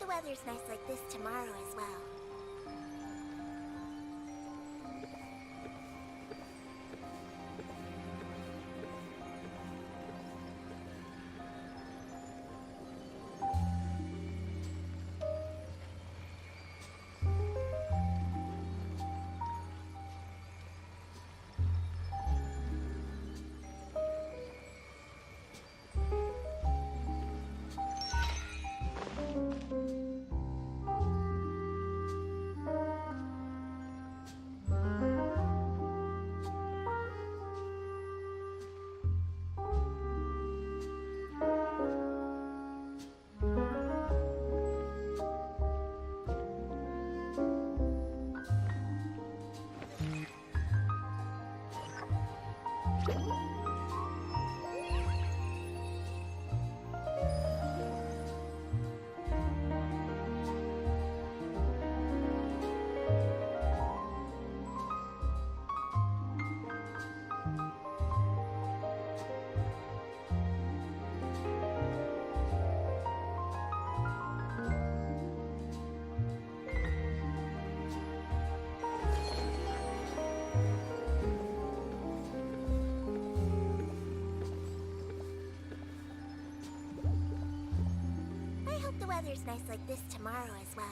the weather's nice like this tomorrow as well. I hope the weather's nice like this tomorrow as well.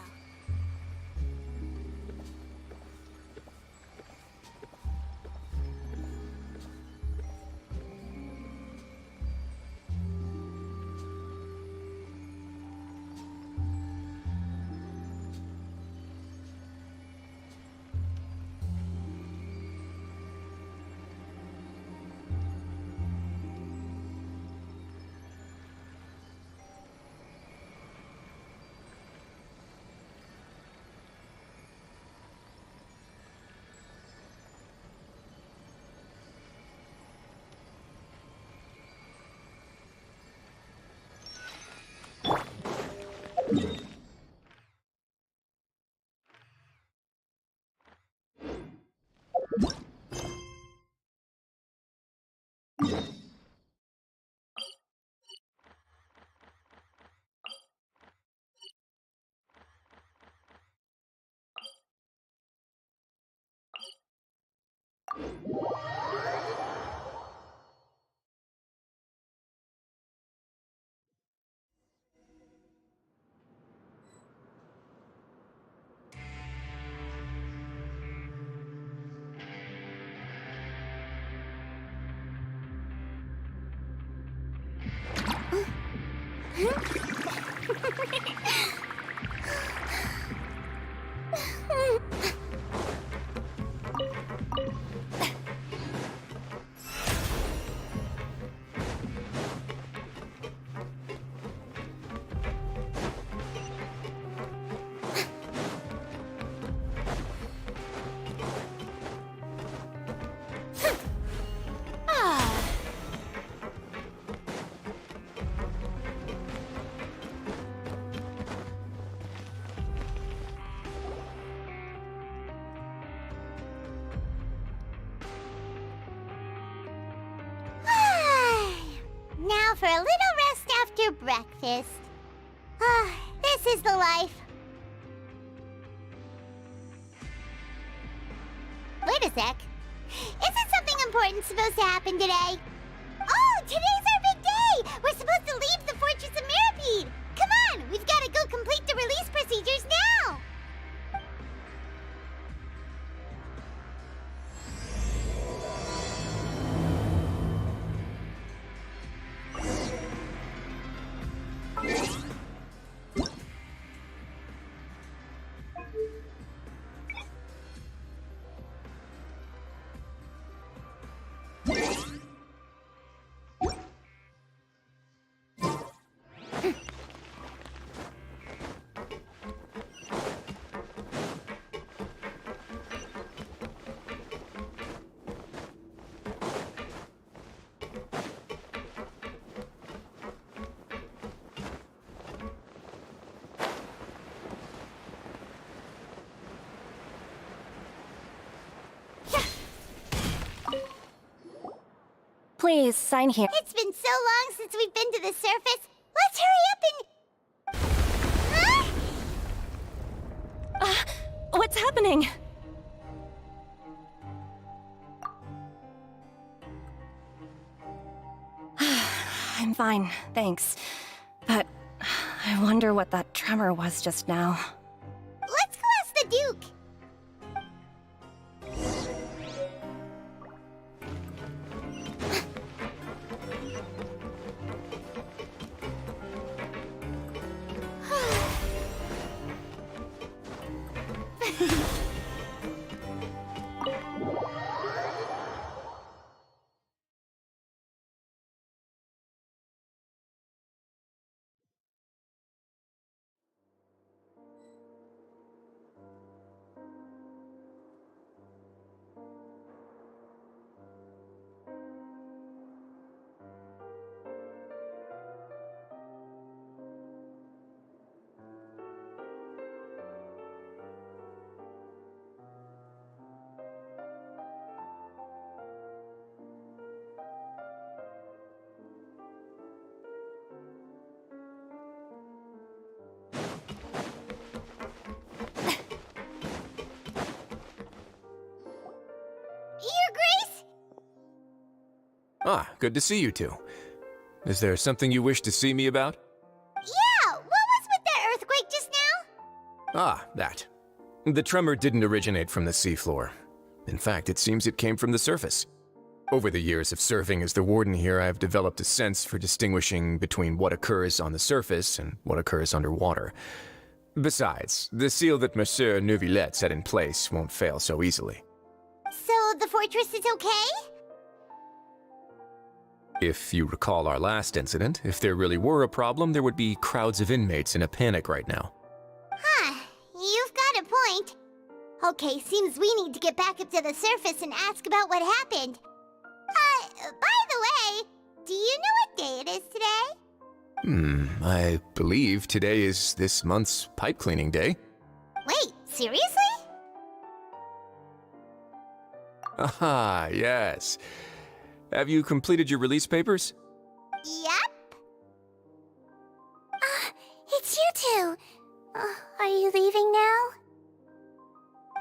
Now for a little rest after breakfast. This is the life. Wait a sec. Isn't something important supposed to happen today? Oh, today's our big day! We're supposed to leave the Fortress of Mirapede! Come on, we've got to go complete the release procedures now! Please, sign here. It's been so long since we've been to the surface. Let's hurry up and... Huh? What's happening? I'm fine, thanks. But I wonder what that tremor was just now. Let's go ask the Duke. Your Grace? Ah, good to see you two. Is there something you wish to see me about? Yeah, what was with that earthquake just now? Ah, that. The tremor didn't originate from the seafloor. In fact, it seems it came from the surface. Over the years of serving as the warden here, I've developed a sense for distinguishing between what occurs on the surface and what occurs underwater. Besides, the seal that Monsieur Neuvillette set in place won't fail so easily. So the fortress is okay? If you recall our last incident, if there really were a problem, there would be crowds of inmates in a panic right now. Huh, you've got a point. Okay, seems we need to get back up to the surface and ask about what happened. By the way, do you know what day it is today? I believe today is this month's pipe cleaning day. Wait, seriously? Aha, yes. Have you completed your release papers? Yep. It's you two. Are you leaving now?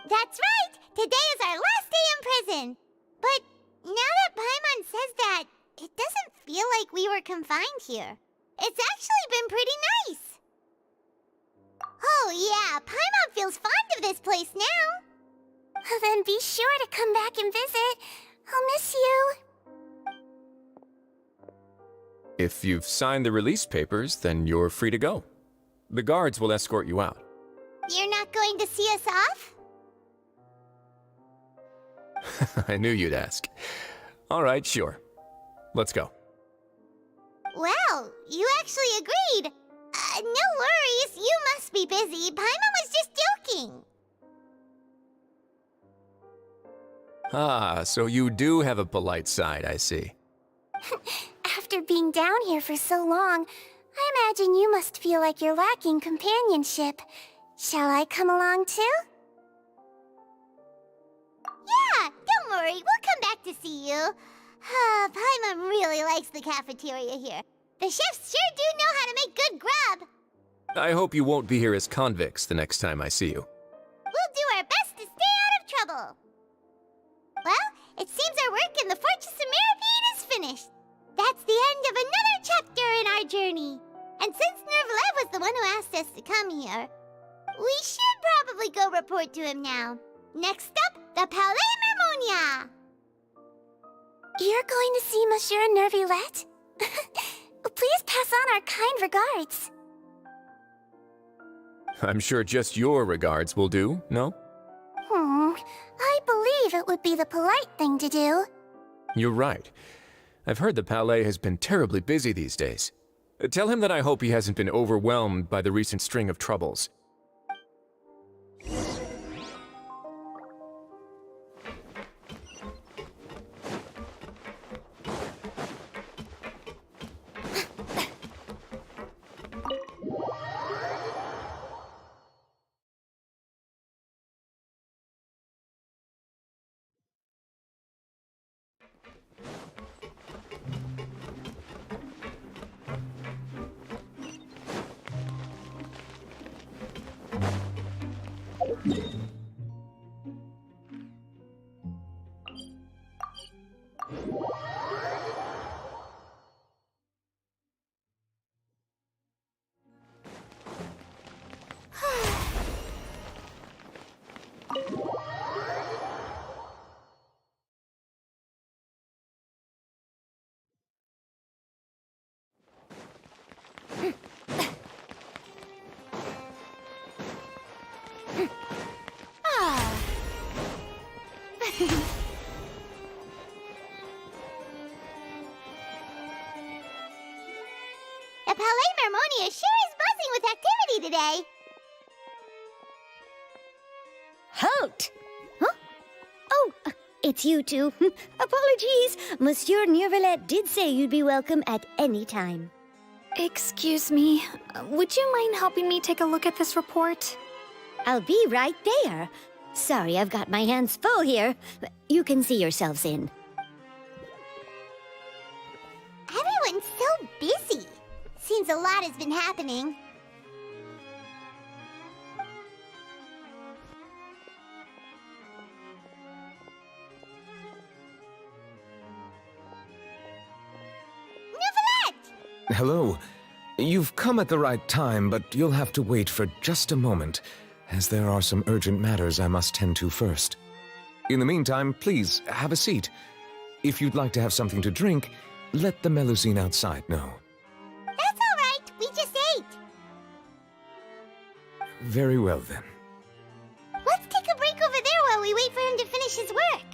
That's right! Today is our last day in prison! But now that Paimon says that, it doesn't feel like we were confined here. It's actually been pretty nice. Oh yeah, Paimon feels fond of this place now. Then be sure to come back and visit. I'll miss you. If you've signed the release papers, then you're free to go. The guards will escort you out. You're not going to see us off? I knew you'd ask. All right, sure. Let's go. Well, you actually agreed. No worries, you must be busy. Paimon was just joking. Ah, so you do have a polite side, I see. After being down here for so long, I imagine you must feel like you're lacking companionship. Shall I come along too? Yeah, don't worry, we'll come back to see you. Paimon really likes the cafeteria here. The chefs sure do know how to make good grub. I hope you won't be here as convicts the next time I see you. We'll do our best to stay out of trouble. Well, it seems our work in the Fortress of Mirapede is finished. That's the end of another chapter in our journey. And since Neuvillette was the one who asked us to come here, we should probably go report to him now. Next up, the Palais Mermonia. You're going to see Monsieur Neuvillette? Please pass on our kind regards. I'm sure just your regards will do, no? I believe it would be the polite thing to do. You're right. I've heard the Palais has been terribly busy these days. Tell him that I hope he hasn't been overwhelmed by the recent string of troubles. The Palais Mermonia sure is buzzing with activity today. Halt! Huh? Oh, it's you two. Apologies. Monsieur Neuvillette did say you'd be welcome at any time. Excuse me, would you mind helping me take a look at this report? I'll be right there. Sorry, I've got my hands full here. You can see yourselves in. Everyone's so busy. Seems a lot has been happening. Neuvillette! Hello. You've come at the right time, but you'll have to wait for just a moment, as there are some urgent matters I must tend to first. In the meantime, please, have a seat. If you'd like to have something to drink, let the Melusine outside know. That's all right. We just ate. Very well, then. Let's take a break over there while we wait for him to finish his work.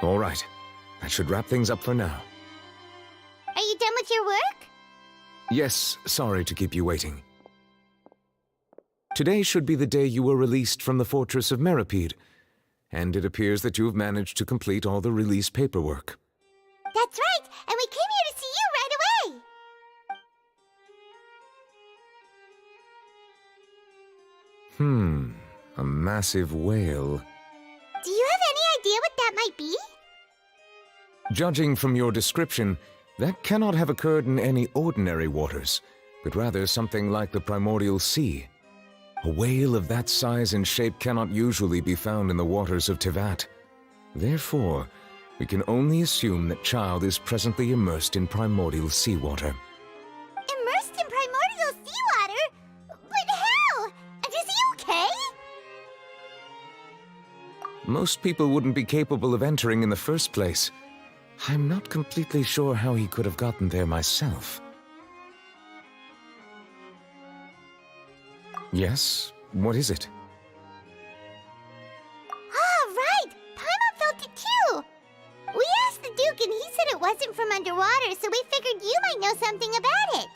All right. That should wrap things up for now. Are you done with your work? Yes, sorry to keep you waiting. Today should be the day you were released from the Fortress of Meripede, and it appears that you have managed to complete all the release paperwork. That's right, and we came here to see you right away. A massive whale. Do you have any idea what that might be? Judging from your description, that cannot have occurred in any ordinary waters, but rather something like the primordial sea. A whale of that size and shape cannot usually be found in the waters of Tevat. Therefore, we can only assume that Child is presently immersed in primordial seawater. Immersed in primordial seawater? But how? And is he okay? Most people wouldn't be capable of entering in the first place. I'm not completely sure how he could have gotten there myself. Yes? What is it? Ah, right! Paimon felt it too! We asked the Duke and he said it wasn't from underwater, so we figured you might know something about it.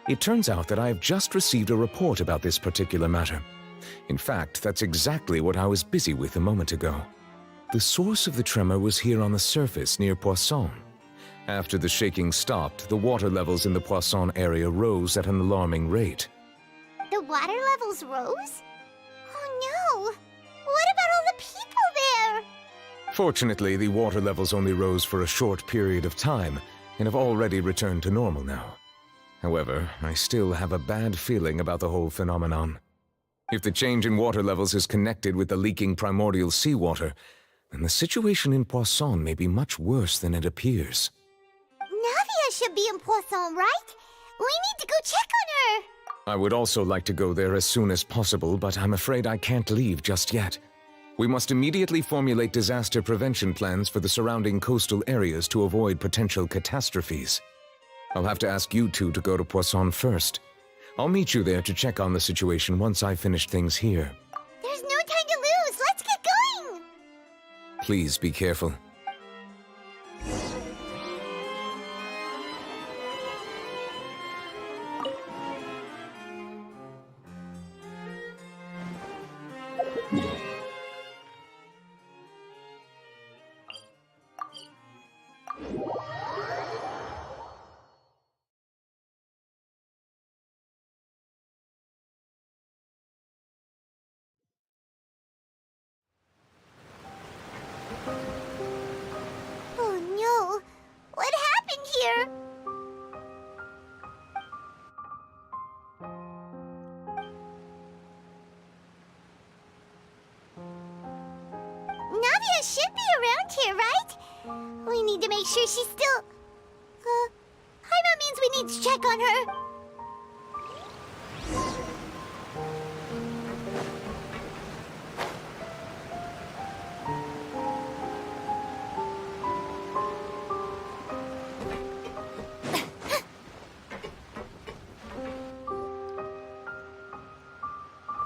It turns out that I have just received a report about this particular matter. In fact, that's exactly what I was busy with a moment ago. The source of the tremor was here on the surface near Poisson. After the shaking stopped, the water levels in the Poisson area rose at an alarming rate. The water levels rose? Oh no! What about all the people there? Fortunately, the water levels only rose for a short period of time and have already returned to normal now. However, I still have a bad feeling about the whole phenomenon. If the change in water levels is connected with the leaking primordial seawater, then the situation in Poisson may be much worse than it appears. Navia should be in Poisson, right? We need to go check on her! I would also like to go there as soon as possible, but I'm afraid I can't leave just yet. We must immediately formulate disaster prevention plans for the surrounding coastal areas to avoid potential catastrophes. I'll have to ask you two to go to Poisson first. I'll meet you there to check on the situation once I've finished things here. There's no time to lose! Let's get going! Please be careful. We need to make sure she's still... Paimon means we need to check on her.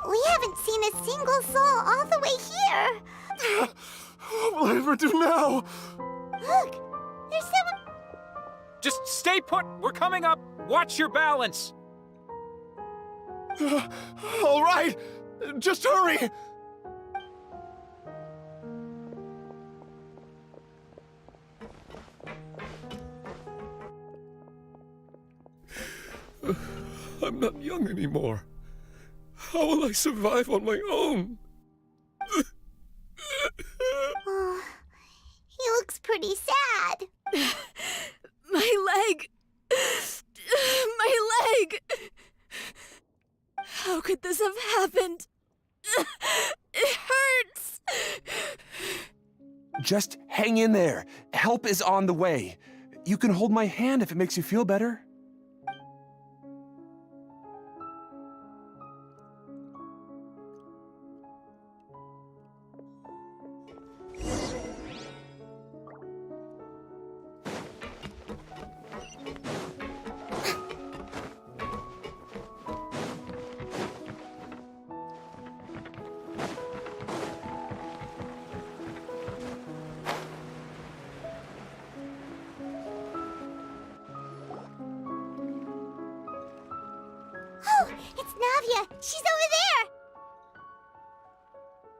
We haven't seen a single soul all the way here. What will I ever do now? Look, there's someone... Just stay put! We're coming up! Watch your balance! All right, just hurry! I'm not young anymore. How will I survive on my own? Oh, he looks pretty sad. My leg! My leg! How could this have happened? It hurts! Just hang in there. Help is on the way. You can hold my hand if it makes you feel better. Oh, it's Navia. She's over there.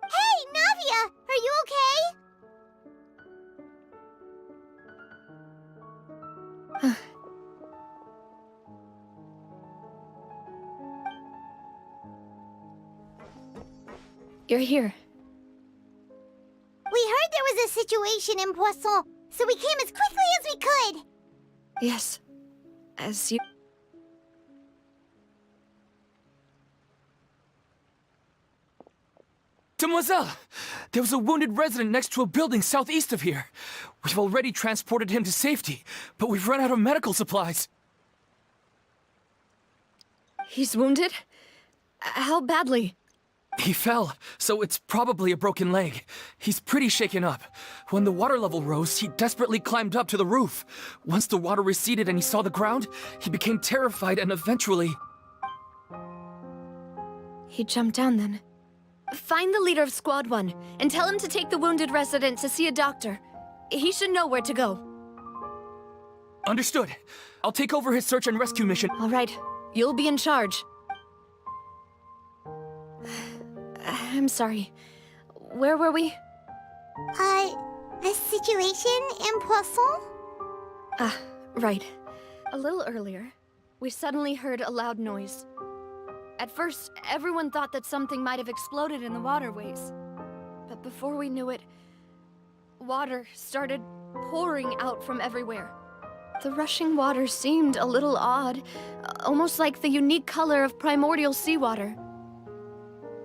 Hey, Navia, are you okay? You're here. We heard there was a situation in Poisson, so we came as quickly as we could. Yes. As you... Demoiselle! There was a wounded resident next to a building southeast of here. We've already transported him to safety, but we've run out of medical supplies. He's wounded? How badly? He fell, so it's probably a broken leg. He's pretty shaken up. When the water level rose, he desperately climbed up to the roof. Once the water receded and he saw the ground, he became terrified and eventually... He jumped down then. Find the leader of Squad 1 and tell him to take the wounded resident to see a doctor. He should know where to go. Understood. I'll take over his search and rescue mission. All right. You'll be in charge. I'm sorry. Where were we? The situation in Poisson? Ah, right. A little earlier, we suddenly heard a loud noise. At first, everyone thought that something might have exploded in the waterways. But before we knew it, water started pouring out from everywhere. The rushing water seemed a little odd, almost like the unique color of primordial seawater.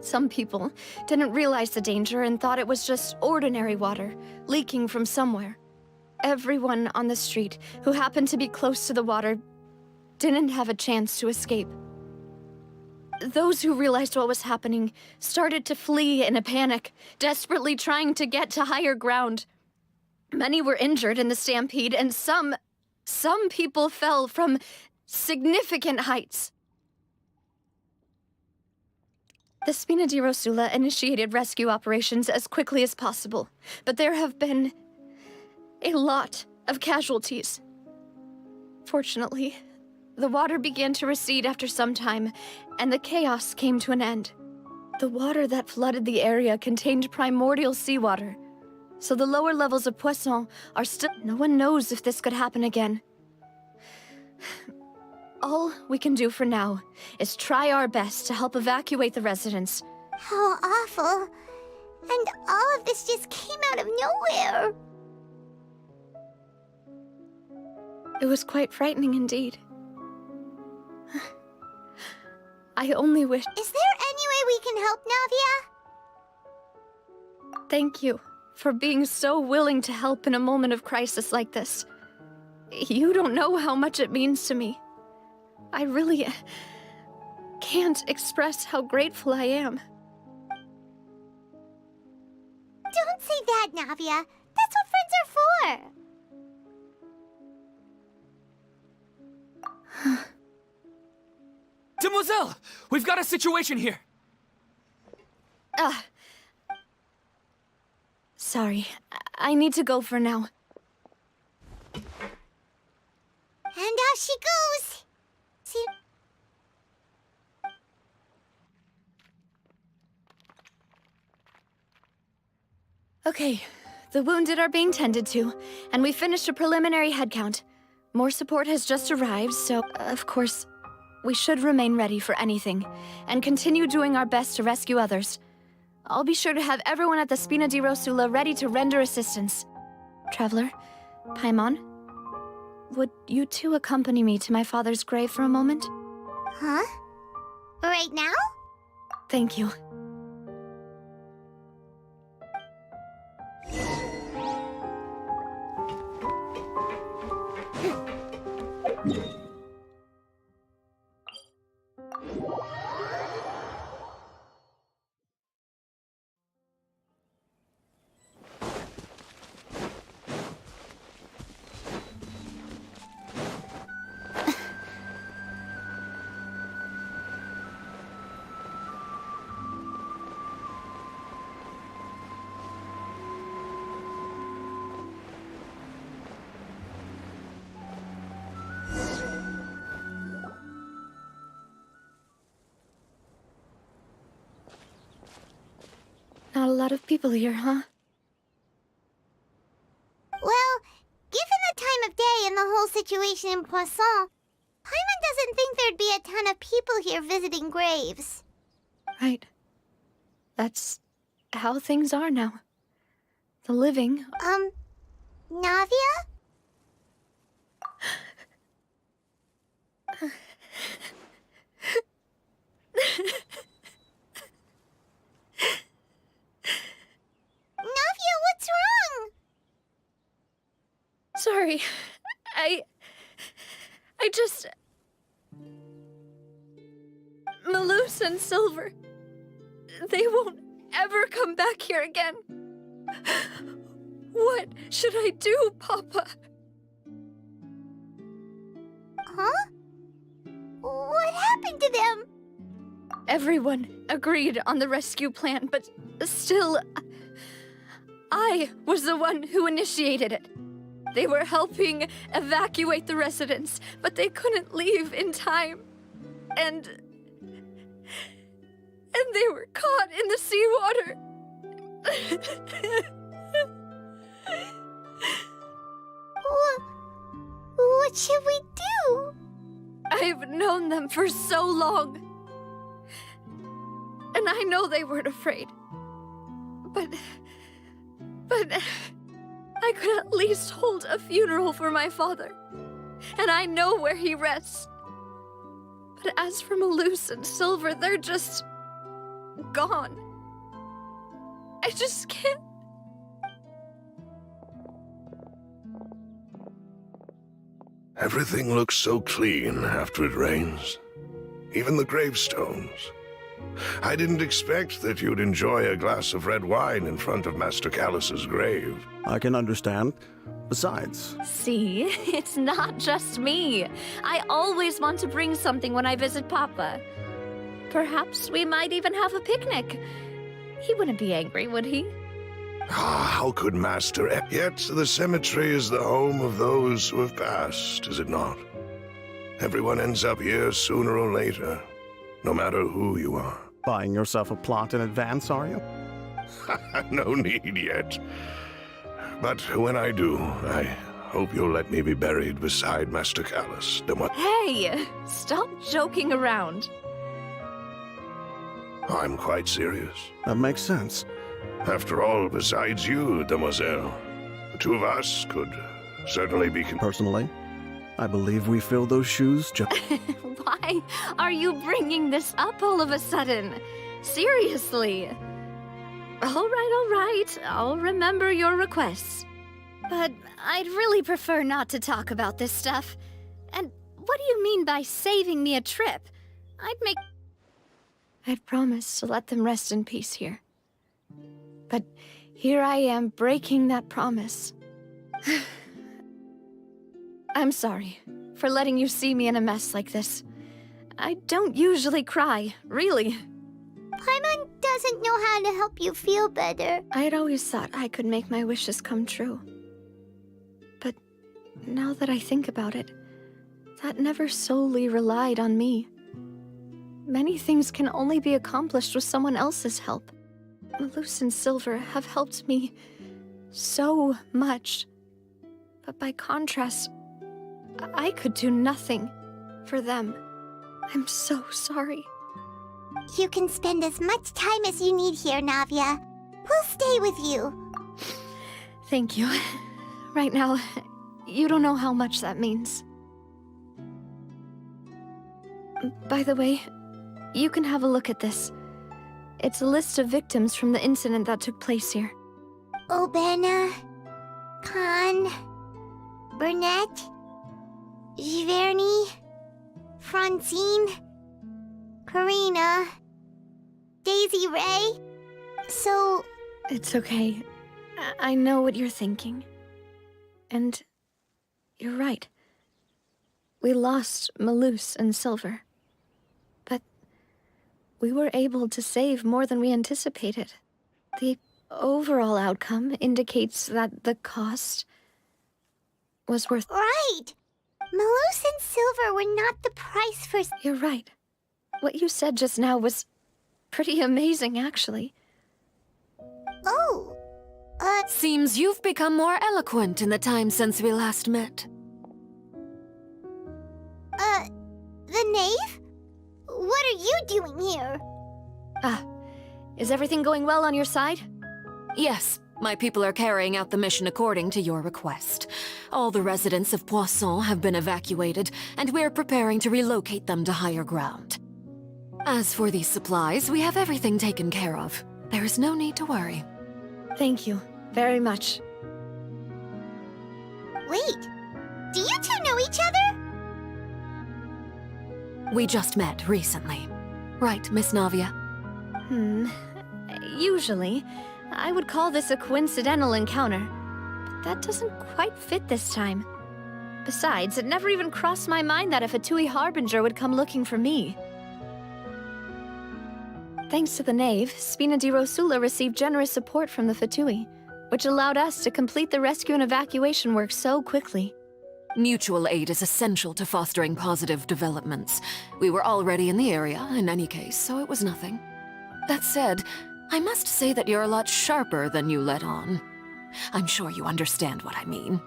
Some people didn't realize the danger and thought it was just ordinary water, leaking from somewhere. Everyone on the street who happened to be close to the water didn't have a chance to escape. Those who realized what was happening started to flee in a panic, desperately trying to get to higher ground. Many were injured in the stampede, and some people fell from significant heights. The Spina di Rosula initiated rescue operations as quickly as possible, but there have been a lot of casualties. Fortunately, the water began to recede after some time, and the chaos came to an end. The water that flooded the area contained primordial seawater, so the lower levels of Poisson are still... No one knows if this could happen again. All we can do for now is try our best to help evacuate the residents. How awful. And all of this just came out of nowhere. It was quite frightening indeed. I only wish... Is there any way we can help, Navia? Thank you for being so willing to help in a moment of crisis like this. You don't know how much it means to me. I really can't express how grateful I am. Don't say that, Navia. That's what friends are for. Demoiselle! We've got a situation here! Sorry. I need to go for now. And off she goes. See? Okay, the wounded are being tended to, and we finished a preliminary head count. More support has just arrived, so, of course, we should remain ready for anything, and continue doing our best to rescue others. I'll be sure to have everyone at the Spina di Rosula ready to render assistance. Traveler, Paimon, would you two accompany me to my father's grave for a moment? Huh? Right now? Thank you. Not a lot of people here, huh? Well, given the time of day and the whole situation in Poisson, Paimon doesn't think there'd be a ton of people here visiting graves. Right. That's how things are now. The living... Navia? Navia, what's wrong? Sorry. I just... Malus and Silver... They won't ever come back here again. What should I do, Papa? Huh? What happened to them? Everyone agreed on the rescue plan, but still... I was the one who initiated it. They were helping evacuate the residents, but they couldn't leave in time. And they were caught in the seawater. What should we do? I've known them for so long. And I know they weren't afraid. But I could at least hold a funeral for my father. And I know where he rests. But as for Malus and Silver, they're just... gone. I just can't... Everything looks so clean after it rains. Even the gravestones. I didn't expect that you'd enjoy a glass of red wine in front of Master Callus's grave. I can understand. Besides... See, it's not just me. I always want to bring something when I visit Papa. Perhaps we might even have a picnic. He wouldn't be angry, would he? How could Master... Yet the cemetery is the home of those who have passed, is it not? Everyone ends up here sooner or later, no matter who you are. Buying yourself a plot in advance, are you? No need yet. But when I do, I hope you'll let me be buried beside Master Callus. Hey! Stop joking around. I'm quite serious. That makes sense. After all, besides you, Demoiselle, the two of us could certainly be... Personally, I believe we fill those shoes just... Why are you bringing this up all of a sudden? Seriously. All right. I'll remember your requests. But I'd really prefer not to talk about this stuff. And what do you mean by saving me a trip? I'd promised to let them rest in peace here. But here I am breaking that promise. I'm sorry for letting you see me in a mess like this. I don't usually cry, really. Paimon doesn't know how to help you feel better. I'd always thought I could make my wishes come true. But now that I think about it, that never solely relied on me. Many things can only be accomplished with someone else's help. Malus and Silver have helped me so much. But by contrast, I could do nothing for them. I'm so sorry. You can spend as much time as you need here, Navia. We'll stay with you. Thank you. Right now, you don't know how much that means. By the way, you can have a look at this. It's a list of victims from the incident that took place here. Obena, Khan, Burnett, Giverny, Francine, Karina, Daisy Ray. So... It's okay. I know what you're thinking. And you're right. We lost Malus and Silver. But we were able to save more than we anticipated. The overall outcome indicates that the cost was worth... Right! Malus and Silver were not the price for... You're right. What you said just now was pretty amazing, actually. Oh, Seems you've become more eloquent in the time since we last met. the knave? What are you doing here? Is everything going well on your side? Yes, my people are carrying out the mission according to your request. All the residents of Poisson have been evacuated, and we're preparing to relocate them to higher ground. As for these supplies, we have everything taken care of. There is no need to worry. Thank you very much. Wait, do you two know each other? We just met recently. Right, Miss Navia? Usually, I would call this a coincidental encounter, but that doesn't quite fit this time. Besides, it never even crossed my mind that a Fatui Harbinger would come looking for me. Thanks to the Knave, Spina di Rosula received generous support from the Fatui, which allowed us to complete the rescue and evacuation work so quickly. Mutual aid is essential to fostering positive developments. We were already in the area, in any case, so it was nothing. That said, I must say that you're a lot sharper than you let on. I'm sure you understand what I mean.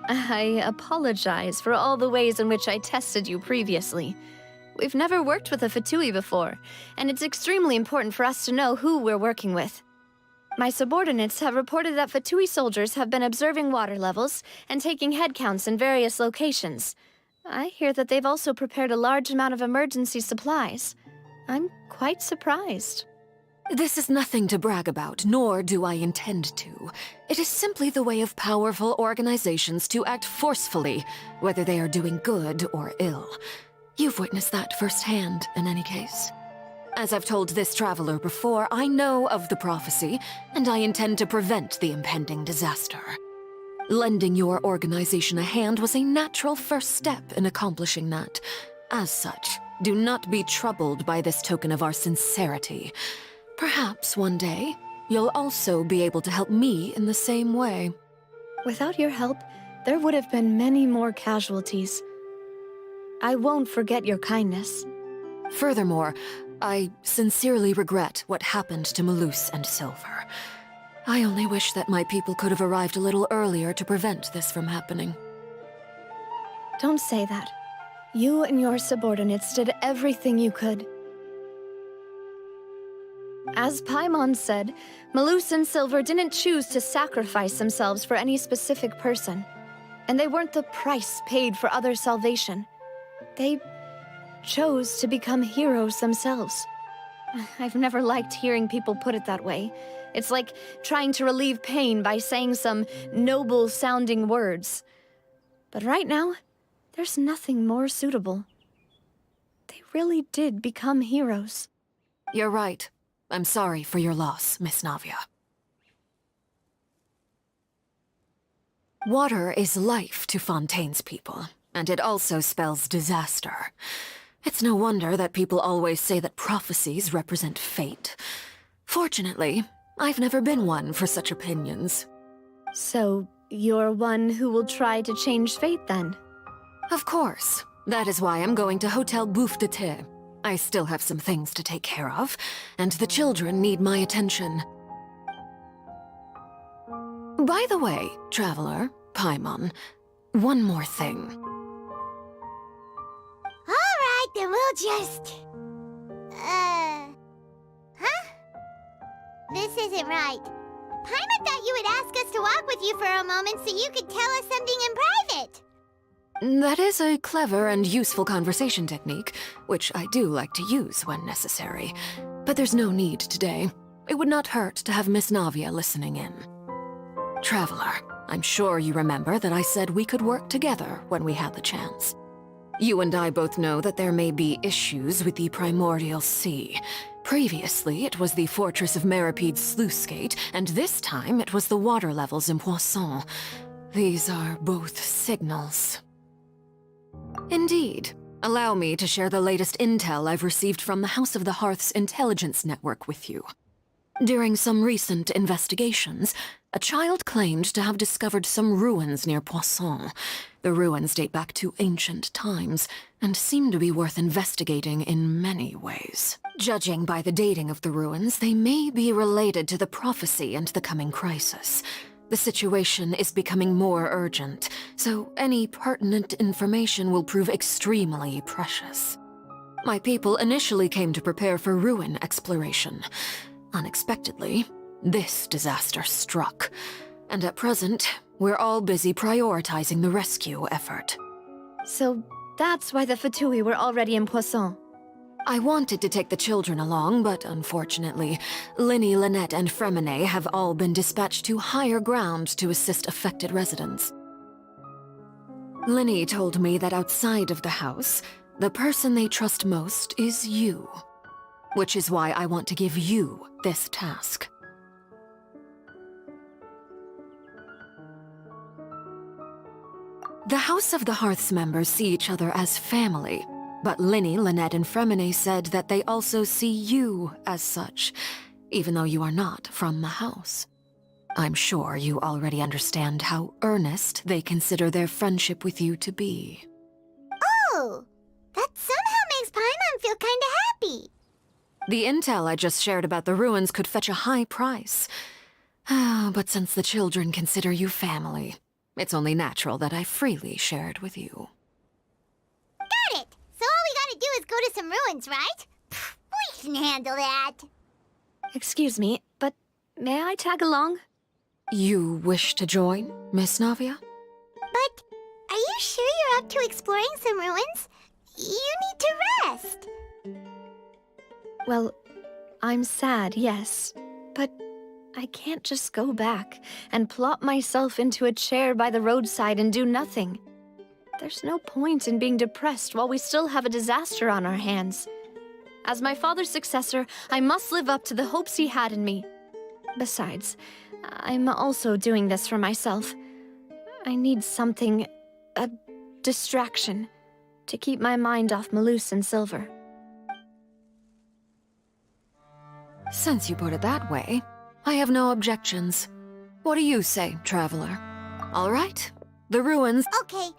I apologize for all the ways in which I tested you previously. We've never worked with a Fatui before, and it's extremely important for us to know who we're working with. My subordinates have reported that Fatui soldiers have been observing water levels and taking head counts in various locations. I hear that they've also prepared a large amount of emergency supplies. I'm quite surprised. This is nothing to brag about, nor do I intend to. It is simply the way of powerful organizations to act forcefully, whether they are doing good or ill. You've witnessed that firsthand, in any case. As I've told this traveler before, I know of the prophecy, and I intend to prevent the impending disaster. Lending your organization a hand was a natural first step in accomplishing that. As such, do not be troubled by this token of our sincerity. Perhaps one day, you'll also be able to help me in the same way. Without your help, there would have been many more casualties. I won't forget your kindness. Furthermore, I sincerely regret what happened to Malus and Silver. I only wish that my people could have arrived a little earlier to prevent this from happening. Don't say that. You and your subordinates did everything you could. As Paimon said, Malus and Silver didn't choose to sacrifice themselves for any specific person. And they weren't the price paid for other salvation. They chose to become heroes themselves. I've never liked hearing people put it that way. It's like trying to relieve pain by saying some noble-sounding words. But right now, there's nothing more suitable. They really did become heroes. You're right. I'm sorry for your loss, Miss Navia. Water is life to Fontaine's people, and it also spells disaster. It's no wonder that people always say that prophecies represent fate. Fortunately, I've never been one for such opinions. So, you're one who will try to change fate, then? Of course. That is why I'm going to Hotel Bouffe de Thé. I still have some things to take care of, and the children need my attention. By the way, Traveler, Paimon, one more thing. Alright, then we'll just... Huh? This isn't right. Paimon thought you would ask us to walk with you for a moment so you could tell us something in private. That is a clever and useful conversation technique, which I do like to use when necessary. But there's no need today. It would not hurt to have Miss Navia listening in. Traveler, I'm sure you remember that I said we could work together when we had the chance. You and I both know that there may be issues with the Primordial Sea. Previously, it was the Fortress of Meripede's sluice gate, and this time it was the water levels in Poisson. These are both signals. Indeed. Allow me to share the latest intel I've received from the House of the Hearth's intelligence network with you. During some recent investigations, a child claimed to have discovered some ruins near Poisson. The ruins date back to ancient times, and seem to be worth investigating in many ways. Judging by the dating of the ruins, they may be related to the prophecy and the coming crisis. The situation is becoming more urgent, so any pertinent information will prove extremely precious. My people initially came to prepare for ruin exploration. Unexpectedly, this disaster struck, and at present, we're all busy prioritizing the rescue effort. So that's why the Fatui were already in Poisson. I wanted to take the children along, but unfortunately, Linny, Lynette, and Fremine have all been dispatched to higher ground to assist affected residents. Linny told me that outside of the house, the person they trust most is you. Which is why I want to give you this task. The House of the Hearth's members see each other as family, but Linny, Lynette, and Fremine said that they also see you as such, even though you are not from the house. I'm sure you already understand how earnest they consider their friendship with you to be. Oh, that somehow makes Paimon feel kinda happy. The intel I just shared about the ruins could fetch a high price. But since the children consider you family, it's only natural that I freely share it with you. Got it! So all we gotta do is go to some ruins, right? We can handle that. Excuse me, but may I tag along? You wish to join, Miss Navia? But are you sure you're up to exploring some ruins? You need to rest. Well, I'm sad, yes, but I can't just go back and plop myself into a chair by the roadside and do nothing. There's no point in being depressed while we still have a disaster on our hands. As my father's successor, I must live up to the hopes he had in me. Besides, I'm also doing this for myself. I need something, a distraction, to keep my mind off Malus and Silver. Since you put it that way, I have no objections. What do you say, Traveler? All right, the ruins... Okay,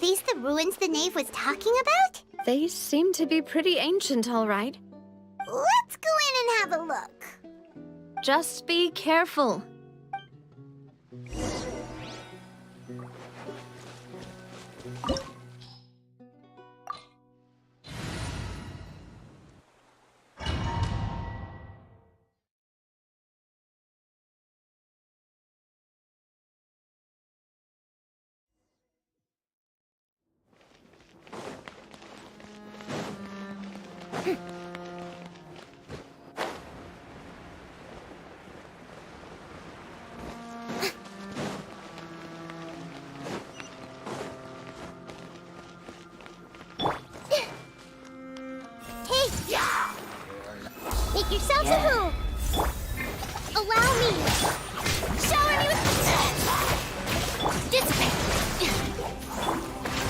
these the ruins the knave was talking about? They seem to be pretty ancient, all right. Let's go in and have a look. Just be careful. Make yourselves a move! Allow me! Shower me with... Dissipate!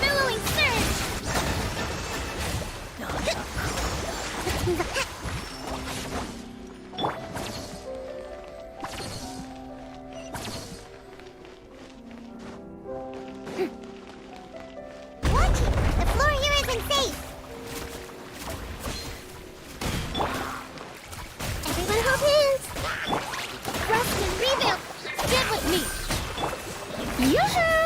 Billowing surge! Watch it! The floor here isn't safe! Everyone hold hands! Rest and rebuild! Get with me! Yoo-hoo!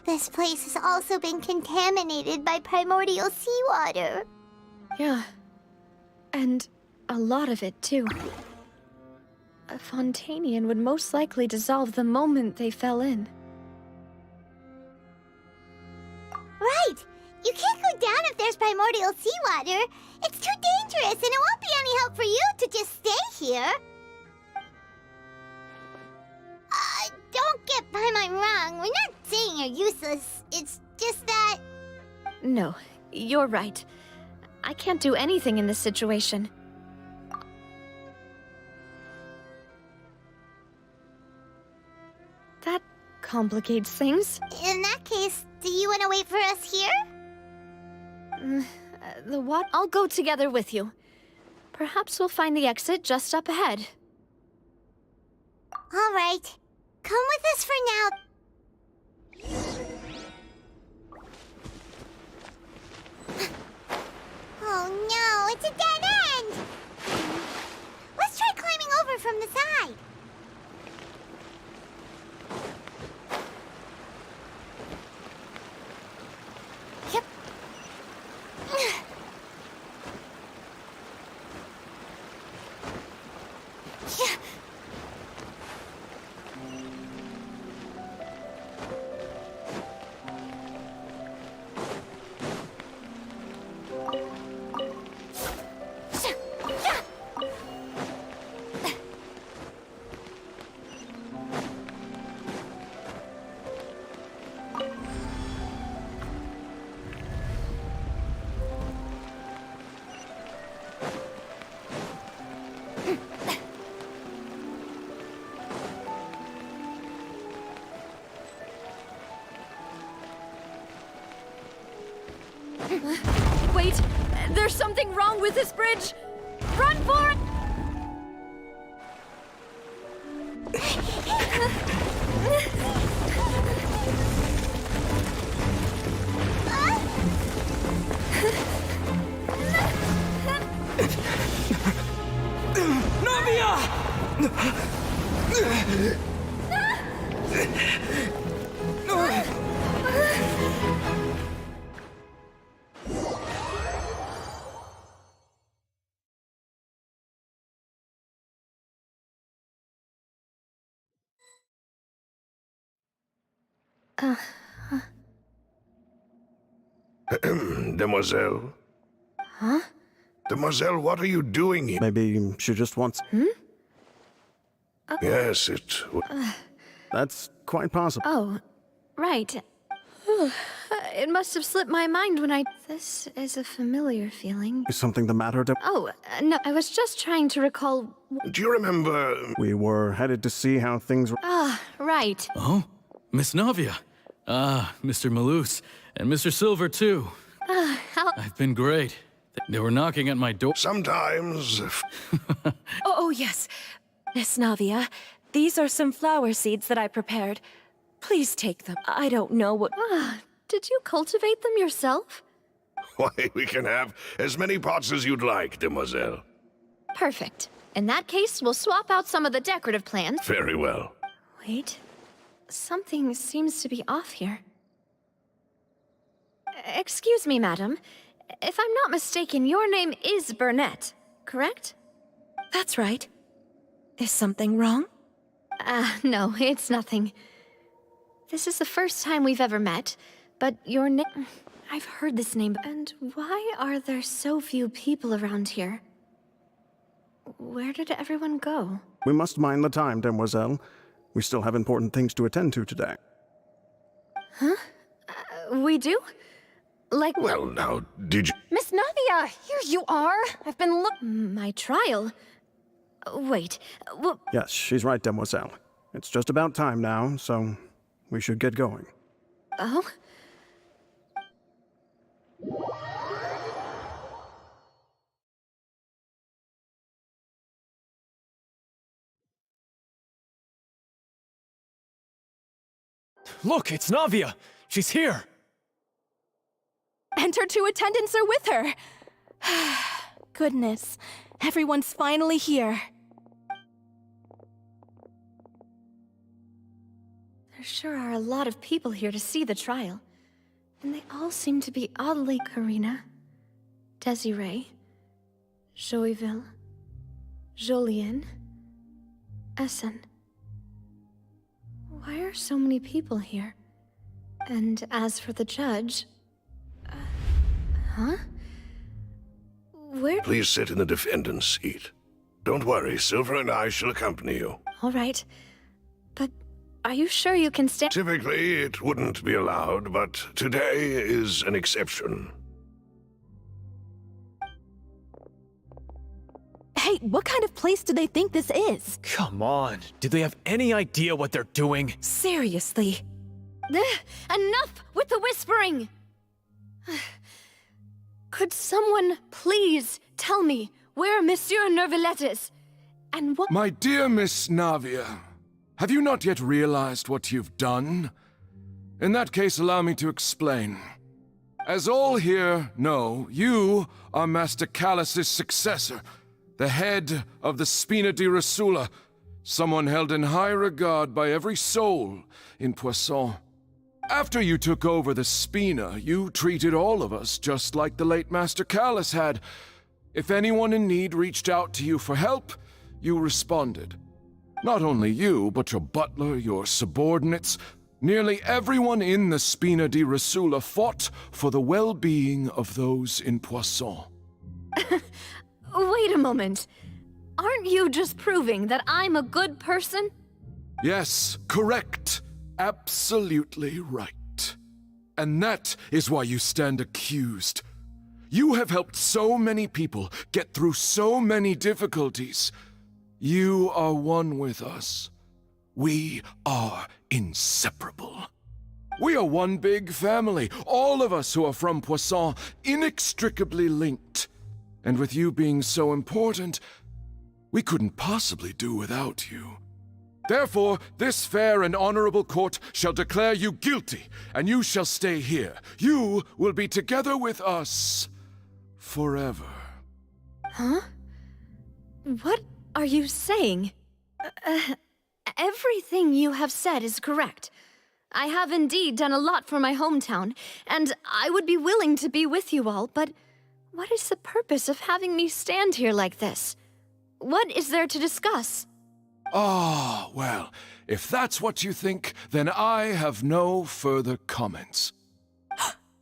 This place has also been contaminated by primordial seawater. Yeah. And a lot of it, too. A Fontanian would most likely dissolve the moment they fell in. Right! You can't go down if there's primordial seawater. It's too dangerous, and it won't be any help for you to just stay here. Don't get by my wrong. We're not saying you're useless. It's just that... No, you're right. I can't do anything in this situation. That complicates things. In that case, do you want to wait for us here? The what? I'll go together with you. Perhaps we'll find the exit just up ahead. All right. Come with us for now. Oh no, it's a dead end! Let's try climbing over from the side. Yep. Yeah. Wait! There's something wrong with this bridge! Run for it! Demoiselle? Huh? Demoiselle, what are you doing here? Maybe she just wants... Yes, it... That's quite possible. Oh, right. It must have slipped my mind when I... This is a familiar feeling. Is something the matter, Oh, no, I was just trying to recall... Do you remember? We were headed to see how things were. Ah, right. Oh, Miss Navia. Ah, Mr. Malus. And Mr. Silver, too. How... I've been great. They were knocking at my door. Sometimes. Oh, yes. Miss Navia, these are some flower seeds that I prepared. Please take them. I don't know what... Did you cultivate them yourself? Why, we can have as many pots as you'd like, demoiselle. Perfect. In that case, we'll swap out some of the decorative plants. Very well. Wait. Something seems to be off here. Excuse me, madam. If I'm not mistaken, your name is Burnett, correct? That's right. Is something wrong? No, it's nothing. This is the first time we've ever met, but your name... I've heard this name. And why are there so few people around here? Where did everyone go? We must mind the time, demoiselle. We still have important things to attend to today. Huh? We do? Like... Well, now, did you... Miss Navia, here you are. I've been My trial? Wait, Yes, she's right, demoiselle. It's just about time now, so we should get going. Oh? Look, it's Navia! She's here! And her two attendants are with her. Goodness, everyone's finally here. There sure are a lot of people here to see the trial. And they all seem to be oddly Karina, Desiree, Joyville, Jolien, Essen. Why are so many people here? And as for the judge... huh? Where... Please sit in the defendant's seat. Don't worry, Silver and I shall accompany you. All right. But are you sure you can stand... Typically, it wouldn't be allowed, but today is an exception. Hey, what kind of place do they think this is? Come on, do they have any idea what they're doing? Seriously. Enough with the whispering! Could someone please tell me where Monsieur Neuvillette is? And what— My dear Miss Navia, have you not yet realized what you've done? In that case, allow me to explain. As all here know, you are Master Callus's successor, the head of the Spina di Rosula, someone held in high regard by every soul in Poisson. After you took over the Spina, you treated all of us just like the late Master Callus had. If anyone in need reached out to you for help, you responded. Not only you, but your butler, your subordinates, nearly everyone in the Spina di Rosula fought for the well-being of those in Poisson. Wait a moment. Aren't you just proving that I'm a good person? Yes, correct. Absolutely right. And that is why you stand accused. You have helped so many people get through so many difficulties. You are one with us. We are inseparable. We are one big family, all of us who are from Poisson, inextricably linked. And with you being so important, we couldn't possibly do without you. Therefore, this fair and honorable court shall declare you guilty, and you shall stay here. You will be together with us forever. Huh? What are you saying? Everything you have said is correct. I have indeed done a lot for my hometown, and I would be willing to be with you all, but what is the purpose of having me stand here like this? What is there to discuss? Ah, well, if that's what you think, then I have no further comments.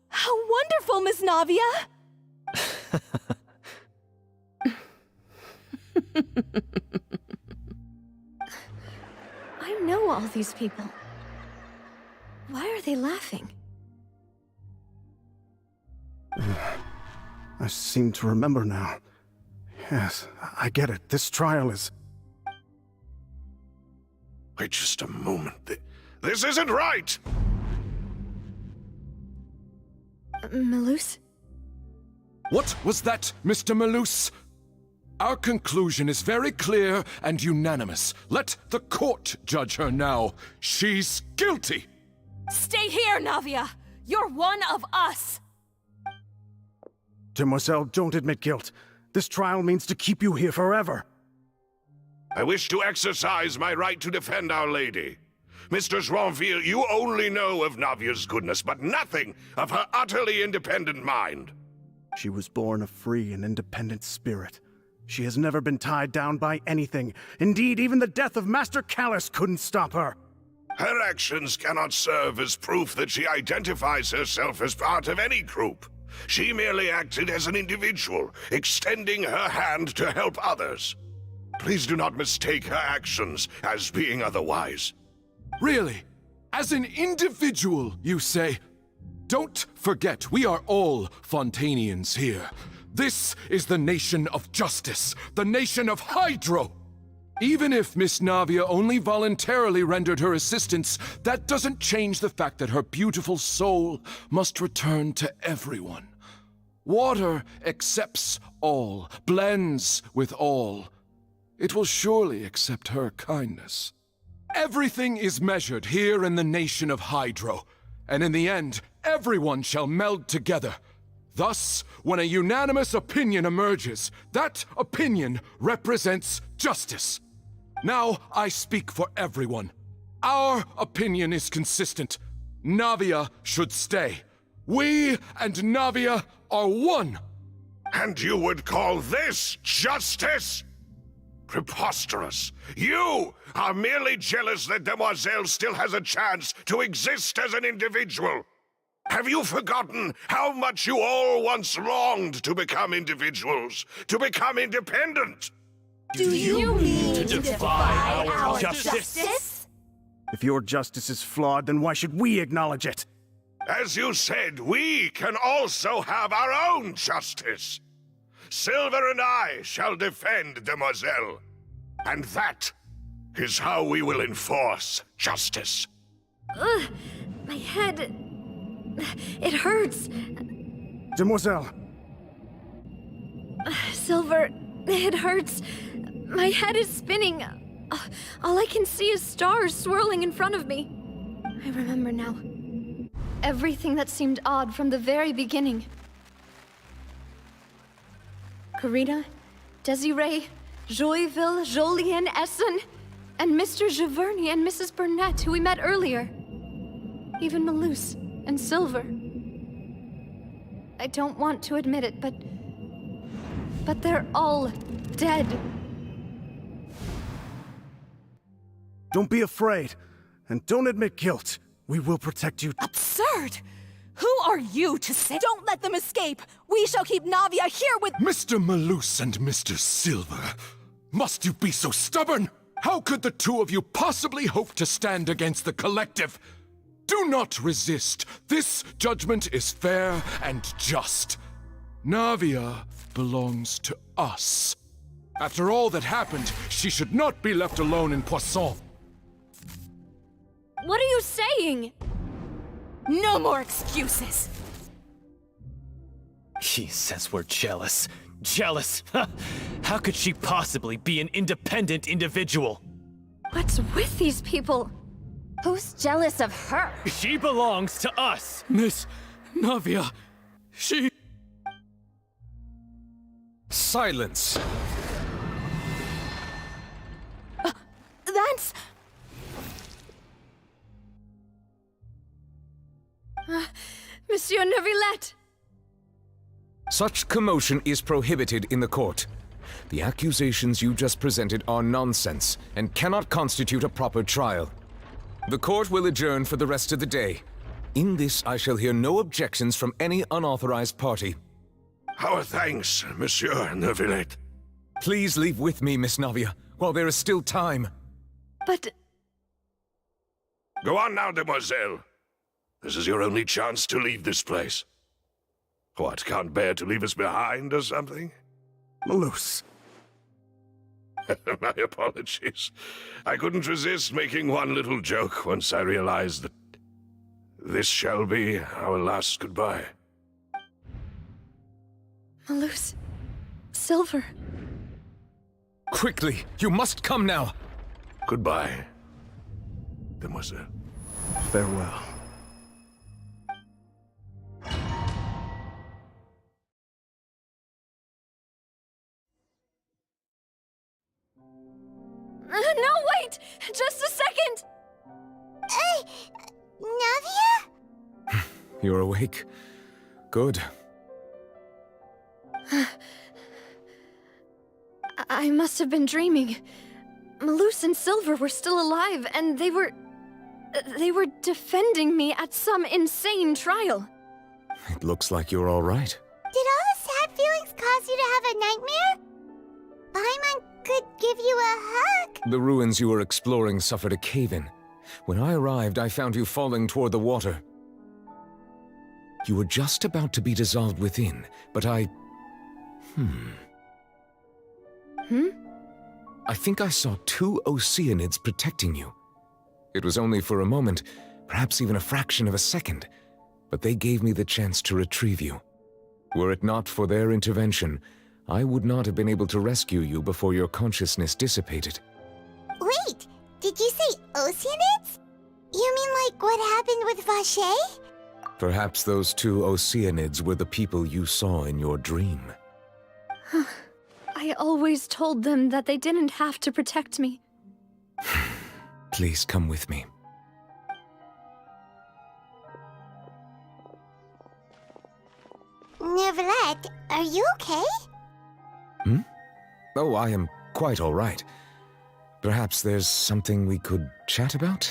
How wonderful, Miss Navia! I know all these people. Why are they laughing? I seem to remember now. Yes, I get it. This trial is... Wait just a moment. This isn't right! Malus? What was that, Mr. Malus? Our conclusion is very clear and unanimous. Let the court judge her now. She's guilty! Stay here, Navia! You're one of us! Demoiselle, don't admit guilt. This trial means to keep you here forever. I wish to exercise my right to defend Our Lady. Mr. Joinville, you only know of Navia's goodness, but nothing of her utterly independent mind. She was born a free and independent spirit. She has never been tied down by anything. Indeed, even the death of Master Callus couldn't stop her. Her actions cannot serve as proof that she identifies herself as part of any group. She merely acted as an individual, extending her hand to help others. Please do not mistake her actions as being otherwise. Really? As an individual, you say? Don't forget, we are all Fontanians here. This is the nation of justice, the nation of Hydro. Even if Miss Navia only voluntarily rendered her assistance, that doesn't change the fact that her beautiful soul must return to everyone. Water accepts all, blends with all. It will surely accept her kindness. Everything is measured here in the nation of Hydro, and in the end, everyone shall meld together. Thus, when a unanimous opinion emerges, that opinion represents justice. Now I speak for everyone. Our opinion is consistent. Navia should stay. We and Navia are one. And you would call this justice? Preposterous. You are merely jealous that Demoiselle still has a chance to exist as an individual. Have you forgotten how much you all once longed to become individuals, to become independent? Do you mean to defy our justice? If your justice is flawed, then why should we acknowledge it? As you said, we can also have our own justice. Silver and I shall defend Demoiselle. And that is how we will enforce justice. Ugh, my head... It hurts. Demoiselle! Silver, it hurts. My head is spinning. All I can see is stars swirling in front of me. I remember now. Everything that seemed odd from the very beginning. Karina, Desiree, Joyville, Jolien, Essen, and Mr. Giverny and Mrs. Burnett, who we met earlier. Even Malus and Silver. I don't want to admit it, but they're all dead. Don't be afraid, and don't admit guilt. We will protect you. Absurd! Who are you to say? Don't let them escape! We shall keep Navia here with— Mr. Malus and Mr. Silver, must you be so stubborn? How could the two of you possibly hope to stand against the collective? Do not resist. This judgment is fair and just. Navia belongs to us. After all that happened, she should not be left alone in Poisson. What are you saying? No more excuses! He says we're jealous. Jealous? How could she possibly be an independent individual? What's with these people? Who's jealous of her? She belongs to us! Miss Navia, she... Silence! That's... Monsieur Neuvillette! Such commotion is prohibited in the court. The accusations you just presented are nonsense and cannot constitute a proper trial. The court will adjourn for the rest of the day. In this, I shall hear no objections from any unauthorized party. Our thanks, Monsieur Neuvillette. Please leave with me, Miss Navia, while there is still time. But... Go on now, Demoiselle. This is your only chance to leave this place. What, can't bear to leave us behind or something? Malus. My apologies. I couldn't resist making one little joke once I realized that this shall be our last goodbye. Malus. Silver. Quickly! You must come now! Goodbye, demoiselle. Farewell. No, wait! Just a second! Navia? You're awake. Good. I must have been dreaming. Malus and Silver were still alive, and they were defending me at some insane trial. It looks like you're all right. Did all the sad feelings cause you to have a nightmare? Paimon could give you a hug. The ruins you were exploring suffered a cave-in. When I arrived, I found you falling toward the water. You were just about to be dissolved within, but I think I saw 2 Oceanids protecting you. It was only for a moment, perhaps even a fraction of a second, but they gave me the chance to retrieve you. Were it not for their intervention, I would not have been able to rescue you before your consciousness dissipated. Wait, did you say Oceanids? You mean like what happened with Vache? Perhaps those 2 Oceanids were the people you saw in your dream. I always told them that they didn't have to protect me. Please come with me. Neverlet, are you okay? Oh, I am quite all right. Perhaps there's something we could chat about?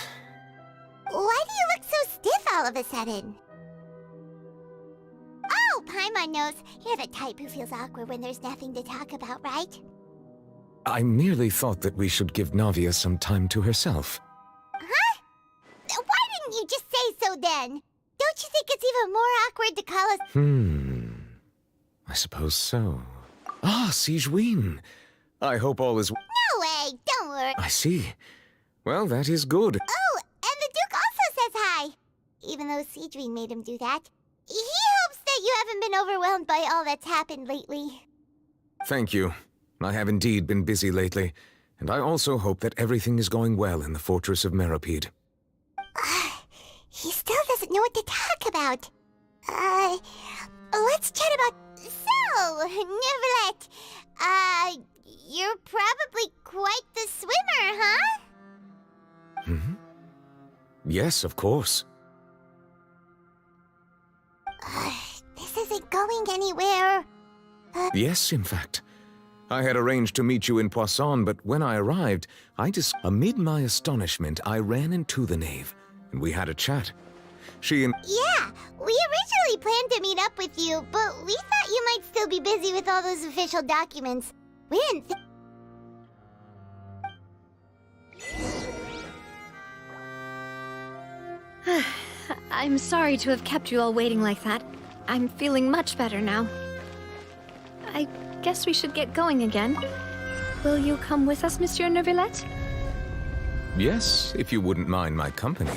Why do you look so stiff all of a sudden? Oh, Paimon knows. You're the type who feels awkward when there's nothing to talk about, right? I merely thought that we should give Navia some time to herself. Huh? Why didn't you just say so then? Don't you think it's even more awkward to call us— I suppose so. Ah, Sigewinne. I hope all is... No way, don't worry. I see. Well, that is good. Oh, and the Duke also says hi. Even though Sigewinne made him do that. He hopes that you haven't been overwhelmed by all that's happened lately. Thank you. I have indeed been busy lately, and I also hope that everything is going well in the Fortress of Meropide. He still doesn't know what to talk about. Let's chat about... So, Neverlet, you're probably quite the swimmer, huh? Yes, of course. This isn't going anywhere. Yes, in fact. I had arranged to meet you in Poisson, but when I arrived, amid my astonishment, I ran into the knave, and we had a chat. She and... Yeah, we originally planned to meet up with you, but we thought you might still be busy with all those official documents. We didn't I'm sorry to have kept you all waiting like that. I'm feeling much better now. I guess we should get going again. Will you come with us, Monsieur Neuvillette? Yes, if you wouldn't mind my company.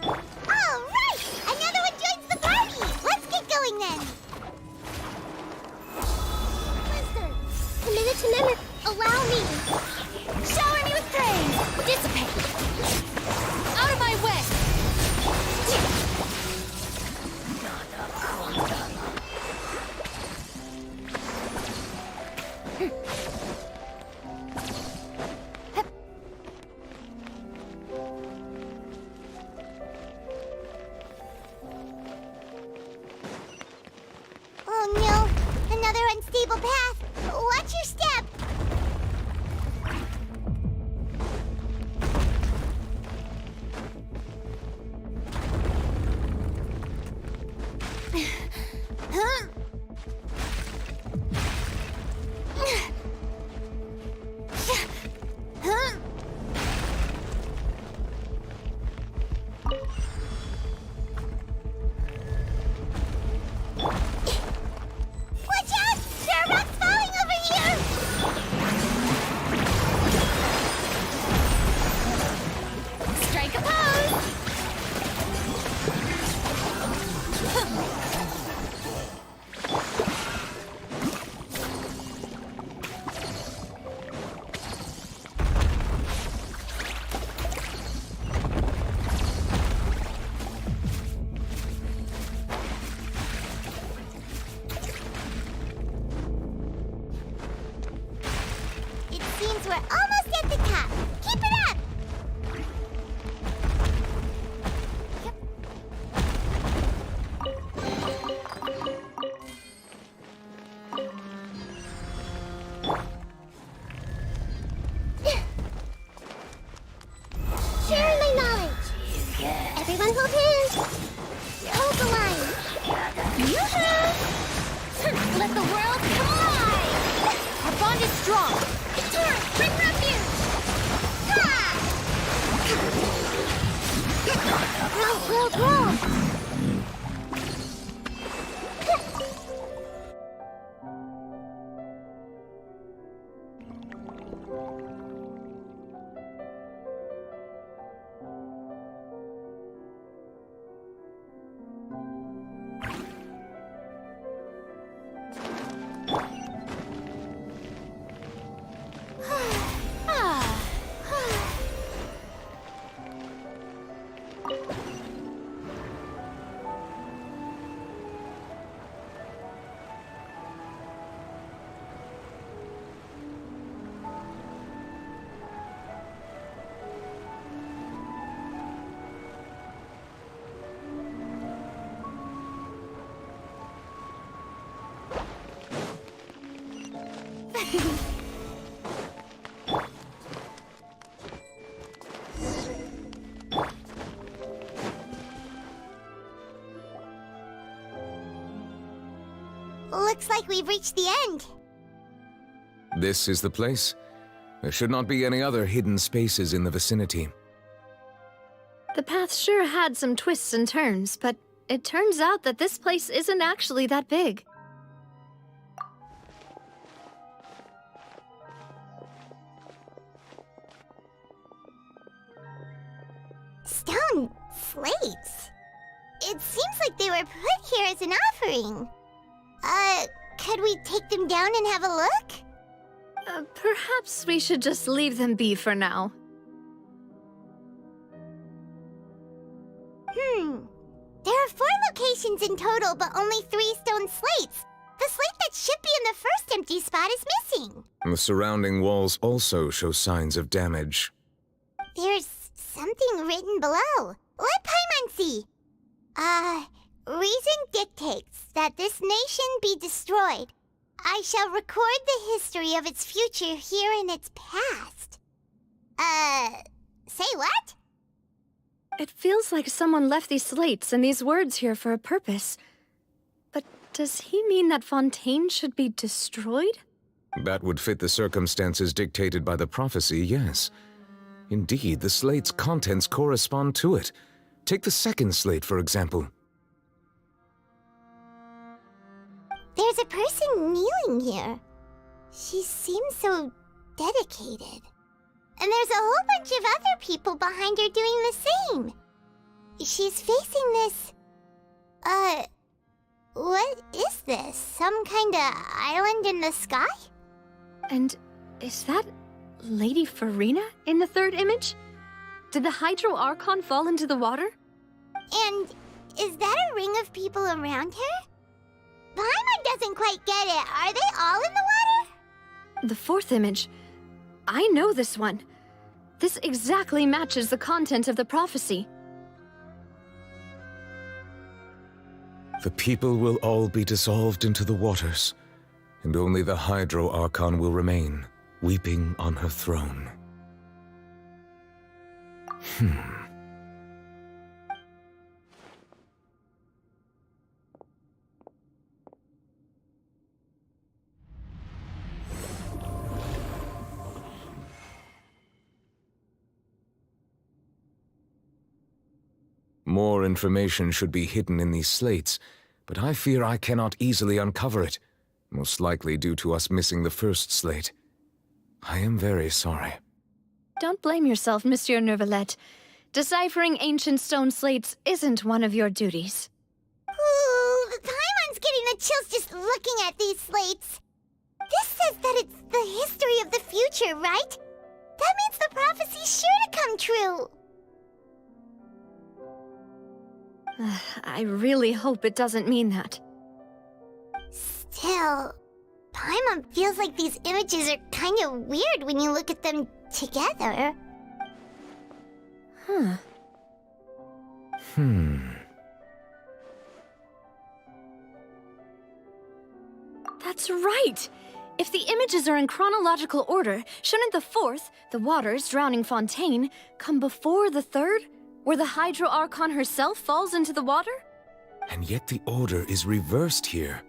All right! Another one joins the party! Let's get going then! Mister, allow me! Shower me with praise! Dissipate! Out of my way! Oh no! Another unstable path! Watch your step! Huh? Huh? Grow, grow, grow! Looks like we've reached the end. This is the place. There should not be any other hidden spaces in the vicinity. The path sure had some twists and turns, but it turns out that this place isn't actually that big. Stone slates? It seems like they were put here as an offering. Could we take them down and have a look? Perhaps we should just leave them be for now. There are 4 locations in total, but only 3 stone slates. The slate that should be in the first empty spot is missing. The surrounding walls also show signs of damage. There's something written below. Let Paimon see. Reason dictates that this nation be destroyed. I shall record the history of its future here in its past. Say what? It feels like someone left these slates and these words here for a purpose. But does he mean that Fontaine should be destroyed? That would fit the circumstances dictated by the prophecy, yes. Indeed, the slate's contents correspond to it. Take the second slate, for example. There's a person kneeling here. She seems so dedicated. And there's a whole bunch of other people behind her doing the same. She's facing this... what is this? Some kind of island in the sky? And is that Lady Farina in the third image? Did the Hydro Archon fall into the water? And is that a ring of people around her? Paimon doesn't quite get it. Are they all in the water? The fourth image. I know this one. This exactly matches the content of the prophecy. The people will all be dissolved into the waters, and only the Hydro Archon will remain, weeping on her throne. More information should be hidden in these slates, but I fear I cannot easily uncover it, most likely due to us missing the first slate. I am very sorry. Don't blame yourself, Monsieur Neuvillette. Deciphering ancient stone slates isn't one of your duties. Ooh, Paimon's getting the chills just looking at these slates. This says that it's the history of the future, right? That means the prophecy's sure to come true. I really hope it doesn't mean that. Still, Paimon feels like these images are kind of weird when you look at them together. That's right! If the images are in chronological order, shouldn't the fourth, the waters drowning Fontaine, come before the third, where the Hydro Archon herself falls into the water? And yet the order is reversed here.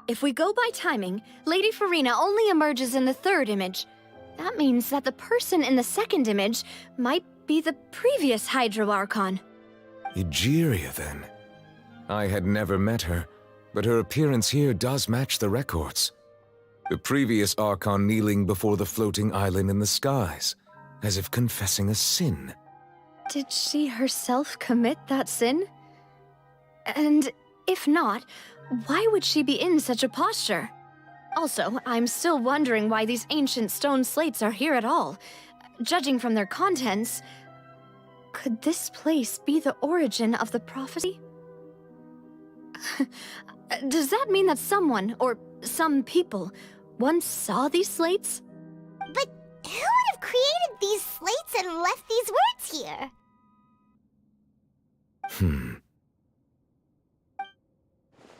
If we go by timing, Lady Farina only emerges in the third image. That means that the person in the second image might be the previous Hydro Archon. Egeria, then. I had never met her, but her appearance here does match the records. The previous Archon kneeling before the floating island in the skies, as if confessing a sin. Did she herself commit that sin? And if not, why would she be in such a posture? Also, I'm still wondering why these ancient stone slates are here at all. Judging from their contents, could this place be the origin of the prophecy? Does that mean that someone, or some people, once saw these slates? But who would have created these slates and left these words here?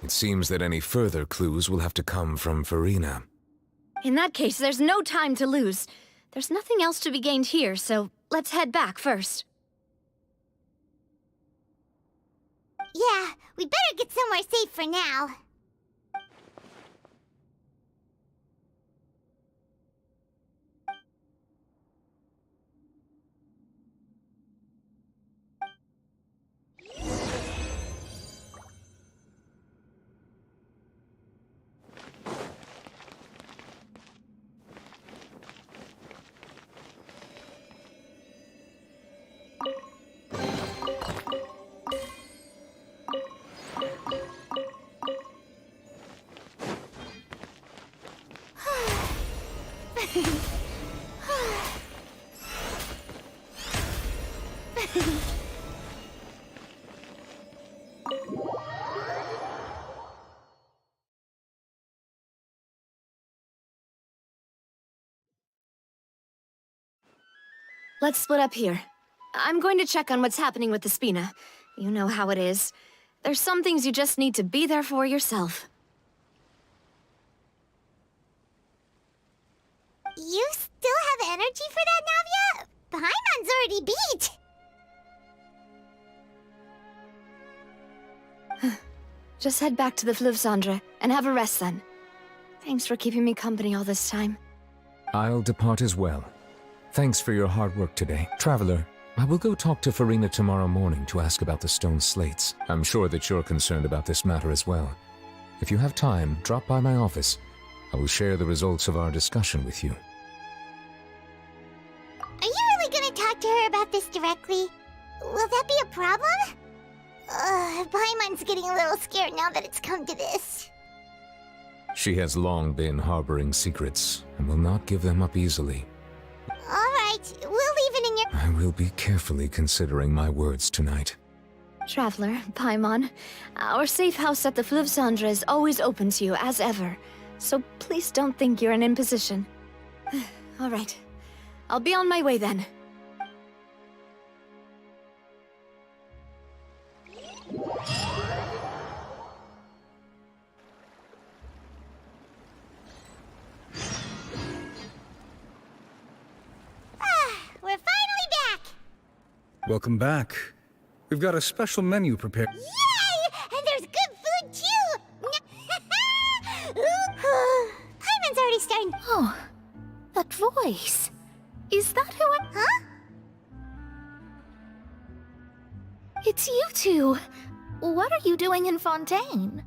It seems that any further clues will have to come from Farina. In that case, there's no time to lose. There's nothing else to be gained here, so let's head back first. Yeah, we better get somewhere safe for now. Let's split up here. I'm going to check on what's happening with the Spina. You know how it is. There's some things you just need to be there for yourself. You still have energy for that, Navia? Paimon's already beat. Just head back to the Fluvsandre and have a rest then. Thanks for keeping me company all this time. I'll depart as well. Thanks for your hard work today. Traveler, I will go talk to Farina tomorrow morning to ask about the stone slates. I'm sure that you're concerned about this matter as well. If you have time, drop by my office. I will share the results of our discussion with you. Are you really gonna talk to her about this directly? Will that be a problem? Paimon's getting a little scared now that it's come to this. She has long been harboring secrets and will not give them up easily. Alright, we'll leave it in your— I will be carefully considering my words tonight. Traveler, Paimon, our safe house at the Fluvsandre is always open to you as ever, so please don't think you're an imposition. Alright, I'll be on my way then. We're finally back! Welcome back. We've got a special menu prepared. Yay! And there's good food, too! Paimon's already starting— Oh, that voice. Is that who I— Huh? It's you two. What are you doing in Fontaine?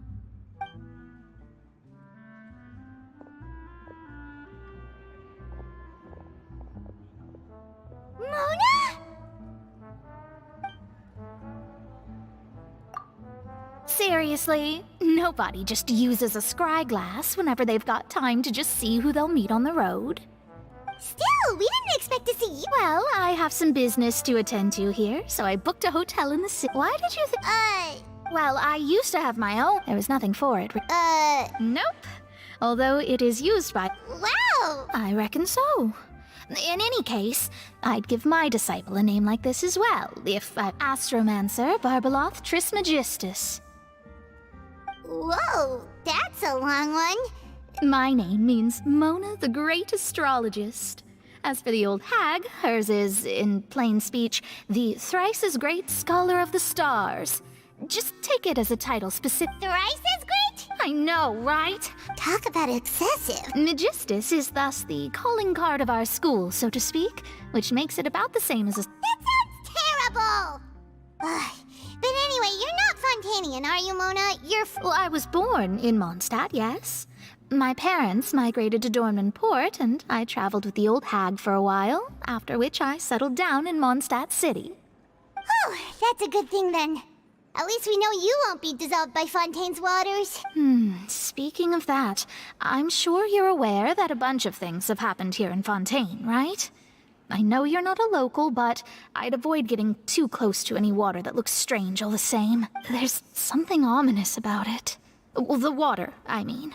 Mona? Seriously, nobody just uses a scry glass whenever they've got time to just see who they'll meet on the road. Still, we didn't expect to see you. Well, I have some business to attend to here, so I booked a hotel in the city. Why did you think— Well, I used to have my own. There was nothing for it. Nope. Although it is used by— Wow! I reckon so. In any case, I'd give my disciple a name like this as well, if Astromancer Barbaloth Trismegistus. Whoa, that's a long one. My name means Mona the Great Astrologist. As for the old hag, hers is, in plain speech, the thrice as great Scholar of the Stars. Just take it as a title specific— Thrice as great? I know, right? Talk about excessive. Megistus is thus the calling card of our school, so to speak, which makes it about the same as a... That sounds terrible! Ugh. But anyway, you're not Fontanian, are you, Mona? You're Well, I was born in Mondstadt, yes. My parents migrated to Dornman Port, and I traveled with the old hag for a while, after which I settled down in Mondstadt City. Oh, that's a good thing then. At least we know you won't be dissolved by Fontaine's waters. Speaking of that, I'm sure you're aware that a bunch of things have happened here in Fontaine, right? I know you're not a local, but I'd avoid getting too close to any water that looks strange all the same. There's something ominous about it. Well, the water, I mean.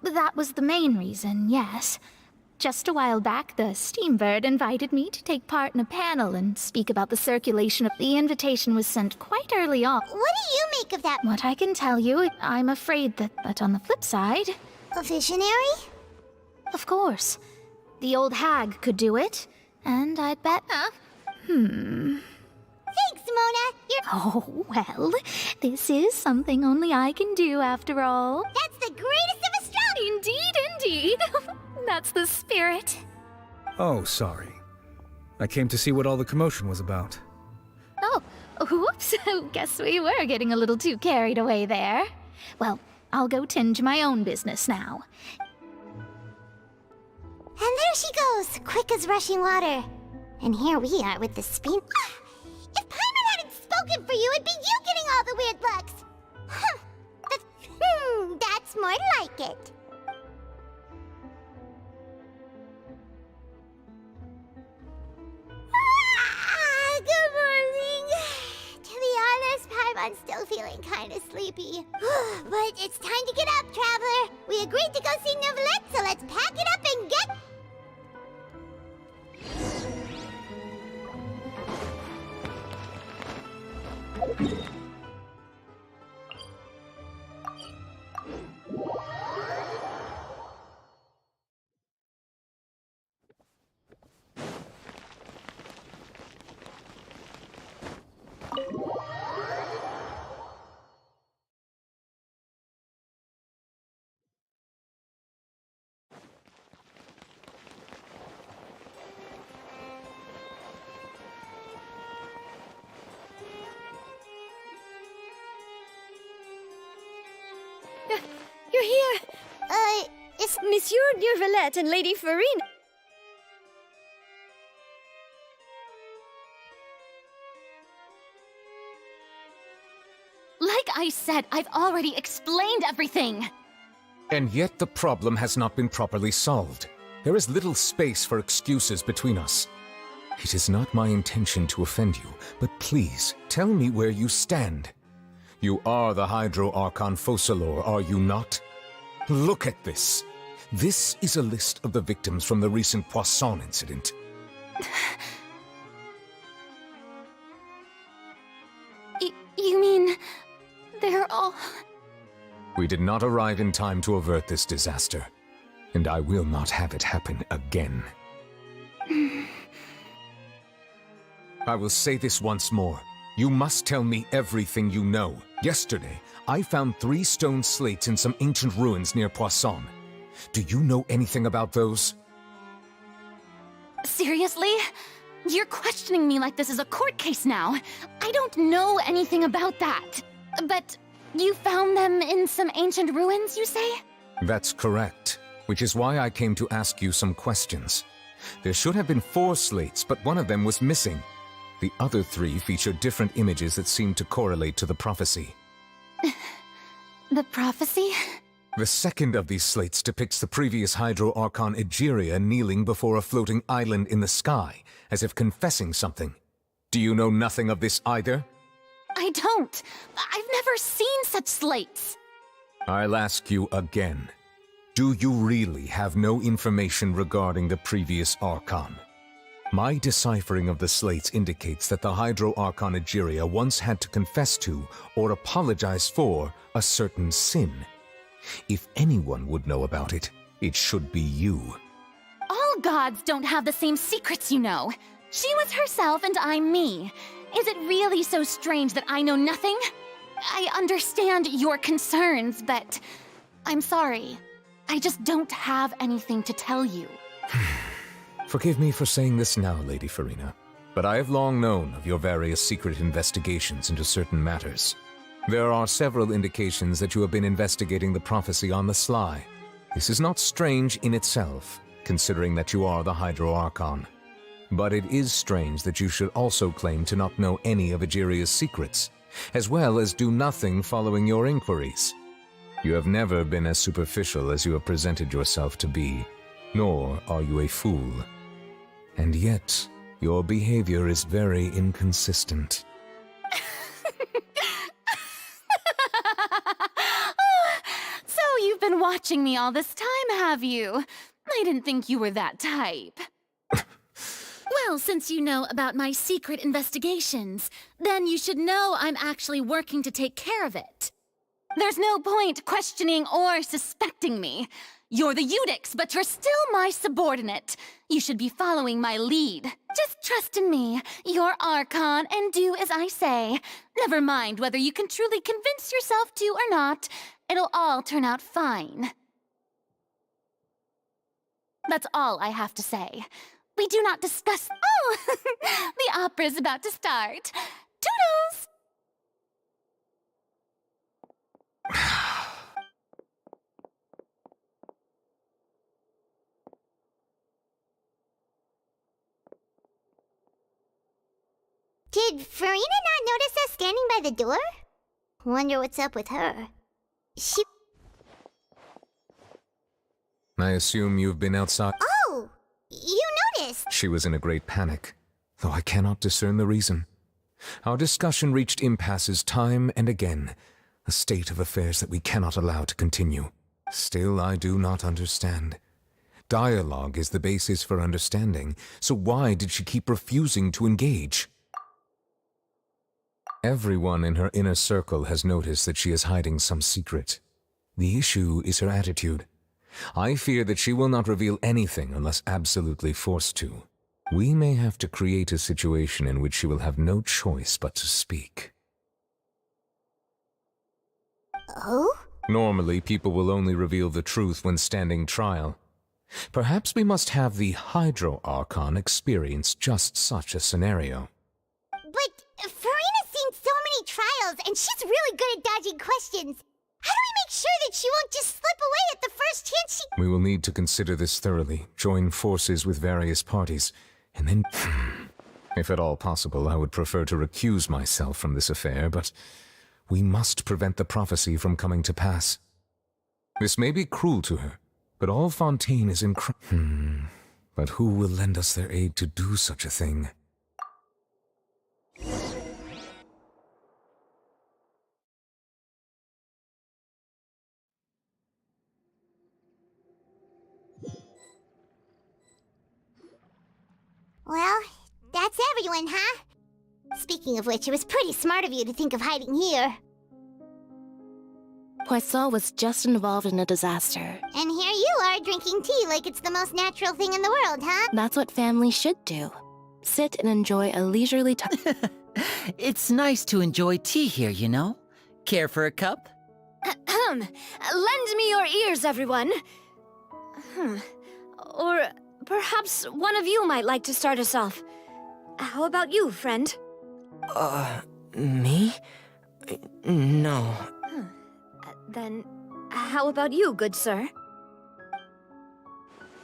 That was the main reason, yes. Just a while back, the Steambird invited me to take part in a panel and speak about the circulation of... The invitation was sent quite early on. What do you make of that? What I can tell you, I'm afraid that on the flip side... A visionary? Of course. The old hag could do it, and I'd bet... Thanks, Mona. Oh, well, this is something only I can do, after all. That's the greatest of astrologers! Indeed, indeed. That's the spirit. Oh, sorry. I came to see what all the commotion was about. Oh, whoops. Guess we were getting a little too carried away there. Well, I'll go tend to my own business now. And there she goes, quick as rushing water. And here we are with the spin... If Paimon hadn't spoken for you, it'd be you getting all the weird looks. That's more like it. Good morning. To be honest, Paimon's still feeling kind of sleepy. But it's time to get up, traveler. We agreed to go see Neuvillette, so let's pack it up and get... You're here! It's... Monsieur Neuvillette and Lady Farine. Like I said, I've already explained everything! And yet the problem has not been properly solved. There is little space for excuses between us. It is not my intention to offend you, but please, tell me where you stand. You are the Hydro Archon Focalor, are you not? Look at this. This is a list of the victims from the recent Poisson incident. You mean... they're all... We did not arrive in time to avert this disaster, and I will not have it happen again. I will say this once more. You must tell me everything you know. Yesterday, I found 3 stone slates in some ancient ruins near Poisson. Do you know anything about those? Seriously? You're questioning me like this is a court case now. I don't know anything about that. But you found them in some ancient ruins, you say? That's correct, which is why I came to ask you some questions. There should have been 4 slates, but one of them was missing. The other 3 feature different images that seem to correlate to the prophecy. The prophecy? The second of these slates depicts the previous Hydro Archon Egeria kneeling before a floating island in the sky, as if confessing something. Do you know nothing of this either? I don't. I've never seen such slates. I'll ask you again. Do you really have no information regarding the previous Archon? My deciphering of the slates indicates that the Hydro Archon Egeria once had to confess to, or apologize for, a certain sin. If anyone would know about it, it should be you. All gods don't have the same secrets, you know. She was herself and I'm me. Is it really so strange that I know nothing? I understand your concerns, but I'm sorry. I just don't have anything to tell you. Forgive me for saying this now, Lady Farina, but I have long known of your various secret investigations into certain matters. There are several indications that you have been investigating the prophecy on the sly. This is not strange in itself, considering that you are the Hydro Archon. But it is strange that you should also claim to not know any of Egeria's secrets, as well as do nothing following your inquiries. You have never been as superficial as you have presented yourself to be, nor are you a fool. And yet, your behavior is very inconsistent. So you've been watching me all this time, have you? I didn't think you were that type. Well, since you know about my secret investigations, then you should know I'm actually working to take care of it. There's no point questioning or suspecting me. You're the Eudix, but you're still my subordinate. You should be following my lead. Just trust in me. You're Archon, and do as I say. Never mind whether you can truly convince yourself to or not. It'll all turn out fine. That's all I have to say. We do not discuss— Oh! The opera's about to start. Toodles! Did Farina not notice us standing by the door? Wonder what's up with her. I assume you've been outside. Oh! You noticed! She was in a great panic, though I cannot discern the reason. Our discussion reached impasses time and again, a state of affairs that we cannot allow to continue. Still, I do not understand. Dialogue is the basis for understanding, so why did she keep refusing to engage? Everyone in her inner circle has noticed that she is hiding some secret. The issue is her attitude. I fear that she will not reveal anything unless absolutely forced to. We may have to create a situation in which she will have no choice but to speak. Oh? Normally, people will only reveal the truth when standing trial. Perhaps we must have the Hydro Archon experience just such a scenario. But Farina's seen so many trials, and she's really good at dodging questions. How do we make sure that she won't just slip away at the first chance she— We will need to consider this thoroughly, join forces with various parties, and then— If at all possible, I would prefer to recuse myself from this affair, but we must prevent the prophecy from coming to pass. This may be cruel to her, but all Fontaine is But who will lend us their aid to do such a thing? Well, that's everyone, huh? Speaking of which, it was pretty smart of you to think of hiding here. Poisson was just involved in a disaster. And here you are drinking tea like it's the most natural thing in the world, huh? That's what family should do. Sit and enjoy a leisurely time. It's nice to enjoy tea here, you know? Care for a cup? Lend me your ears, everyone. Or perhaps one of you might like to start us off. How about you, friend? Me? No. Then, how about you, good sir?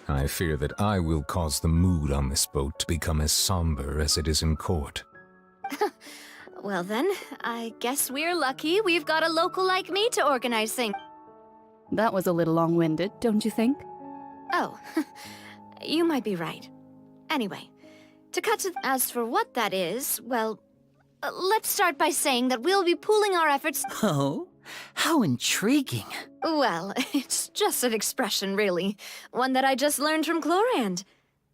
I fear that I will cause the mood on this boat to become as somber as it is in court. Well then, I guess we're lucky we've got a local like me to organize things. That was a little long-winded, don't you think? Oh, you might be right. Anyway, to cut to— As for what that is, well, let's start by saying that we'll be pooling our efforts— Oh? How intriguing. Well, it's just an expression, really. One that I just learned from Chlorand,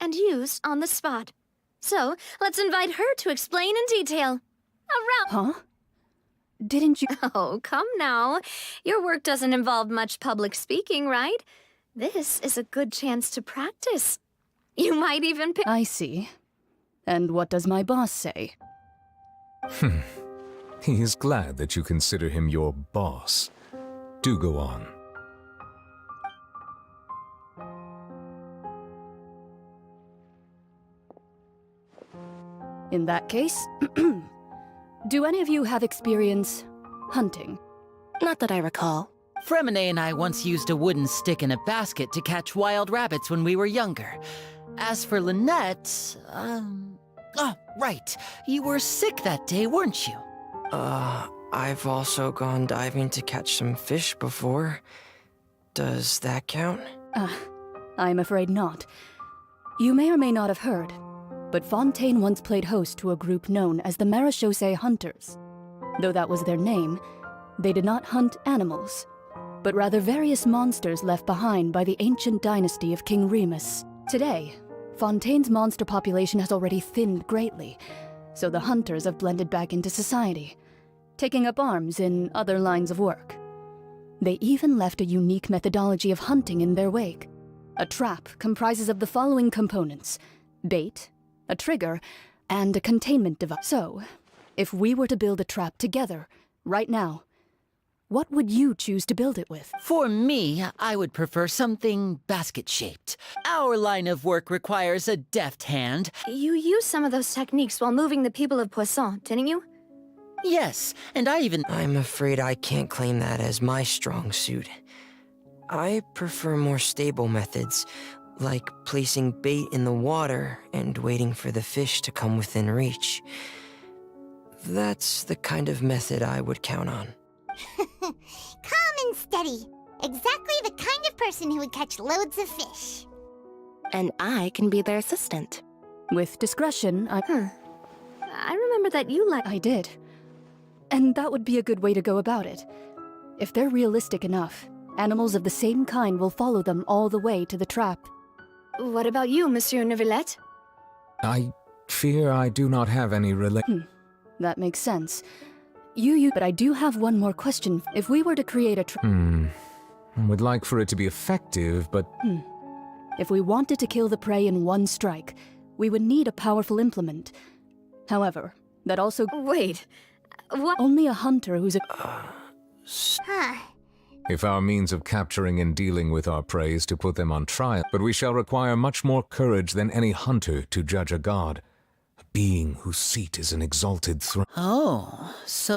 and used on the spot. So, let's invite her to explain in detail. Huh? Didn't you— Oh, come now. Your work doesn't involve much public speaking, right? This is a good chance to practice. You might even pick— I see. And what does my boss say? He is glad that you consider him your boss. Do go on. In that case, do any of you have experience hunting? Not that I recall. Fremine and I once used a wooden stick in a basket to catch wild rabbits when we were younger. As for Lynette, oh, right. You were sick that day, weren't you? I've also gone diving to catch some fish before. Does that count? I'm afraid not. You may or may not have heard, but Fontaine once played host to a group known as the Marechaussee Hunters. Though that was their name, they did not hunt animals, but rather various monsters left behind by the ancient dynasty of King Remus. Today, Fontaine's monster population has already thinned greatly, so the hunters have blended back into society, taking up arms in other lines of work. They even left a unique methodology of hunting in their wake. A trap comprises of the following components: bait, a trigger, and a containment device. So, if we were to build a trap together, right now, what would you choose to build it with? For me, I would prefer something basket-shaped. Our line of work requires a deft hand. You used some of those techniques while moving the people of Poisson, didn't you? Yes, and I'm afraid I can't claim that as my strong suit. I prefer more stable methods, like placing bait in the water and waiting for the fish to come within reach. That's the kind of method I would count on. Calm and steady. Exactly the kind of person who would catch loads of fish. And I can be their assistant. With discretion, I remember that you I did. And that would be a good way to go about it. If they're realistic enough, animals of the same kind will follow them all the way to the trap. What about you, Monsieur Neuvillette? I fear I do not have any That makes sense. But I do have one more question. If we were to create a I would like for it to be effective, but... If we wanted to kill the prey in one strike, we would need a powerful implement. However, that also... Wait, what? Only a hunter who's a... If our means of capturing and dealing with our prey is to put them on trial, but we shall require much more courage than any hunter to judge a god. A being whose seat is an exalted throne. Oh, so...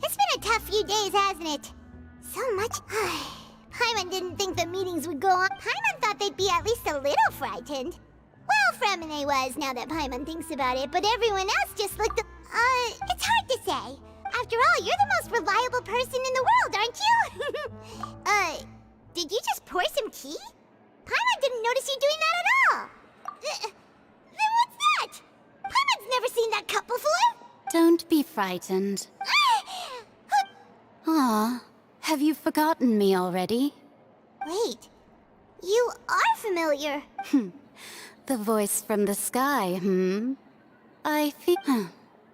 It's been a tough few days, hasn't it? So much. Paimon didn't think the meetings would go on. Paimon thought they'd be at least a little frightened. Well, Fremine was, now that Paimon thinks about it, but everyone else just looked... it's hard to say. After all, you're the most reliable person in the world, aren't you? Did you just pour some tea? Paimon didn't notice you doing that at all. Then what's that? Paimon's never seen that cup before. Don't be frightened. Aw, have you forgotten me already? Wait, you are familiar. The voice from the sky, I feel...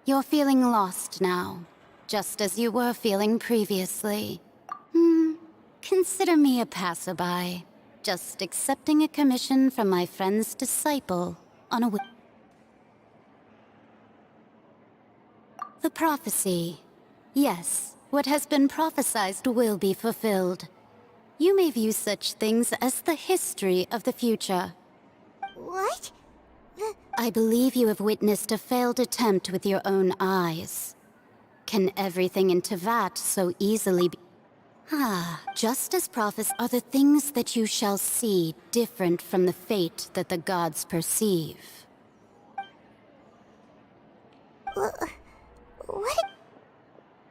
You're feeling lost now, just as you were feeling previously. Consider me a passerby, just accepting a commission from my friend's disciple on a... The prophecy. Yes, what has been prophesied will be fulfilled. You may view such things as the history of the future. What? I believe you have witnessed a failed attempt with your own eyes. Can everything in Tevat so easily be... Just as prophecies are the things that you shall see different from the fate that the gods perceive. What?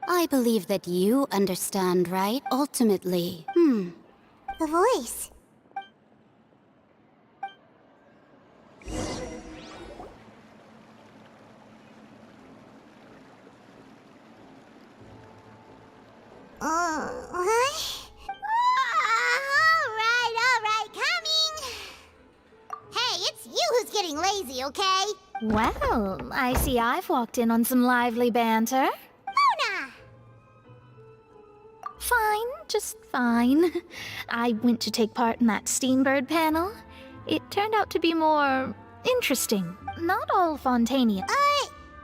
I believe that you understand, right? Ultimately. The voice. What? All right, coming! Hey, it's you who's getting lazy, okay? Well, I see I've walked in on some lively banter. Mona! Fine, just fine. I went to take part in that Steambird panel. It turned out to be more interesting. Not all Fontania.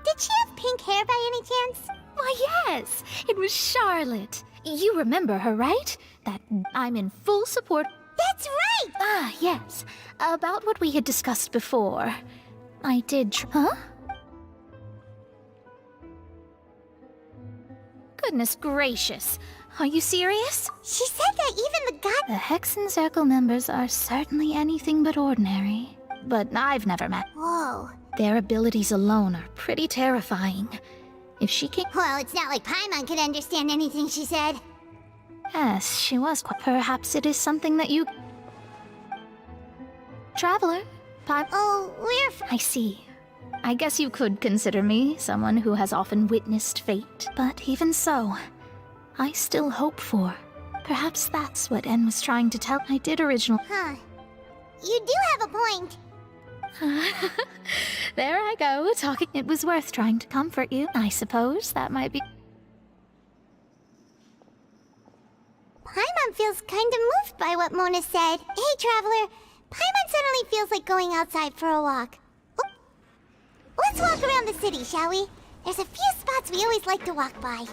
Did she have pink hair by any chance? Why, yes! It was Charlotte. You remember her, right? That I'm in full support. That's right! Ah, yes. About what we had discussed before. I did huh? Goodness gracious. Are you serious? She said that even the The Hexen Circle members are certainly anything but ordinary. But I've never met. Whoa. Their abilities alone are pretty terrifying. If she can... Well, it's not like Paimon could understand anything she said. Yes, she was quite... Perhaps it is something that you... Traveler? Oh, we're... I see. I guess you could consider me someone who has often witnessed fate. But even so, I still hope for. Perhaps that's what En was trying to tell. I did original... Huh. You do have a point. There I go, talking. It was worth trying to comfort you. I suppose that might be... Paimon feels kind of moved by what Mona said. Hey, Traveler. Paimon suddenly feels like going outside for a walk. Oh. Let's walk around the city, shall we? There's a few spots we always like to walk by.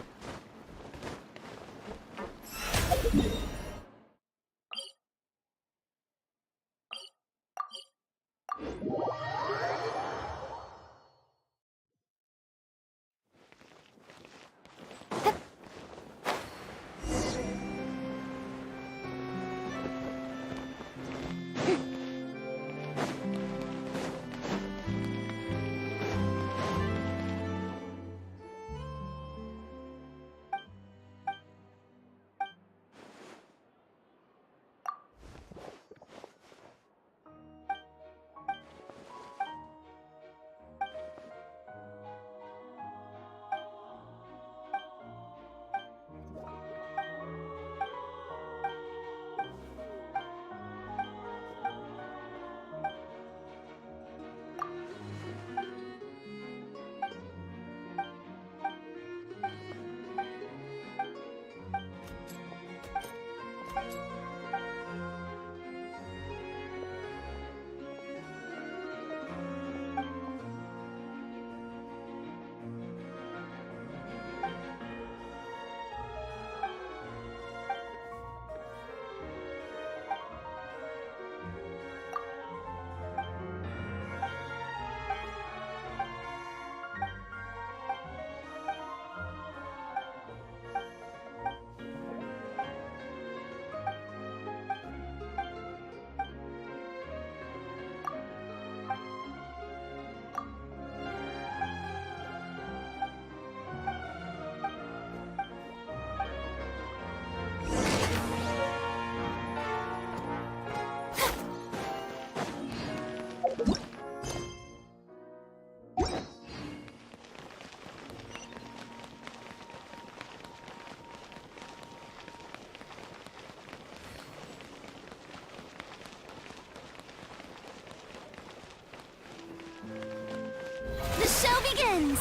The show begins!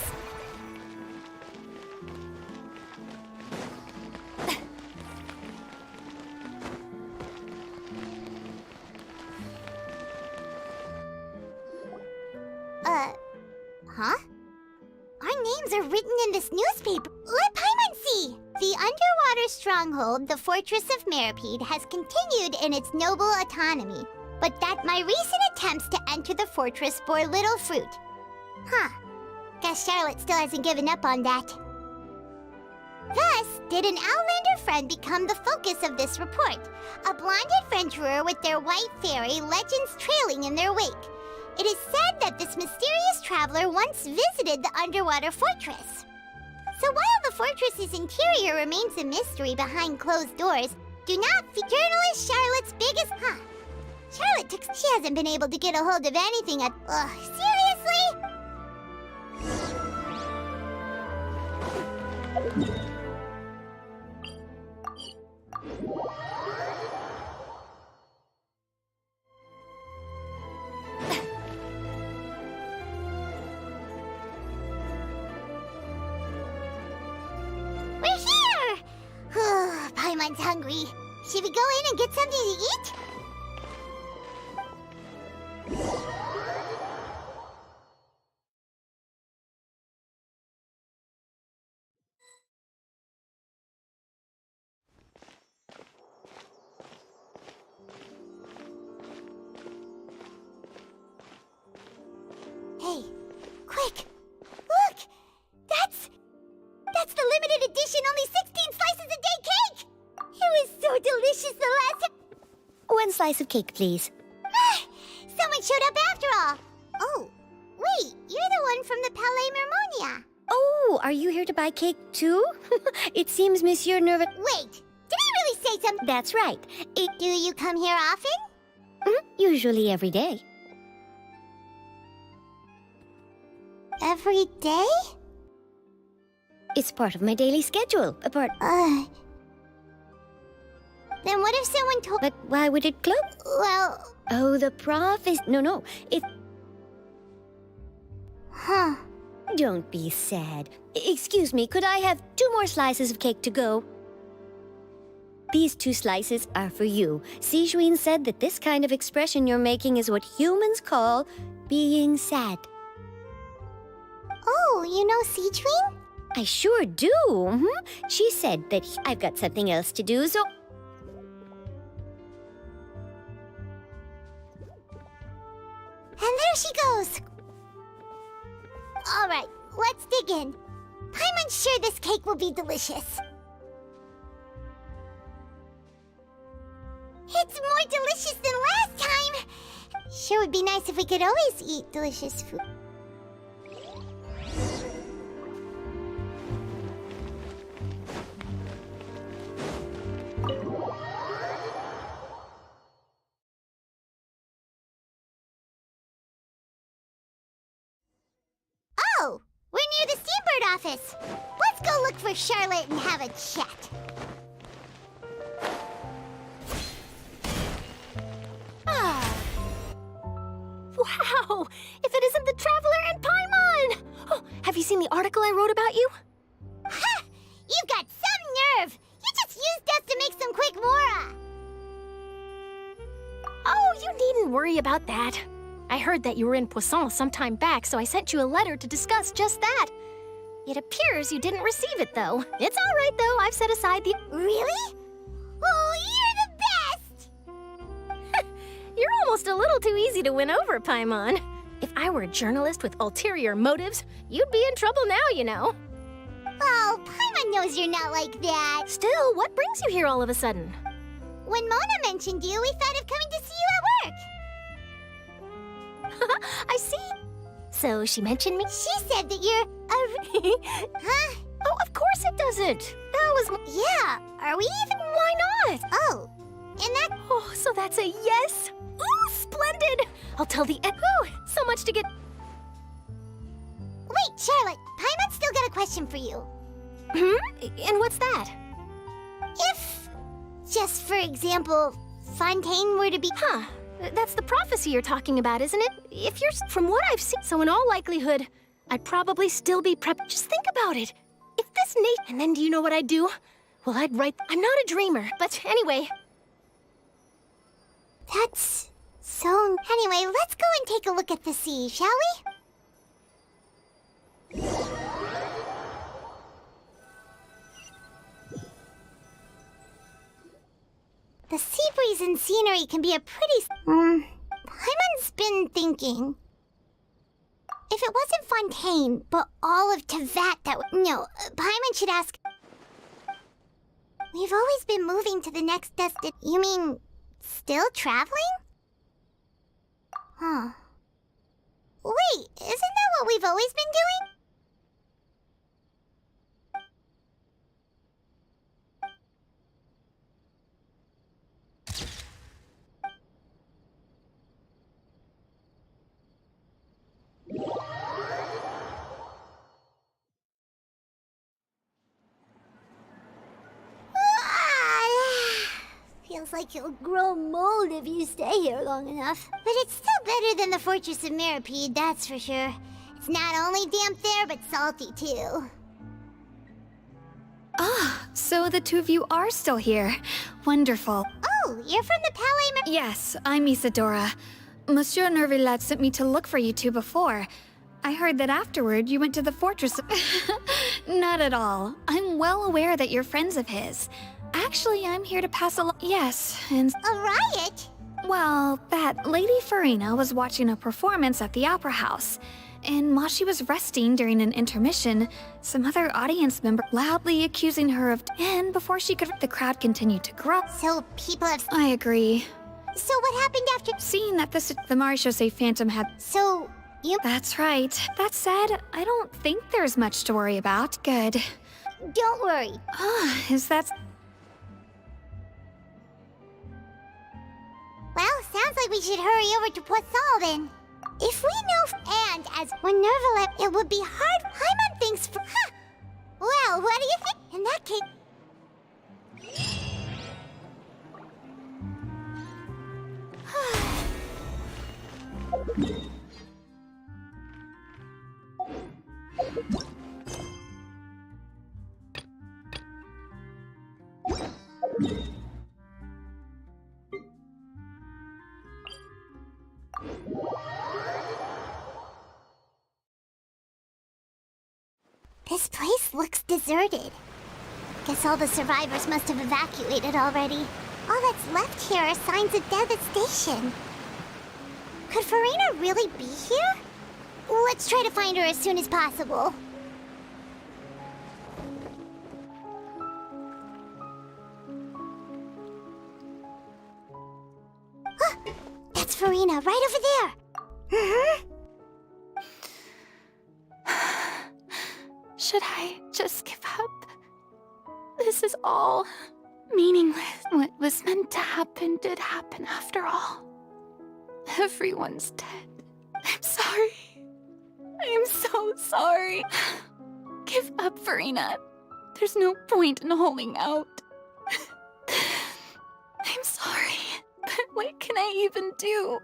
Huh? Our names are written in this newspaper. Let Paimon see! The underwater stronghold, the Fortress of Meripede, has continued in its noble autonomy, but that my recent attempts to enter the fortress bore little fruit. Huh. Guess Charlotte still hasn't given up on that. Thus, did an Outlander friend become the focus of this report. A blonde adventurer with their white fairy, legends trailing in their wake. It is said that this mysterious traveler once visited the underwater fortress. So while the fortress's interior remains a mystery behind closed doors, do not fear journalist Charlotte's biggest... She hasn't been able to get a hold of anything at... seriously? We're here! Paimon's hungry. Should we go in and get something to eat? Hey, quick! Look! That's the limited edition only 16 slices a day cake! It was so delicious the last time. 1 slice of cake, please. Someone showed up after all. Oh, wait, you're the one from the Palais Mermonia. Oh, are you here to buy cake too? It seems Monsieur Nerva... Wait, did I really say something? That's right. Do you come here often? Usually every day. Every day? It's part of my daily schedule. Then what if someone told... But why would it close? Well... Oh, the prof is... No. Huh. Don't be sad. Excuse me, could I have 2 more slices of cake to go? These 2 slices are for you. Sijuin said that this kind of expression you're making is what humans call being sad. Oh, you know Sijuin? I sure do. She said that I've got something else to do, so... And there she goes. All right, let's dig in. I'm unsure this cake will be delicious. It's more delicious than last time. Sure would be nice if we could always eat delicious food. Oh, we're near the Seabird office. Let's go look for Charlotte and have a chat. Wow! If it isn't the Traveler and Paimon! Oh, have you seen the article I wrote about you? Ha! You've got some nerve! You just used us to make some quick mora! Oh, you needn't worry about that. I heard that you were in Poisson some time back, so I sent you a letter to discuss just that. It appears you didn't receive it, though. It's all right, though. I've set aside the... Really? Oh, you're the best! You're almost a little too easy to win over, Paimon. If I were a journalist with ulterior motives, you'd be in trouble now, you know. Oh, Paimon knows you're not like that. Still, what brings you here all of a sudden? When Mona mentioned you, we thought of coming to see you at work. I see. So she mentioned me? She said that you're a... Huh? Oh, of course it doesn't. That was... Yeah, are we even... Why not? Oh, and that... Oh, so that's a yes? Ooh, splendid! I'll tell the... Ooh, so much to get... Wait, Charlotte, Paimon's still got a question for you. And what's that? If, just for example, Fontaine were to be... Huh. That's the prophecy you're talking about, isn't it? If you're... From what I've seen... So in all likelihood, I'd probably still be prepped. Just think about it. If this nation... And then do you know what I'd do? Well, I'd write... I'm not a dreamer, but anyway... That's... so... Anyway, let's go and take a look at the sea, shall we? The sea breeze and scenery can be a pretty... Paimon's been thinking... If it wasn't Fontaine, but all of Tevat that... No, Paimon should ask... We've always been moving to the next destination. You mean, still traveling? Huh. Wait, isn't that what we've always been doing? Feels like you'll grow mold if you stay here long enough. But it's still better than the Fortress of Mirapede, that's for sure. It's not only damp there, but salty too. Ah, so the two of you are still here. Wonderful. Oh, you're from the Palais Yes, I'm Isadora. Monsieur Nervillet sent me to look for you two before. I heard that afterward you went to the fortress. Not at all. I'm well aware that you're friends of his. Actually, I'm here to pass along. Yes, and. A riot? Well, that Lady Farina was watching a performance at the Opera House. And while she was resting during an intermission, some other audience member loudly accusing her of. And before she could, the crowd continued to grow. So people have. I agree. So what happened after? Seeing that the Maréchaussée Phantom had. So you. That's right. That said, I don't think there's much to worry about. Good. Don't worry. Is that. Well, sounds like we should hurry over to Poisson then. If we know, and as when Nervillet, it would be hard. Paimon thinks for. Huh. Well, what do you think? In that case. This place looks deserted. Guess all the survivors must have evacuated already. All that's left here are signs of devastation. Could Farina really be here? Let's try to find her as soon as possible. That's Farina, right over there. Should I just give up? This is all meaningless. What was meant to happen did happen after all. Everyone's dead. I'm sorry. I'm so sorry. Give up, Farina. There's no point in holding out. I'm sorry, but what can I even do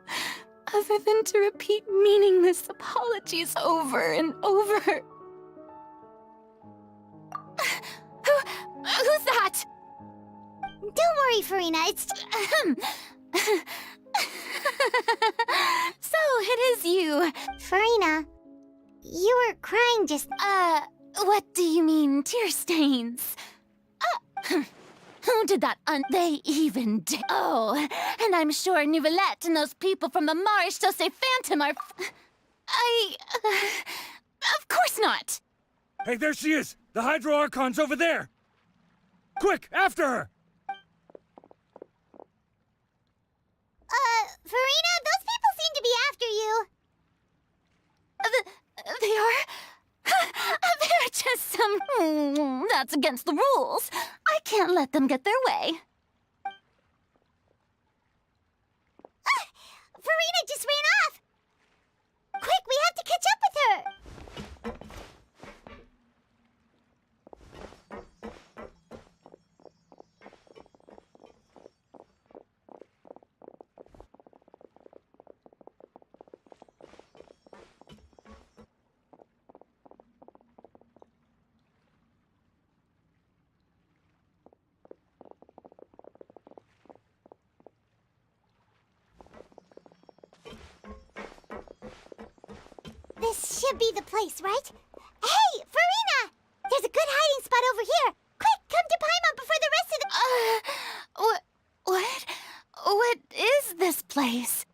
other than to repeat meaningless apologies over and over? Who's that? Don't worry, Farina, it's... So, it is you. Farina, you were crying just... What do you mean, tear stains? Who did that They even did. Oh, and I'm sure Neuvillette and those people from the Maréchaussée Phantom are... Of course not! Hey, there she is! The Hydro Archon's over there! Quick, after her! Farina, those people seem to be after you. They are? They're just some... That's against the rules. I can't let them get their way. Farina just ran off! Quick, we have to catch up with her! This should be the place, right? Hey, Farina! There's a good hiding spot over here! Quick, come to Paimon before the rest of the... What? What is this place?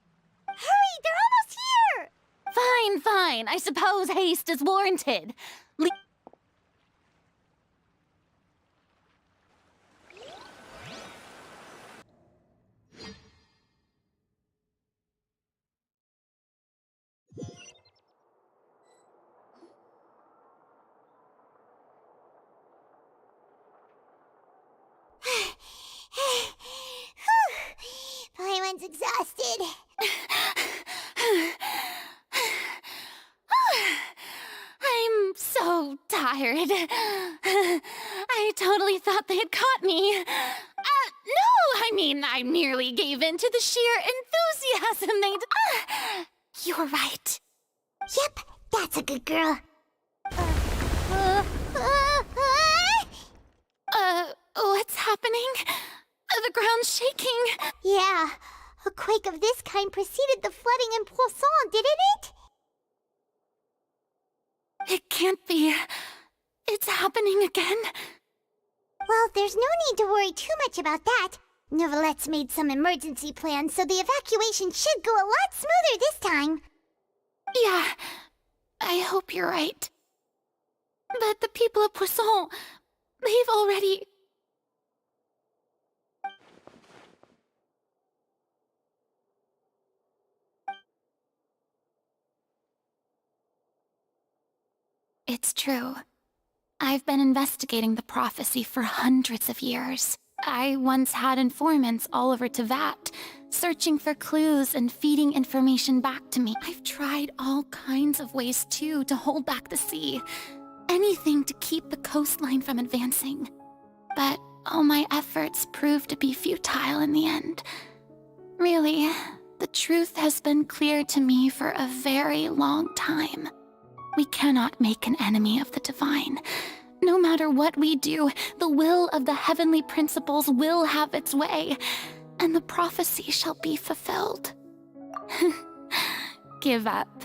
Hurry, they're almost here! Fine, fine. I suppose haste is warranted. exhausted. I'm so tired. I totally thought they had caught me. No, I mean, I merely gave in to the sheer enthusiasm they'd... You're right. Yep, that's a good girl. What's happening? The ground's shaking. Yeah, a quake of this kind preceded the flooding in Poisson, didn't it? It can't be. It's happening again. Well, there's no need to worry too much about that. Novelette's made some emergency plans, so the evacuation should go a lot smoother this time. Yeah, I hope you're right. But the people of Poisson, they've already... It's true. I've been investigating the prophecy for hundreds of years. I once had informants all over Tevat, searching for clues and feeding information back to me. I've tried all kinds of ways, too, to hold back the sea. Anything to keep the coastline from advancing. But all my efforts proved to be futile in the end. Really, the truth has been clear to me for a very long time. We cannot make an enemy of the divine. No matter what we do, the will of the heavenly principles will have its way, and the prophecy shall be fulfilled. Give up.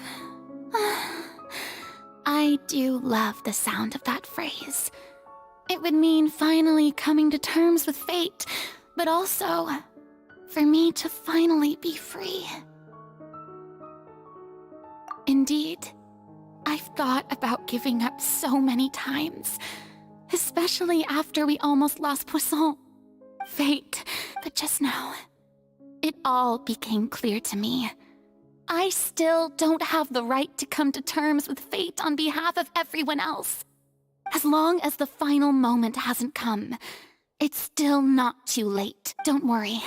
I do love the sound of that phrase. It would mean finally coming to terms with fate, but also for me to finally be free. Indeed, I've thought about giving up so many times, especially after we almost lost Poisson. Fate, but just now, it all became clear to me. I still don't have the right to come to terms with fate on behalf of everyone else. As long as the final moment hasn't come, it's still not too late. Don't worry.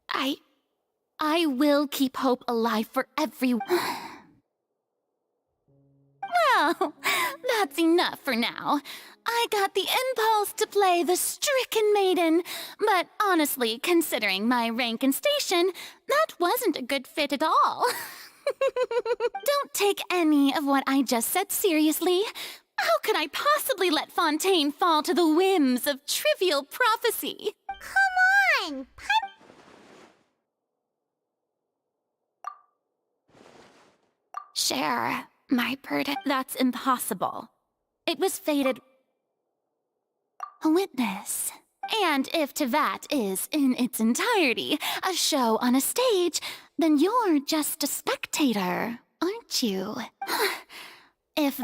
I will keep hope alive for everyone. Well, that's enough for now. I got the impulse to play the stricken maiden, but honestly, considering my rank and station, that wasn't a good fit at all. Don't take any of what I just said seriously. How could I possibly let Fontaine fall to the whims of trivial prophecy? Come on! Share my burden. That's impossible. It was fated a witness. And if Tevat is, in its entirety, a show on a stage, then you're just a spectator, aren't you? If...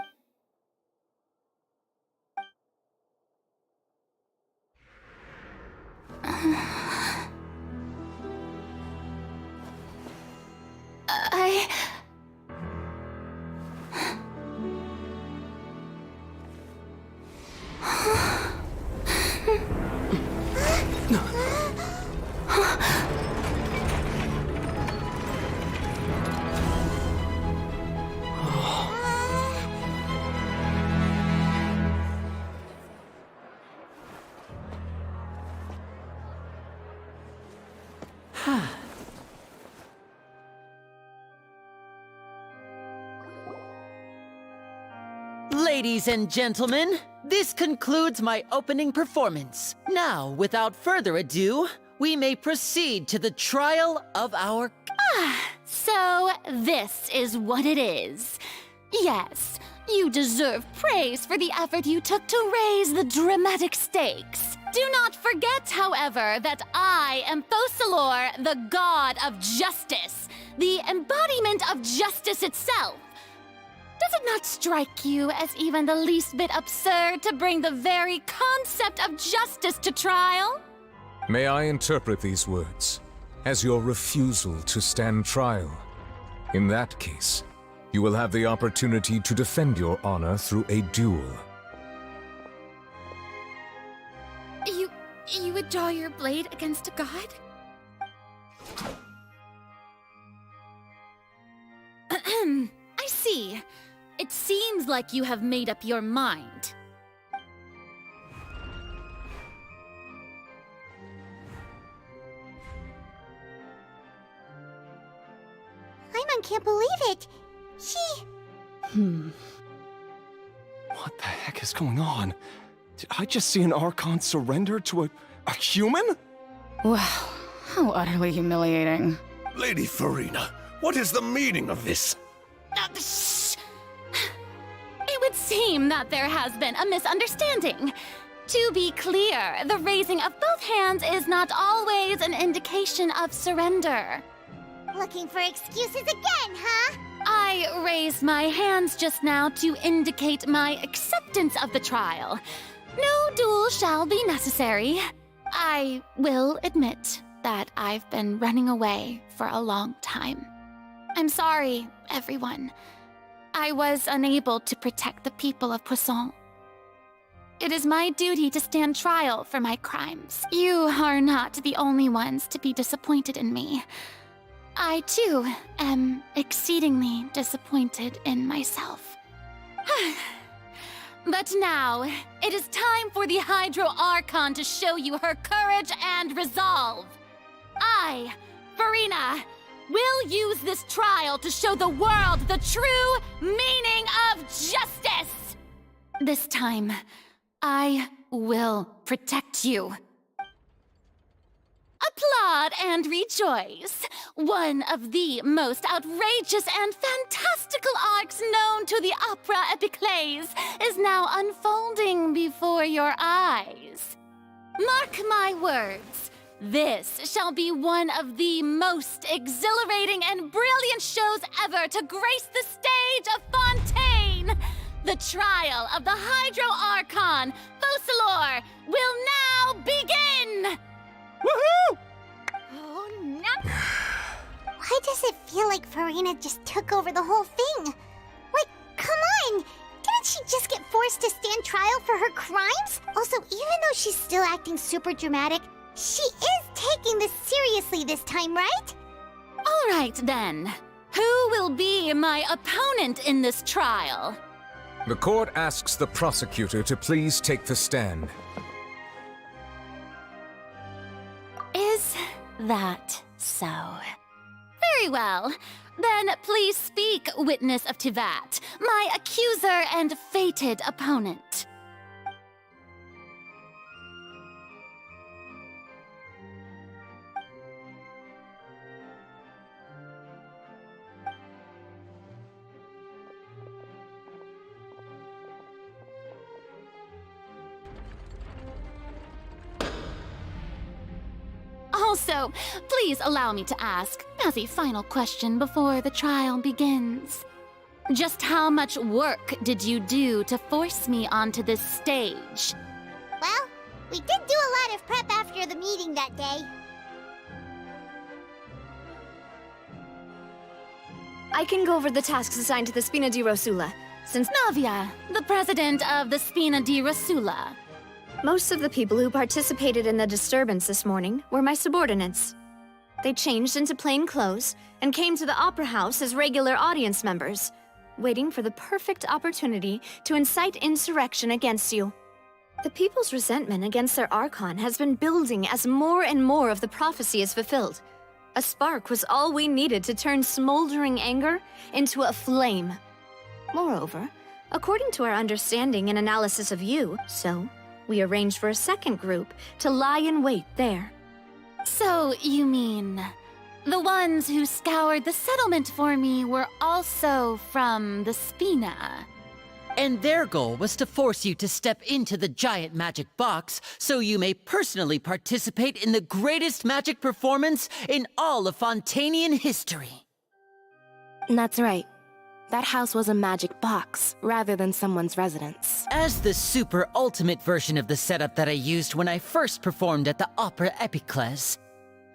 Ladies and gentlemen, this concludes my opening performance. Now, without further ado, we may proceed to the trial of our... So this is what it is. Yes, you deserve praise for the effort you took to raise the dramatic stakes. Do not forget, however, that I am Focalor, the god of justice, the embodiment of justice itself. Does it not strike you as even the least bit absurd to bring the very concept of justice to trial? May I interpret these words as your refusal to stand trial? In that case, you will have the opportunity to defend your honor through a duel. You would draw your blade against a god? It seems like you have made up your mind. Paimon can't believe it. What the heck is going on? Did I just see an Archon surrender to a human? Wow, how utterly humiliating. Lady Farina, what is the meaning of this? Shh! It would seem that there has been a misunderstanding. To be clear, the raising of both hands is not always an indication of surrender. Looking for excuses again, huh? I raised my hands just now to indicate my acceptance of the trial. No duel shall be necessary. I will admit that I've been running away for a long time. I'm sorry, everyone. I was unable to protect the people of Poisson. It is my duty to stand trial for my crimes. You are not the only ones to be disappointed in me. I, too, am exceedingly disappointed in myself. But now, it is time for the Hydro Archon to show you her courage and resolve. I, Farina, will use this trial to show the world the true meaning of justice! This time, I will protect you. Applaud and rejoice! One of the most outrageous and fantastical arcs known to the opera epiclese is now unfolding before your eyes. Mark my words, this shall be one of the most exhilarating and brilliant shows ever to grace the stage of Fontaine! The trial of the Hydro Archon, Focalor, will now begin! Woohoo! Oh, no! Why does it feel like Farina just took over the whole thing? Like, come on! Didn't she just get forced to stand trial for her crimes? Also, even though she's still acting super dramatic, she is taking this seriously this time, right? All right, then. Who will be my opponent in this trial? The court asks the prosecutor to please take the stand. Is that so? Very well. Then please speak, witness of Tivat, my accuser and fated opponent. Also, please allow me to ask, as a final question before the trial begins. Just how much work did you do to force me onto this stage? Well, we did do a lot of prep after the meeting that day. I can go over the tasks assigned to the Spina di Rosula, since Navia, the president of the Spina di Rosula. Most of the people who participated in the disturbance this morning were my subordinates. They changed into plain clothes and came to the Opera House as regular audience members, waiting for the perfect opportunity to incite insurrection against you. The people's resentment against their Archon has been building as more and more of the prophecy is fulfilled. A spark was all we needed to turn smoldering anger into a flame. Moreover, according to our understanding and analysis of you, we arranged for a second group to lie in wait there. So, you mean, the ones who scoured the settlement for me were also from the Spina? And their goal was to force you to step into the giant magic box so you may personally participate in the greatest magic performance in all of Fontainian history. That's right. That house was a magic box, rather than someone's residence. As the super ultimate version of the setup that I used when I first performed at the Opera Epiclese,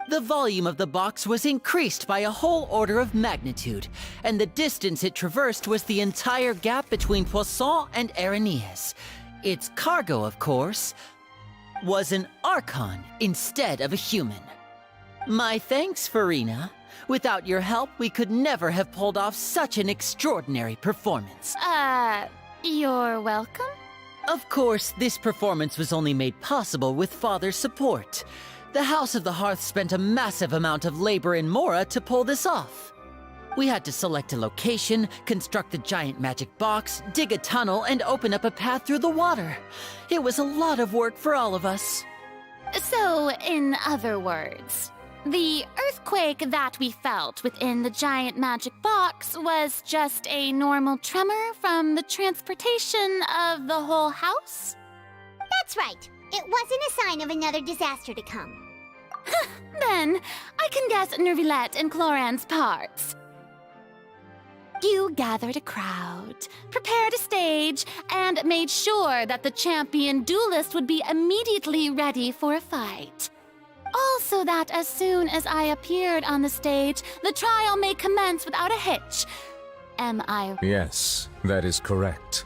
the volume of the box was increased by a whole order of magnitude, and the distance it traversed was the entire gap between Poisson and Aranias. Its cargo, of course, was an Archon instead of a human. My thanks, Farina. Without your help, we could never have pulled off such an extraordinary performance. You're welcome? Of course, this performance was only made possible with Father's support. The House of the Hearth spent a massive amount of labor in Mora to pull this off. We had to select a location, construct the giant magic box, dig a tunnel, and open up a path through the water. It was a lot of work for all of us. So, in other words, the earthquake that we felt within the giant magic box was just a normal tremor from the transportation of the whole house? That's right. It wasn't a sign of another disaster to come. Then, I can guess Nervilette and Cloran's parts. You gathered a crowd, prepared a stage, and made sure that the champion duelist would be immediately ready for a fight. Also that as soon as I appeared on the stage, the trial may commence without a hitch. Am I... Yes, that is correct.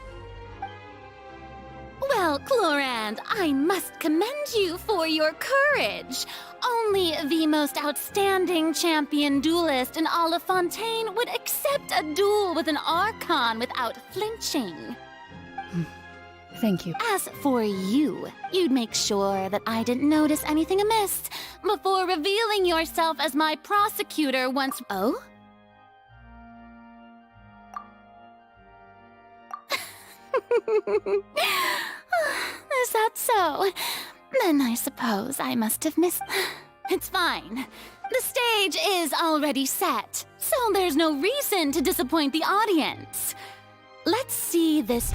Well, Clorand, I must commend you for your courage. Only the most outstanding champion duelist in all of Fontaine would accept a duel with an Archon without flinching. Thank you. As for you, you'd make sure that I didn't notice anything amiss before revealing yourself as my prosecutor once... Oh? Is that so? Then I suppose I must have missed... It's fine. The stage is already set, so there's no reason to disappoint the audience. Let's see this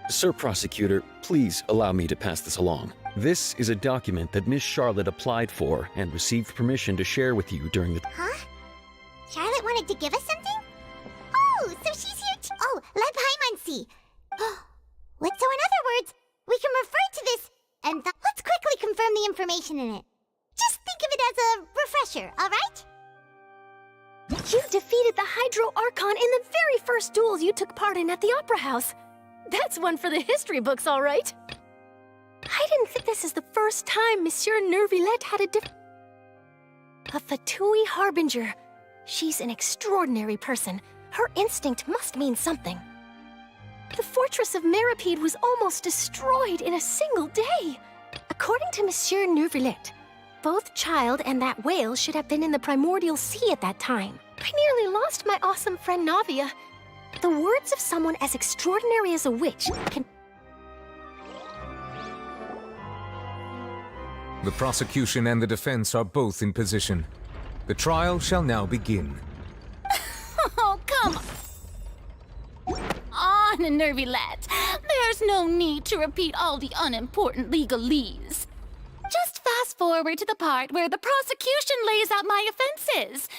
Sir Prosecutor, please allow me to pass this along. This is a document that Miss Charlotte applied for and received permission to share with you during the... Huh? Charlotte wanted to give us something? Oh, so she's here too. Oh, let Paimon see. So in other words, we can refer to this and let's quickly confirm the information in it. Just think of it as a refresher, all right? You defeated the Hydro Archon in the very first duel you took part in at the Opera House. That's one for the history books, all right. I didn't think this is the first time Monsieur Nervilette had a Fatui Harbinger. She's an extraordinary person. Her instinct must mean something. The fortress of Meripede was almost destroyed in a single day. According to Monsieur Nervilette, both Child and that whale should have been in the primordial sea at that time. I nearly lost my awesome friend Navia. The words of someone as extraordinary as a witch can... The prosecution and the defense are both in position. The trial shall now begin. Oh, come on, Nervilette. There's no need to repeat all the unimportant legalese. Just fast forward to the part where the prosecution lays out my offenses.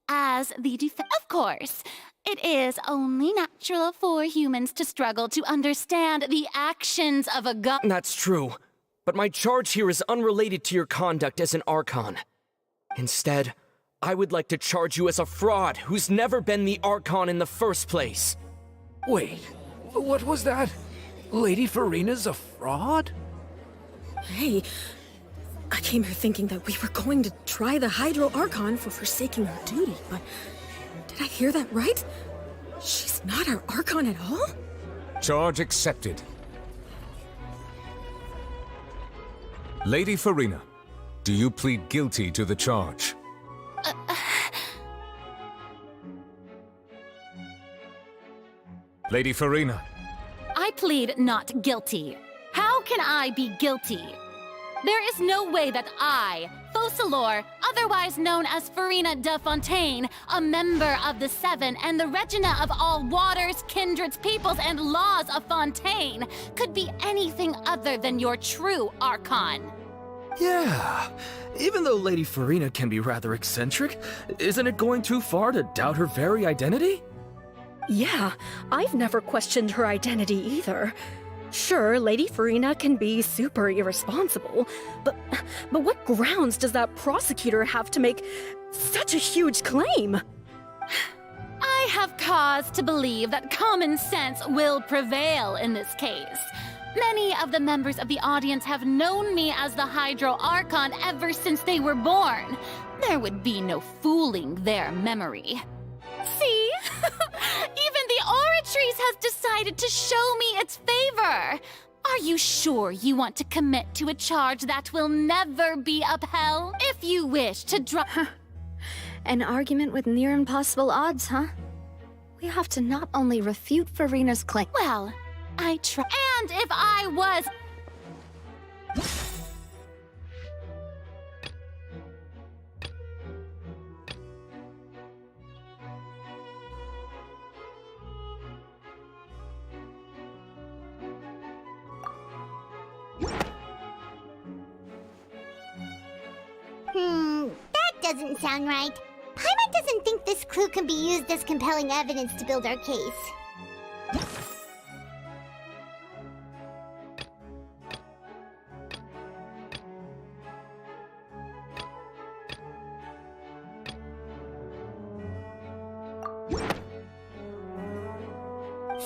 As the defense, of course, it is only natural for humans to struggle to understand the actions of a god. That's true, but my charge here is unrelated to your conduct as an Archon. Instead, I would like to charge you as a fraud who's never been the Archon in the first place. Wait, what was that? Lady Farina's a fraud? Hey, I came here thinking that we were going to try the Hydro Archon for forsaking her duty, but did I hear that right? She's not our Archon at all? Charge accepted. Lady Farina, do you plead guilty to the charge? Lady Farina. I plead not guilty. How can I be guilty? There is no way that I, Focalor, otherwise known as Farina de Fontaine, a member of the Seven and the Regina of all waters, kindreds, peoples, and laws of Fontaine, could be anything other than your true Archon. Yeah, even though Lady Farina can be rather eccentric, isn't it going too far to doubt her very identity? Yeah, I've never questioned her identity either. Sure, Lady Farina can be super irresponsible, but what grounds does that prosecutor have to make such a huge claim? I have cause to believe that common sense will prevail in this case. Many of the members of the audience have known me as the Hydro Archon ever since they were born. There would be no fooling their memory. See? Even the Oratrice has decided to show me its favor. Are you sure you want to commit to a charge that will never be upheld? If you wish to drop... An argument with near impossible odds, huh? We have to not only refute Furina's claim... Well, I try... And if I was... That doesn't sound right. Paimon doesn't think this clue can be used as compelling evidence to build our case.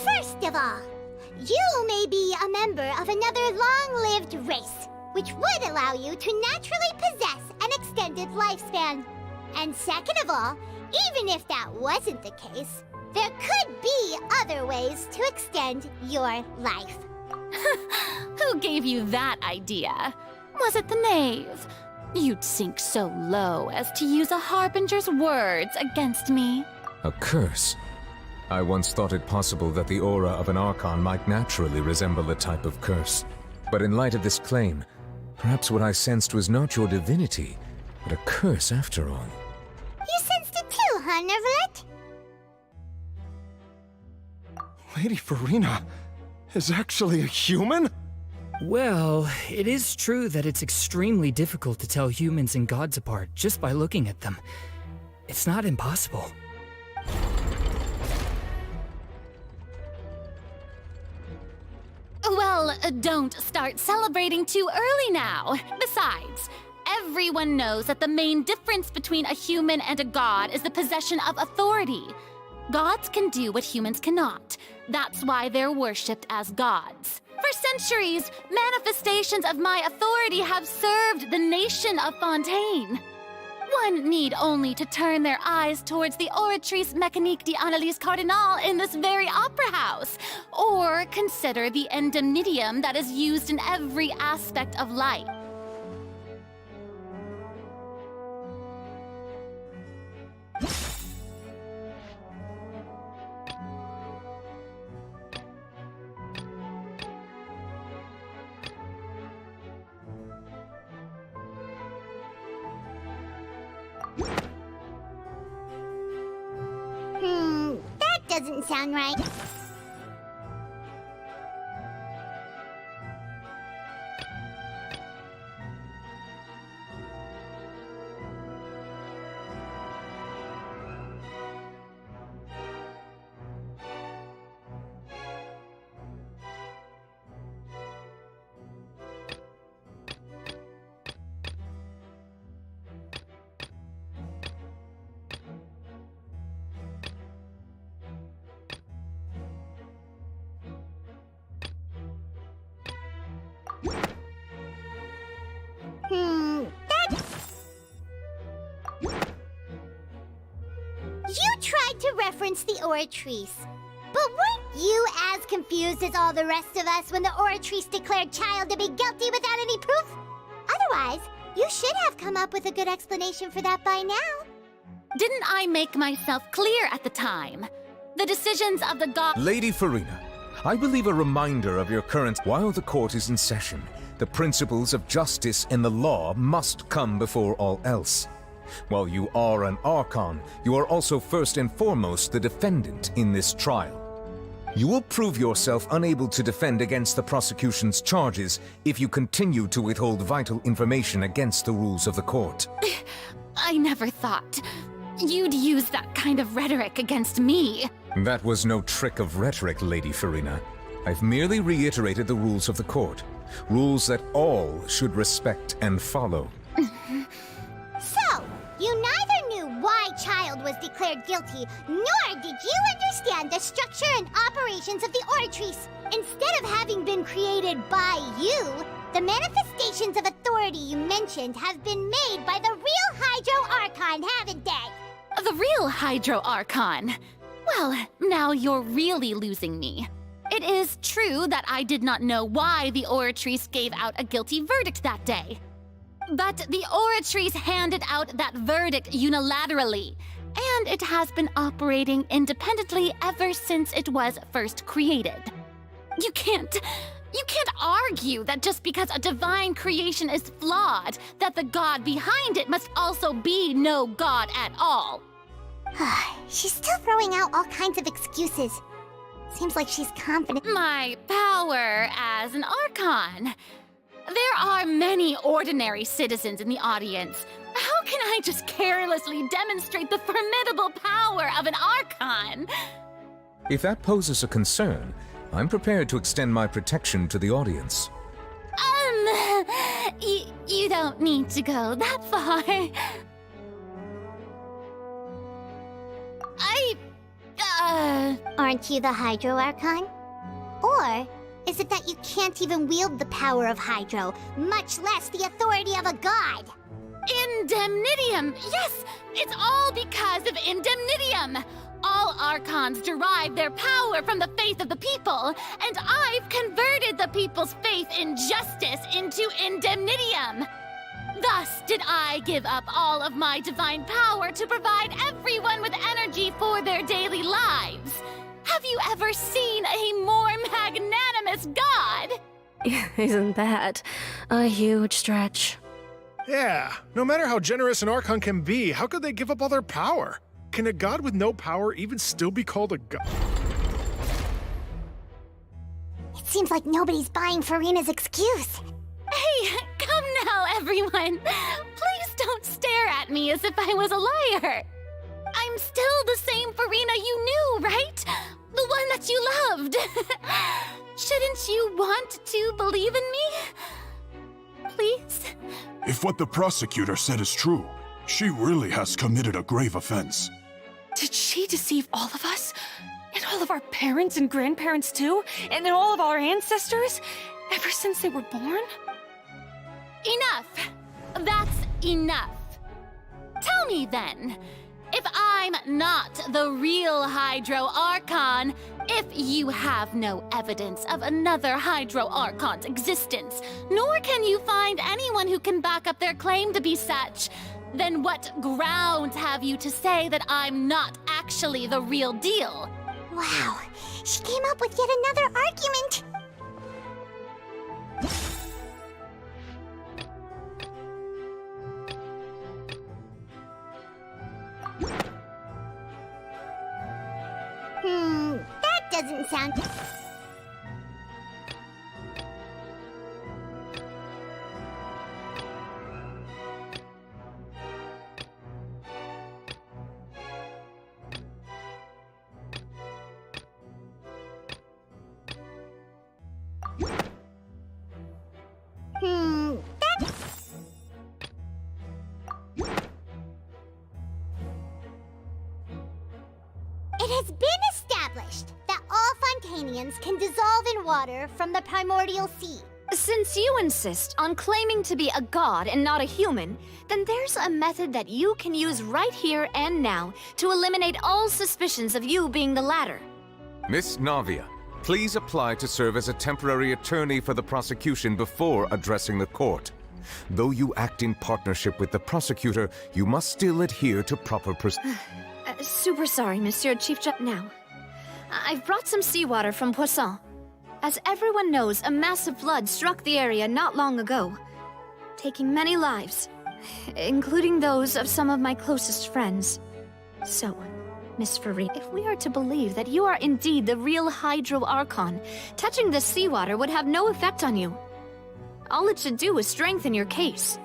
First of all, you may be a member of another long-lived race, which would allow you to naturally possess an extended lifespan. And second of all, even if that wasn't the case, there could be other ways to extend your life. Who gave you that idea? Was it the knave? You'd sink so low as to use a harbinger's words against me. A curse? I once thought it possible that the aura of an Archon might naturally resemble a type of curse. But in light of this claim, perhaps what I sensed was not your divinity, but a curse after all. You sensed it too, huh, Nervalet? Lady Furina is actually a human? Well, it is true that it's extremely difficult to tell humans and gods apart just by looking at them. It's not impossible. Well, don't start celebrating too early now. Besides, everyone knows that the main difference between a human and a god is the possession of authority. Gods can do what humans cannot. That's why they're worshipped as gods. For centuries, manifestations of my authority have served the nation of Fontaine. One need only to turn their eyes towards the Oratrice Mécanique d'Analyse Cardinal in this very opera house, or consider the endemnitium that is used in every aspect of life. That doesn't sound right. You tried to reference the Oratrice, but weren't you as confused as all the rest of us when the Oratrice declared Child to be guilty without any proof? Otherwise, you should have come up with a good explanation for that by now. Didn't I make myself clear at the time? The decisions of the god— Lady Furina, I believe a reminder of your current— While the court is in session, the principles of justice and the law must come before all else. While you are an Archon, you are also first and foremost the defendant in this trial. You will prove yourself unable to defend against the prosecution's charges if you continue to withhold vital information against the rules of the court. I never thought you'd use that kind of rhetoric against me. That was no trick of rhetoric, Lady Furina. I've merely reiterated the rules of the court. Rules that all should respect and follow. So, you neither knew why child was declared guilty, nor did you understand the structure and operations of the Oratrice. Instead of having been created by you, the manifestations of authority you mentioned have been made by the real Hydro Archon, haven't they? The real Hydro Archon? Well, now you're really losing me. It is true that I did not know why the Oratrice gave out a guilty verdict that day. But the Oratrice handed out that verdict unilaterally, and it has been operating independently ever since it was first created. You can't argue that just because a divine creation is flawed, that the god behind it must also be no god at all. She's still throwing out all kinds of excuses. Seems like she's confident. My power as an Archon. There are many ordinary citizens in the audience. How can I just carelessly demonstrate the formidable power of an Archon? If that poses a concern, I'm prepared to extend my protection to the audience. You don't need to go that far. Aren't you the Hydro Archon? Or is it that you can't even wield the power of Hydro, much less the authority of a god? Indemnitium! Yes, it's all because of Indemnitium! All Archons derive their power from the faith of the people, and I've converted the people's faith in justice into Indemnitium! Thus did I give up all of my divine power to provide everyone with energy for their daily lives. Have you ever seen a more magnanimous god? Isn't that a huge stretch? Yeah, no matter how generous an Archon can be, how could they give up all their power? Can a god with no power even still be called a god? It seems like nobody's buying Furina's excuse. Hey, come now, everyone. Please don't stare at me as if I was a liar. I'm still the same Furina you knew, right? The one that you loved. Shouldn't you want to believe in me? Please? If what the prosecutor said is true, she really has committed a grave offense. Did she deceive all of us? And all of our parents and grandparents too? And all of our ancestors? Ever since they were born? Enough! That's enough. Tell me then, if I'm not the real Hydro Archon, if you have no evidence of another Hydro Archon's existence, nor can you find anyone who can back up their claim to be such, then what grounds have you to say that I'm not actually the real deal? Wow, she came up with yet another argument. That doesn't sound... It has been established that all Fontanians can dissolve in water from the primordial sea. Since you insist on claiming to be a god and not a human, then there's a method that you can use right here and now to eliminate all suspicions of you being the latter. Miss Navia, please apply to serve as a temporary attorney for the prosecution before addressing the court. Though you act in partnership with the prosecutor, you must still adhere to proper procedures. Super sorry, Monsieur Chief Judge. Now, I've brought some seawater from Poisson. As everyone knows, a massive flood struck the area not long ago, taking many lives, including those of some of my closest friends. So, Miss Farina, if we are to believe that you are indeed the real Hydro Archon, touching this seawater would have no effect on you. All it should do is strengthen your case.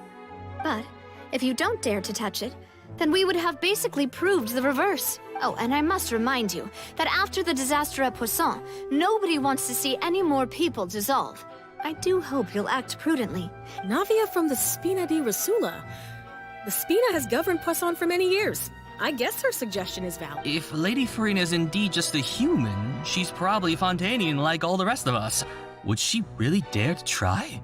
But if you don't dare to touch it, then we would have basically proved the reverse. Oh, and I must remind you that after the disaster at Poisson, nobody wants to see any more people dissolve. I do hope you'll act prudently. Navia from the Spina di Rasula. The Spina has governed Poisson for many years. I guess her suggestion is valid. If Lady Farina is indeed just a human, she's probably Fontanian like all the rest of us. Would she really dare to try?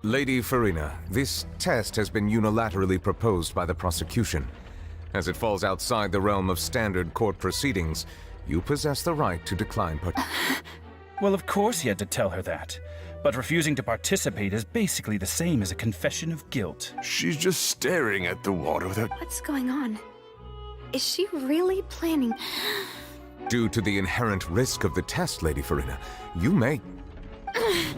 Lady Farina, this test has been unilaterally proposed by the prosecution. As it falls outside the realm of standard court proceedings, you possess the right to decline Well, of course he had to tell her that. But refusing to participate is basically the same as a confession of guilt. She's just staring at the water without... What's going on? Is she really planning? Due to the inherent risk of the test, Lady Farina, you may... Hey!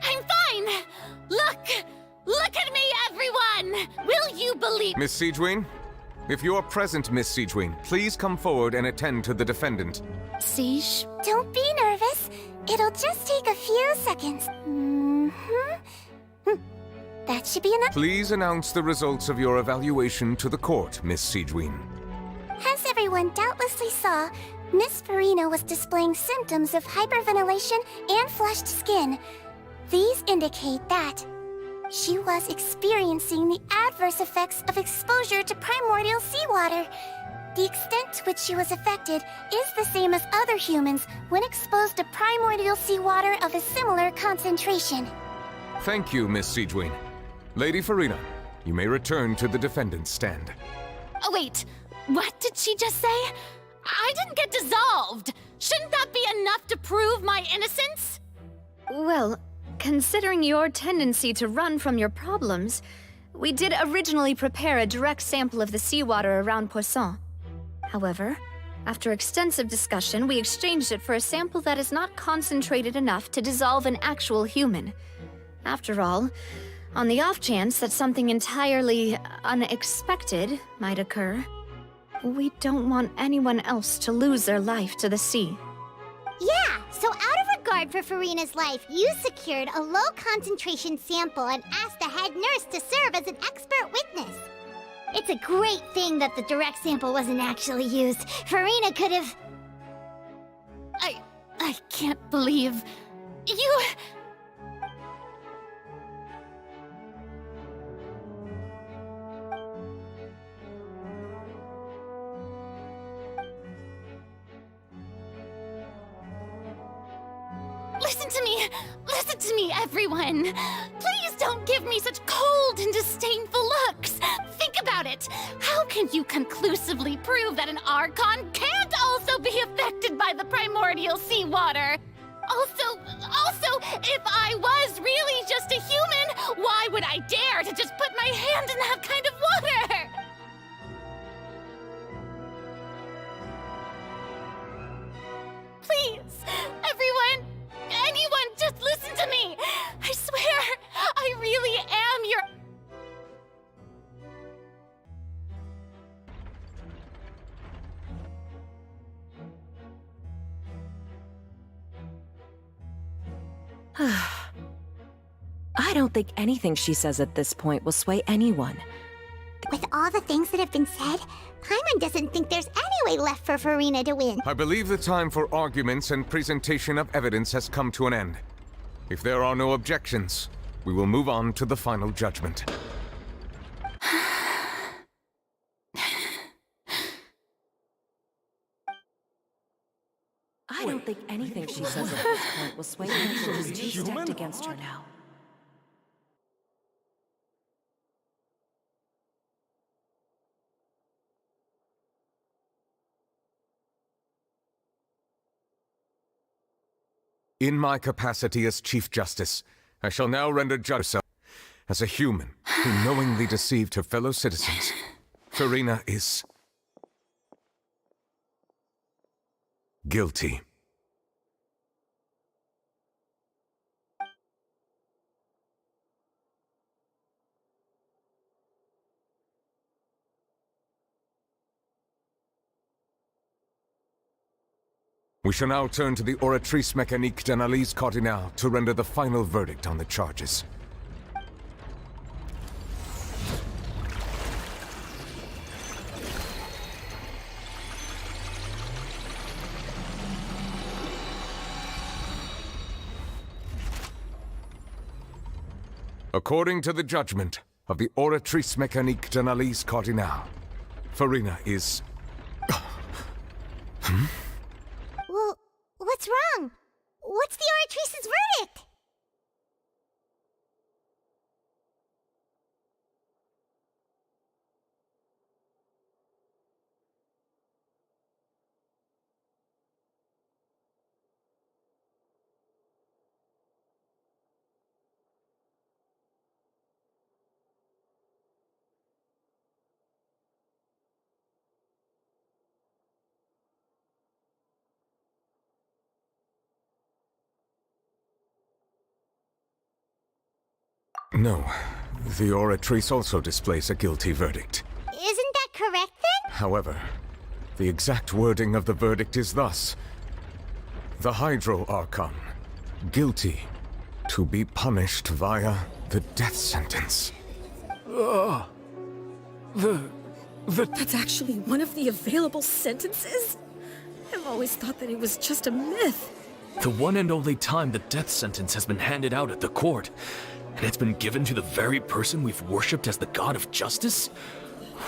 I'm fine! Look at me, everyone! Will you believe— Miss Siegewin? If you're present, Miss Siegewin, please come forward and attend to the defendant. Siege? Don't be nervous. It'll just take a few seconds. That should be enough. Please announce the results of your evaluation to the court, Miss Siegewin. As everyone doubtlessly saw, Miss Farina was displaying symptoms of hyperventilation and flushed skin. These indicate that she was experiencing the adverse effects of exposure to primordial seawater. The extent to which she was affected is the same as other humans when exposed to primordial seawater of a similar concentration. Thank you, Miss Siegewin. Lady Farina, you may return to the defendant's stand. Oh, wait. What did she just say? I didn't get dissolved. Shouldn't that be enough to prove my innocence? Well, considering your tendency to run from your problems, we did originally prepare a direct sample of the seawater around Poisson. However, after extensive discussion, we exchanged it for a sample that is not concentrated enough to dissolve an actual human. After all, on the off chance that something entirely unexpected might occur, we don't want anyone else to lose their life to the sea. Yeah, so out of regard for Farina's life, you secured a low-concentration sample and asked the head nurse to serve as an expert witness. It's a great thing that the direct sample wasn't actually used. Farina could have... I can't believe... you... Listen to me, everyone! Please don't give me such cold and disdainful looks! Think about it! How can you conclusively prove that an Archon can't also be affected by the primordial seawater? Also, if I was really just a human, why would I dare to just put my hand in that kind of water? Please, everyone! Anyone, just listen to me! I swear, I really am your... I don't think anything she says at this point will sway anyone. With all the things that have been said, Paimon doesn't think there's any way left for Farina to win. I believe the time for arguments and presentation of evidence has come to an end. If there are no objections, we will move on to the final judgment. I don't think anything she says at this point will sway anyone who's too stacked against her now. In my capacity as Chief Justice, I shall now render justice as a human who knowingly deceived her fellow citizens. Farina is... guilty. We shall now turn to the Oratrice Mécanique d'Analyse Cardinale to render the final verdict on the charges. According to the judgment of the Oratrice Mécanique d'Analyse Cardinale, Farina is... Well, what's wrong? What's the Oratrice's verdict? No. The Oratrice also displays a guilty verdict. Isn't that correct then? However, the exact wording of the verdict is thus. The Hydro Archon, guilty, to be punished via the death sentence. That's actually one of the available sentences? I've always thought that it was just a myth. The one and only time the death sentence has been handed out at the court, and it's been given to the very person we've worshipped as the god of justice?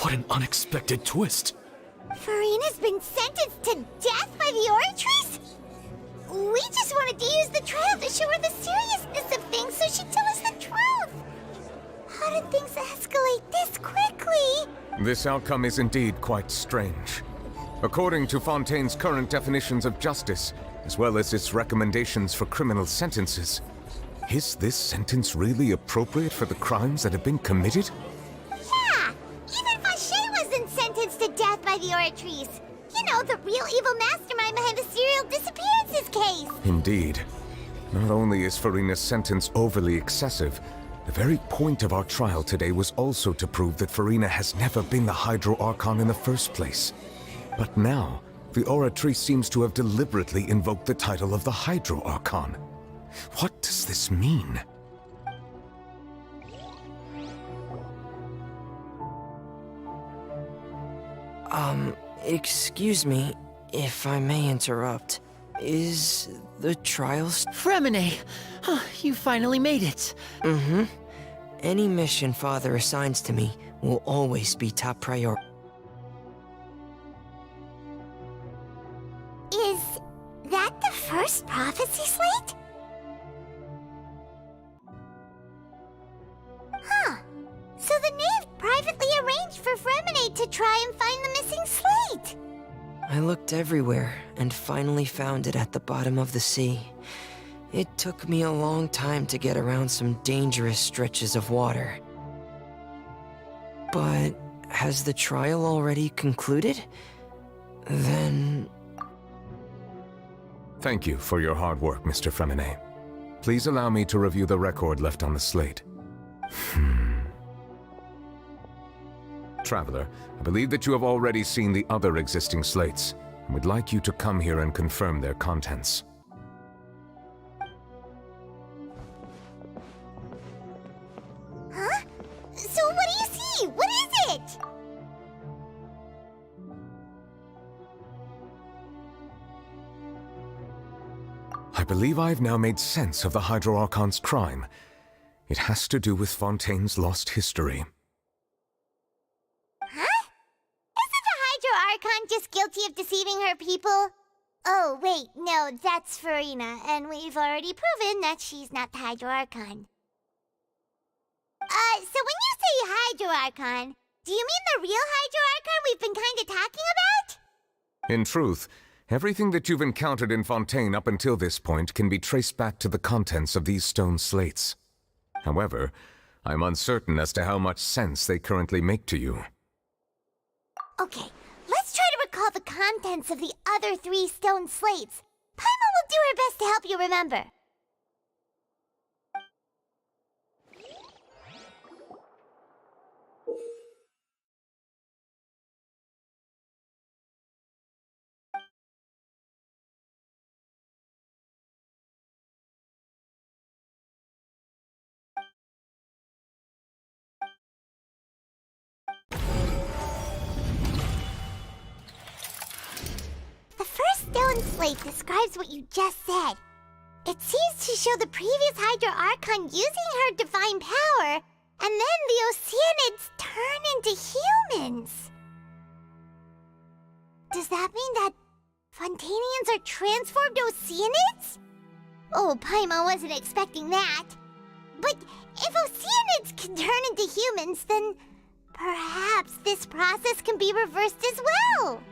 What an unexpected twist. Farina's been sentenced to death by the Oratrice? We just wanted to use the trial to show her the seriousness of things so she'd tell us the truth. How did things escalate this quickly? This outcome is indeed quite strange. According to Fontaine's current definitions of justice, as well as its recommendations for criminal sentences, is this sentence really appropriate for the crimes that have been committed? Yeah! Even Fauché wasn't sentenced to death by the Oratrice. You know, the real evil mastermind behind the serial disappearances case. Indeed. Not only is Farina's sentence overly excessive, the very point of our trial today was also to prove that Farina has never been the Hydro Archon in the first place. But now, the Oratrice seems to have deliberately invoked the title of the Hydro Archon. What does this mean? Excuse me, if I may interrupt. Is the trial Fremine! You finally made it. Mm-hmm. Any mission Father assigns to me will always be top priority. Is that the first prophecy slate? Huh. So the knave privately arranged for Fremine to try and find the missing slate. I looked everywhere and finally found it at the bottom of the sea. It took me a long time to get around some dangerous stretches of water. But has the trial already concluded? Then... Thank you for your hard work, Mr. Fremine. Please allow me to review the record left on the slate. Traveler, I believe that you have already seen the other existing slates, and would like you to come here and confirm their contents. Huh? So what do you see? What is it? I believe I've now made sense of the Hydro Archon's crime. It has to do with Fontaine's lost history. Huh? Isn't the Hydro Archon just guilty of deceiving her people? Oh, wait, no, that's Farina, and we've already proven that she's not the Hydro Archon. So when you say Hydro Archon, do you mean the real Hydro Archon we've been kinda talking about? In truth, everything that you've encountered in Fontaine up until this point can be traced back to the contents of these stone slates. However, I'm uncertain as to how much sense they currently make to you. Okay, let's try to recall the contents of the other 3 stone slates. Paimon will do her best to help you remember. The first stone slate describes what you just said. It seems to show the previous Hydro Archon using her divine power, and then the Oceanids turn into humans. Does that mean that Fontanians are transformed Oceanids? Oh, Paimon wasn't expecting that. But if Oceanids can turn into humans, then perhaps this process can be reversed as well.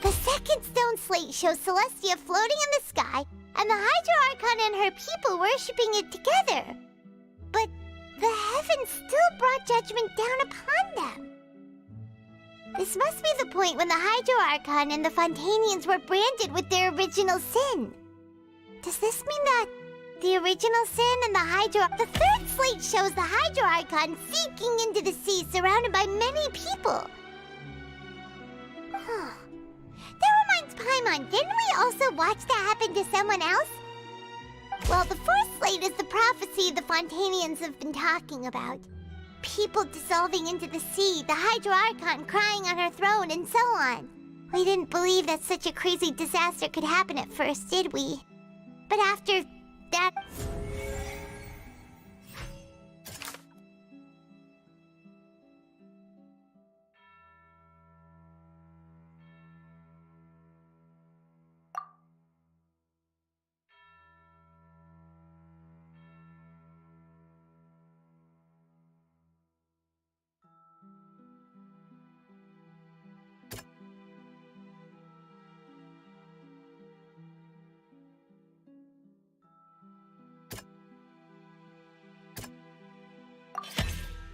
The second stone slate shows Celestia floating in the sky, and the Hydro Archon and her people worshipping it together. But the heavens still brought judgment down upon them. This must be the point when the Hydro Archon and the Fontanians were branded with their original sin. Does this mean that the original sin and the Hydro... The third slate shows the Hydro Archon sinking into the sea surrounded by many people. That reminds Paimon, didn't we also watch that happen to someone else? Well, the fourth slate is the prophecy the Fontanians have been talking about. People dissolving into the sea, the Hydro Archon crying on her throne, and so on. We didn't believe that such a crazy disaster could happen at first, did we? But after that...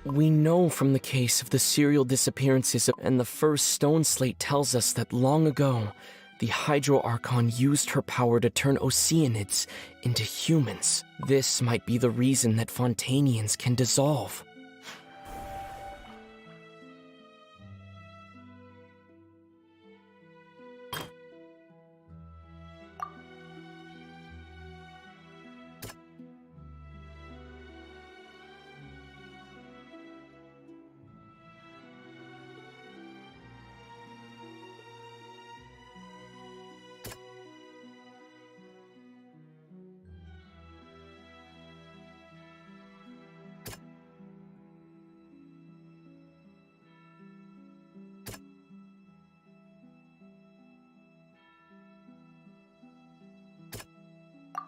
We know from the case of the serial disappearances and the first stone slate tells us that long ago, the Hydro Archon used her power to turn Oceanids into humans. This might be the reason that Fontanians can dissolve.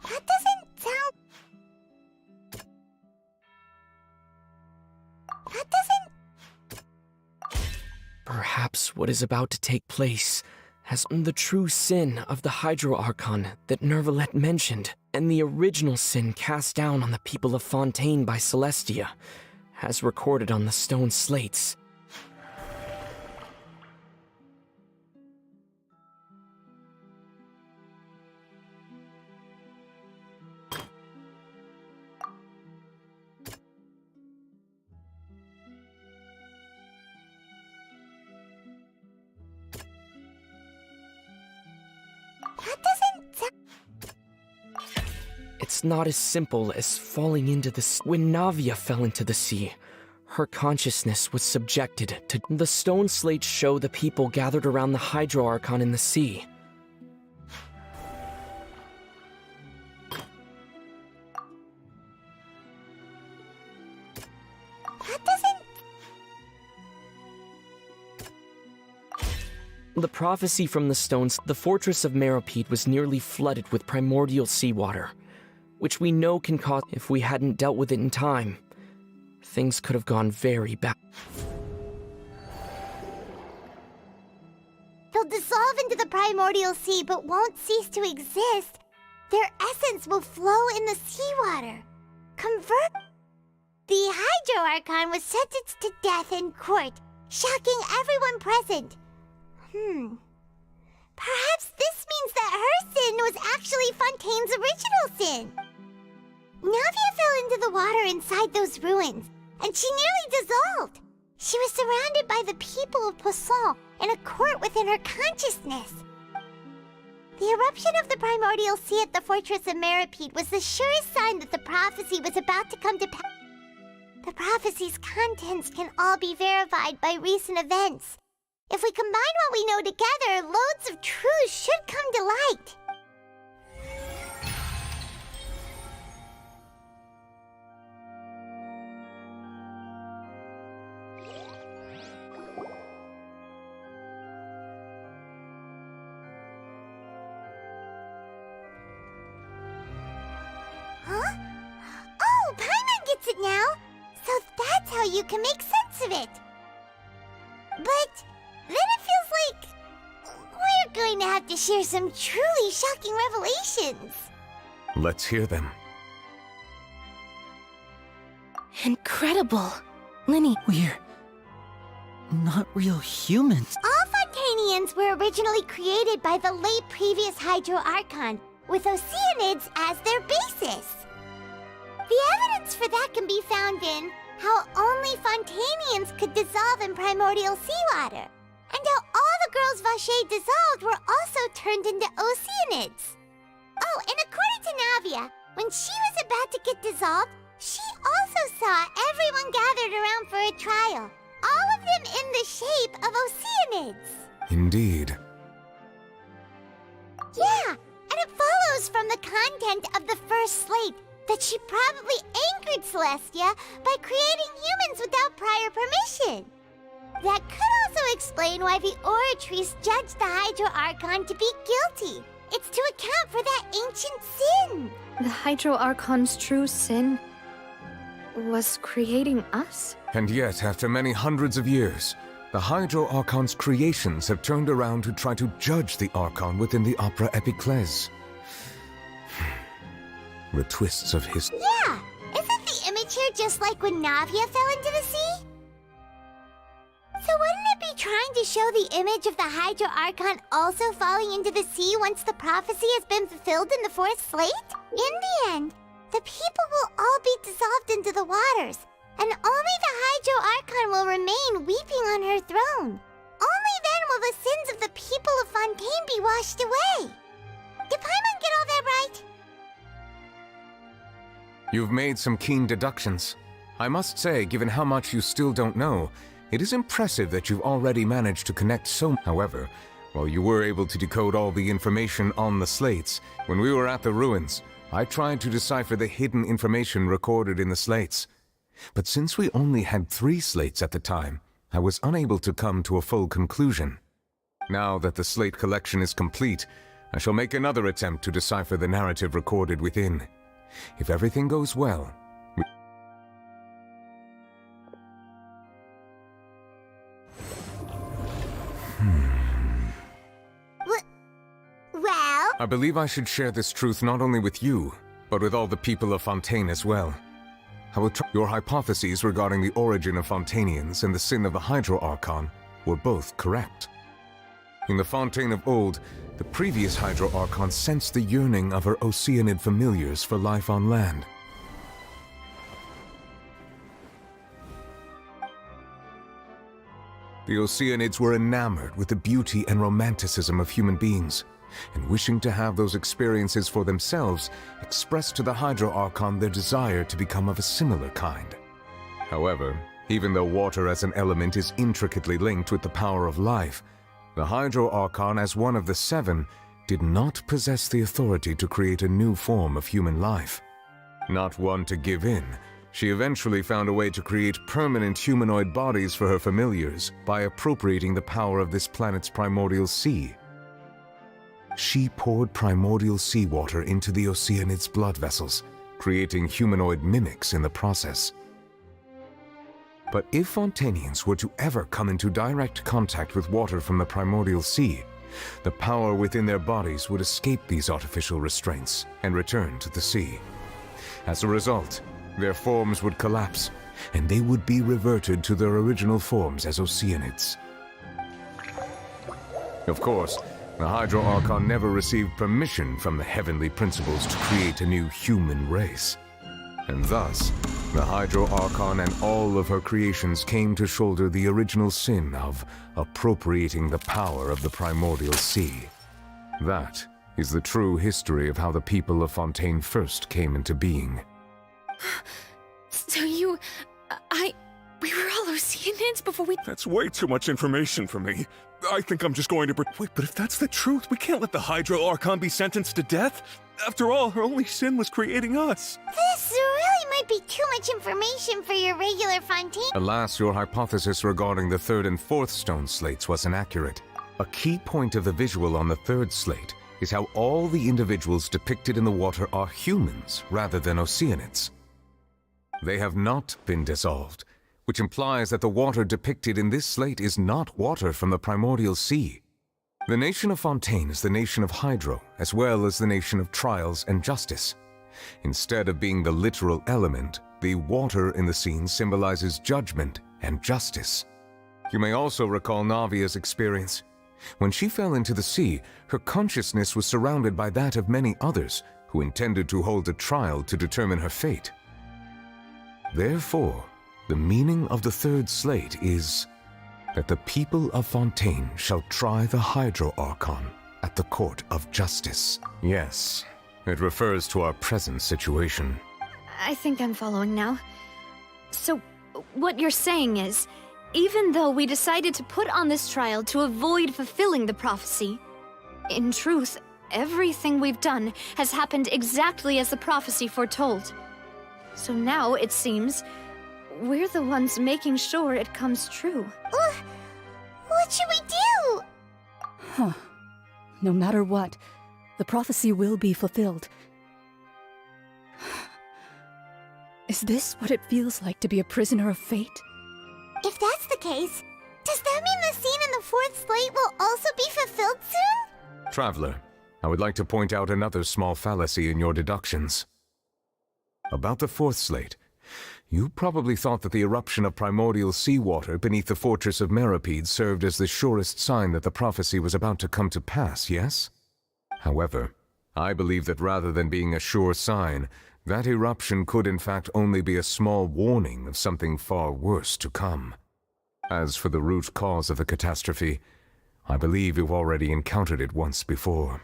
That doesn't sound... That doesn't... Perhaps what is about to take place has the true sin of the Hydro Archon that Nervalet mentioned, and the original sin cast down on the people of Fontaine by Celestia, as recorded on the stone slates. It's not as simple as falling into the sea. When Navia fell into the sea, her consciousness was subjected to... The stone slates show the people gathered around the Hydro Archon in the sea. That doesn't... The prophecy from the stones, the fortress of Meropide was nearly flooded with primordial seawater, which we know can cause... If we hadn't dealt with it in time, things could have gone very bad. They'll dissolve into the primordial sea but won't cease to exist. Their essence will flow in the seawater. Convert... The Hydro Archon was sentenced to death in court, shocking everyone present. Perhaps this means that her sin was actually Fontaine's original sin. Navia fell into the water inside those ruins, and she nearly dissolved. She was surrounded by the people of Poisson in a court within her consciousness. The eruption of the primordial sea at the fortress of Meropide was the surest sign that the prophecy was about to come to pass. The prophecy's contents can all be verified by recent events. If we combine what we know together, loads of truths should come to light. can make sense of it. But then it feels like we're going to have to share some truly shocking revelations. Let's hear them. Incredible. Linny. We're not real humans. All Fontanians were originally created by the late previous Hydro Archon, with Oceanids as their basis. The evidence for that can be found in how only Fontanians could dissolve in primordial seawater, and how all the girls Vacher dissolved were also turned into Oceanids. Oh, and according to Navia, when she was about to get dissolved, she also saw everyone gathered around for a trial, all of them in the shape of Oceanids. Indeed. Yeah, and it follows from the content of the first slate that she probably angered Celestia by creating humans without prior permission. That could also explain why the Oratrice judged the Hydro Archon to be guilty. It's to account for that ancient sin. The Hydro Archon's true sin was creating us? And yet, after many hundreds of years, the Hydro Archon's creations have turned around to try to judge the Archon within the Opera Epiclese. The twists of history. Yeah, isn't the image here just like when Navia fell into the sea? So wouldn't it be trying to show the image of the Hydro Archon also falling into the sea once the prophecy has been fulfilled in the fourth slate? In the end, the people will all be dissolved into the waters, and only the Hydro Archon will remain weeping on her throne. Only then will the sins of the people of Fontaine be washed away. Did Paimon get all that right? You've made some keen deductions. I must say, given how much you still don't know, it is impressive that you've already managed to connect so. However, while you were able to decode all the information on the slates, when we were at the ruins, I tried to decipher the hidden information recorded in the slates. But since we only had 3 slates at the time, I was unable to come to a full conclusion. Now that the slate collection is complete, I shall make another attempt to decipher the narrative recorded within. If everything goes well, Well? I believe I should share this truth not only with you, but with all the people of Fontaine as well. I will try. Your hypotheses regarding the origin of Fontanians and the sin of the Hydro Archon were both correct. In the Fontaine of old, the previous Hydro Archon sensed the yearning of her Oceanid familiars for life on land. The Oceanids were enamored with the beauty and romanticism of human beings, and wishing to have those experiences for themselves, expressed to the Hydro Archon their desire to become of a similar kind. However, even though water as an element is intricately linked with the power of life, the Hydro Archon, as one of the 7, did not possess the authority to create a new form of human life. Not one to give in, she eventually found a way to create permanent humanoid bodies for her familiars by appropriating the power of this planet's primordial sea. She poured primordial seawater into the Oceanids' blood vessels, creating humanoid mimics in the process. But if Fontanians were to ever come into direct contact with water from the primordial sea, the power within their bodies would escape these artificial restraints and return to the sea. As a result, their forms would collapse, and they would be reverted to their original forms as Oceanids. Of course, the Hydro Archon never received permission from the heavenly principles to create a new human race. And thus, the Hydro Archon and all of her creations came to shoulder the original sin of appropriating the power of the primordial sea. That is the true history of how the people of Fontaine first came into being. So we were all Oceanids before we— That's way too much information for me. I think I'm just going to— Wait, but if that's the truth, we can't let the Hydro Archon be sentenced to death. After all, her only sin was creating us. This really might be too much information for your regular Fontaine. Alas, your hypothesis regarding the 3rd and 4th stone slates was inaccurate. A key point of the visual on the 3rd slate is how all the individuals depicted in the water are humans rather than Oceanids. They have not been dissolved, which implies that the water depicted in this slate is not water from the primordial sea. The nation of Fontaine is the nation of Hydro, as well as the nation of trials and justice. Instead of being the literal element, the water in the scene symbolizes judgment and justice. You may also recall Navia's experience. When she fell into the sea, her consciousness was surrounded by that of many others who intended to hold a trial to determine her fate. Therefore, the meaning of the third slate is that the people of Fontaine shall try the Hydro Archon at the court of justice. Yes, it refers to our present situation. I think I'm following now. So, what you're saying is, even though we decided to put on this trial to avoid fulfilling the prophecy, in truth, everything we've done has happened exactly as the prophecy foretold. So now, it seems, we're the ones making sure it comes true. What should we do? Huh. No matter what, the prophecy will be fulfilled. Is this what it feels like to be a prisoner of fate? If that's the case, does that mean the scene in the fourth slate will also be fulfilled soon? Traveler, I would like to point out another small fallacy in your deductions. About the fourth slate, you probably thought that the eruption of primordial seawater beneath the fortress of Meripede served as the surest sign that the prophecy was about to come to pass, yes? However, I believe that rather than being a sure sign, that eruption could in fact only be a small warning of something far worse to come. As for the root cause of the catastrophe, I believe you've already encountered it once before.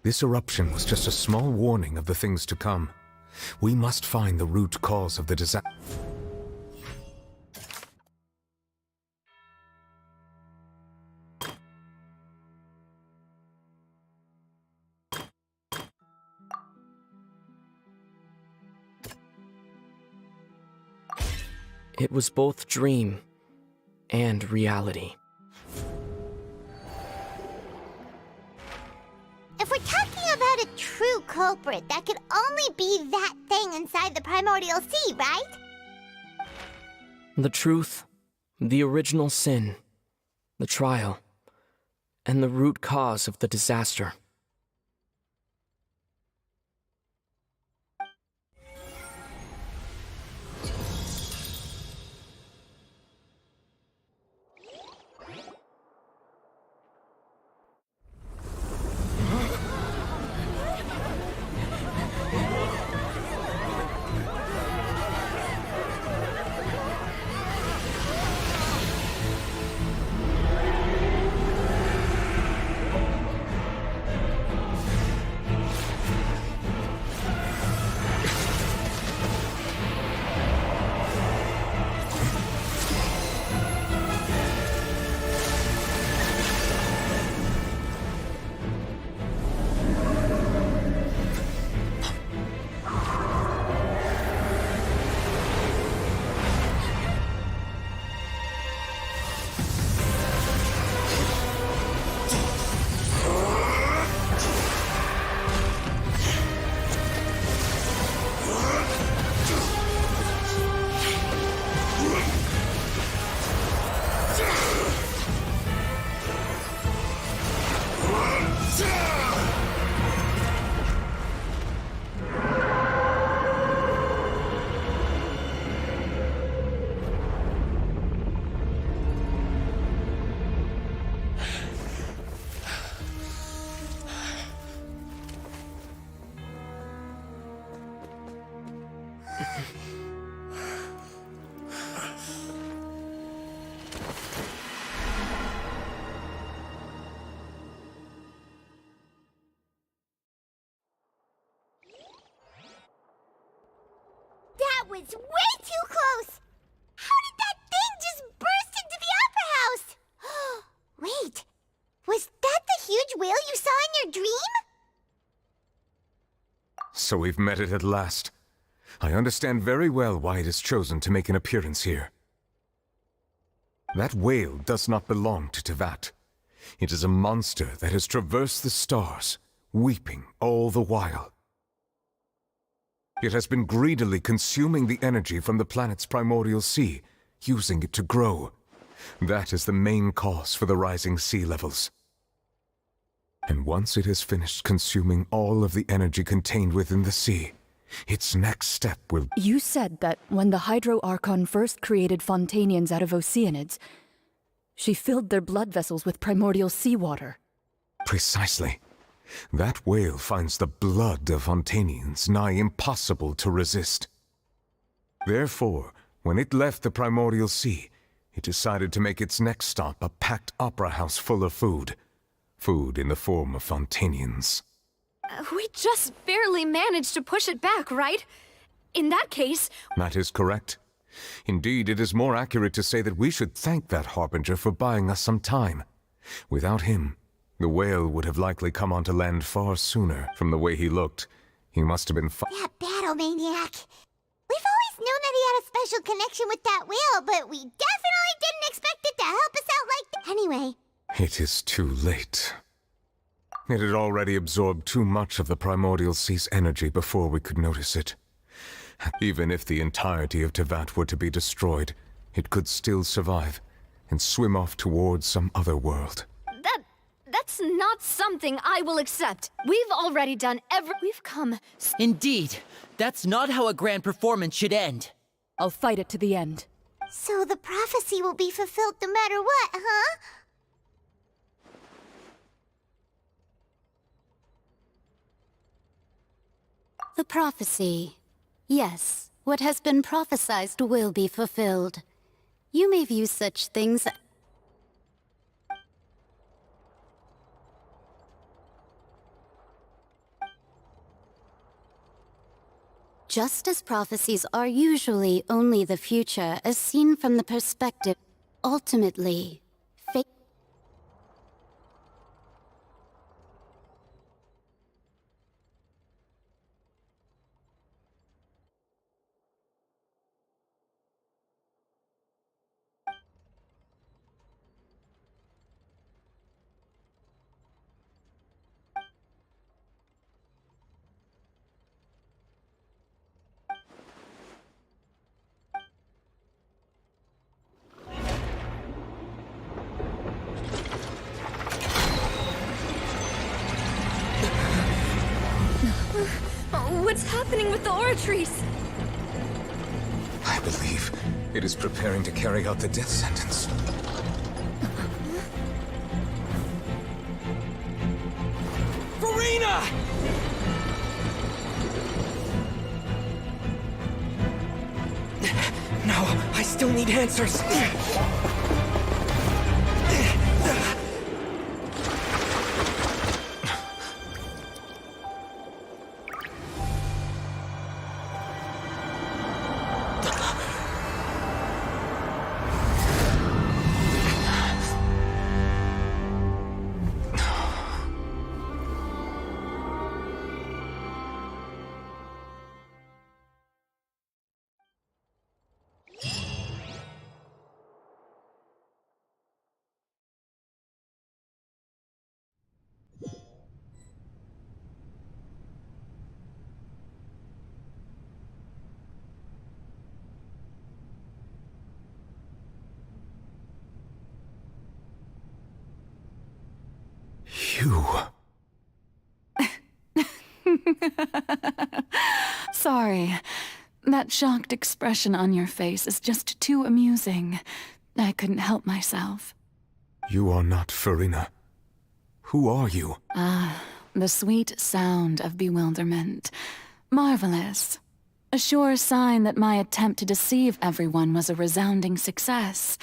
This eruption was just a small warning of the things to come. We must find the root cause of the disaster. It was both dream and reality. If we're talking about a true culprit, that could only be that thing inside the primordial sea, right? The truth, the original sin, the trial, and the root cause of the disaster. That was way too close! How did that thing just burst into the Opera House? Wait, was that the huge whale you saw in your dream? So we've met it at last. I understand very well why it has chosen to make an appearance here. That whale does not belong to Tevat. It is a monster that has traversed the stars, weeping all the while. It has been greedily consuming the energy from the planet's primordial sea, using it to grow. That is the main cause for the rising sea levels. And once it has finished consuming all of the energy contained within the sea, its next step will... You said that when the Hydro Archon first created Fontanians out of Oceanids, she filled their blood vessels with primordial seawater. Precisely. That whale finds the blood of Fontanians nigh impossible to resist. Therefore, when it left the primordial sea, it decided to make its next stop a packed opera house full of food. Food in the form of Fontanians. We just barely managed to push it back, right? In that case... That is correct. Indeed, it is more accurate to say that we should thank that Harbinger for buying us some time. Without him, the whale would have likely come onto land far sooner. From the way he looked, he must have been That battle maniac. We've always known that he had a special connection with that whale, but we definitely didn't expect it to help us out like that. Anyway. It is too late. It had already absorbed too much of the primordial sea's energy before we could notice it. Even if the entirety of Tevat were to be destroyed, it could still survive and swim off towards some other world. That's not something I will accept. We've already done we've come... Indeed. That's not how a grand performance should end. I'll fight it to the end. So the prophecy will be fulfilled no matter what, huh? The prophecy. Yes, what has been prophesied will be fulfilled. You may view such things... just as prophecies are usually only the future as seen from the perspective. Ultimately, fate... What's happening with the oratories? I believe it is preparing to carry out the death sentence. Farina! No, I still need answers. You... Sorry. That shocked expression on your face is just too amusing. I couldn't help myself. You are not Farina. Who are you? Ah, the sweet sound of bewilderment. Marvelous. A sure sign that my attempt to deceive everyone was a resounding success.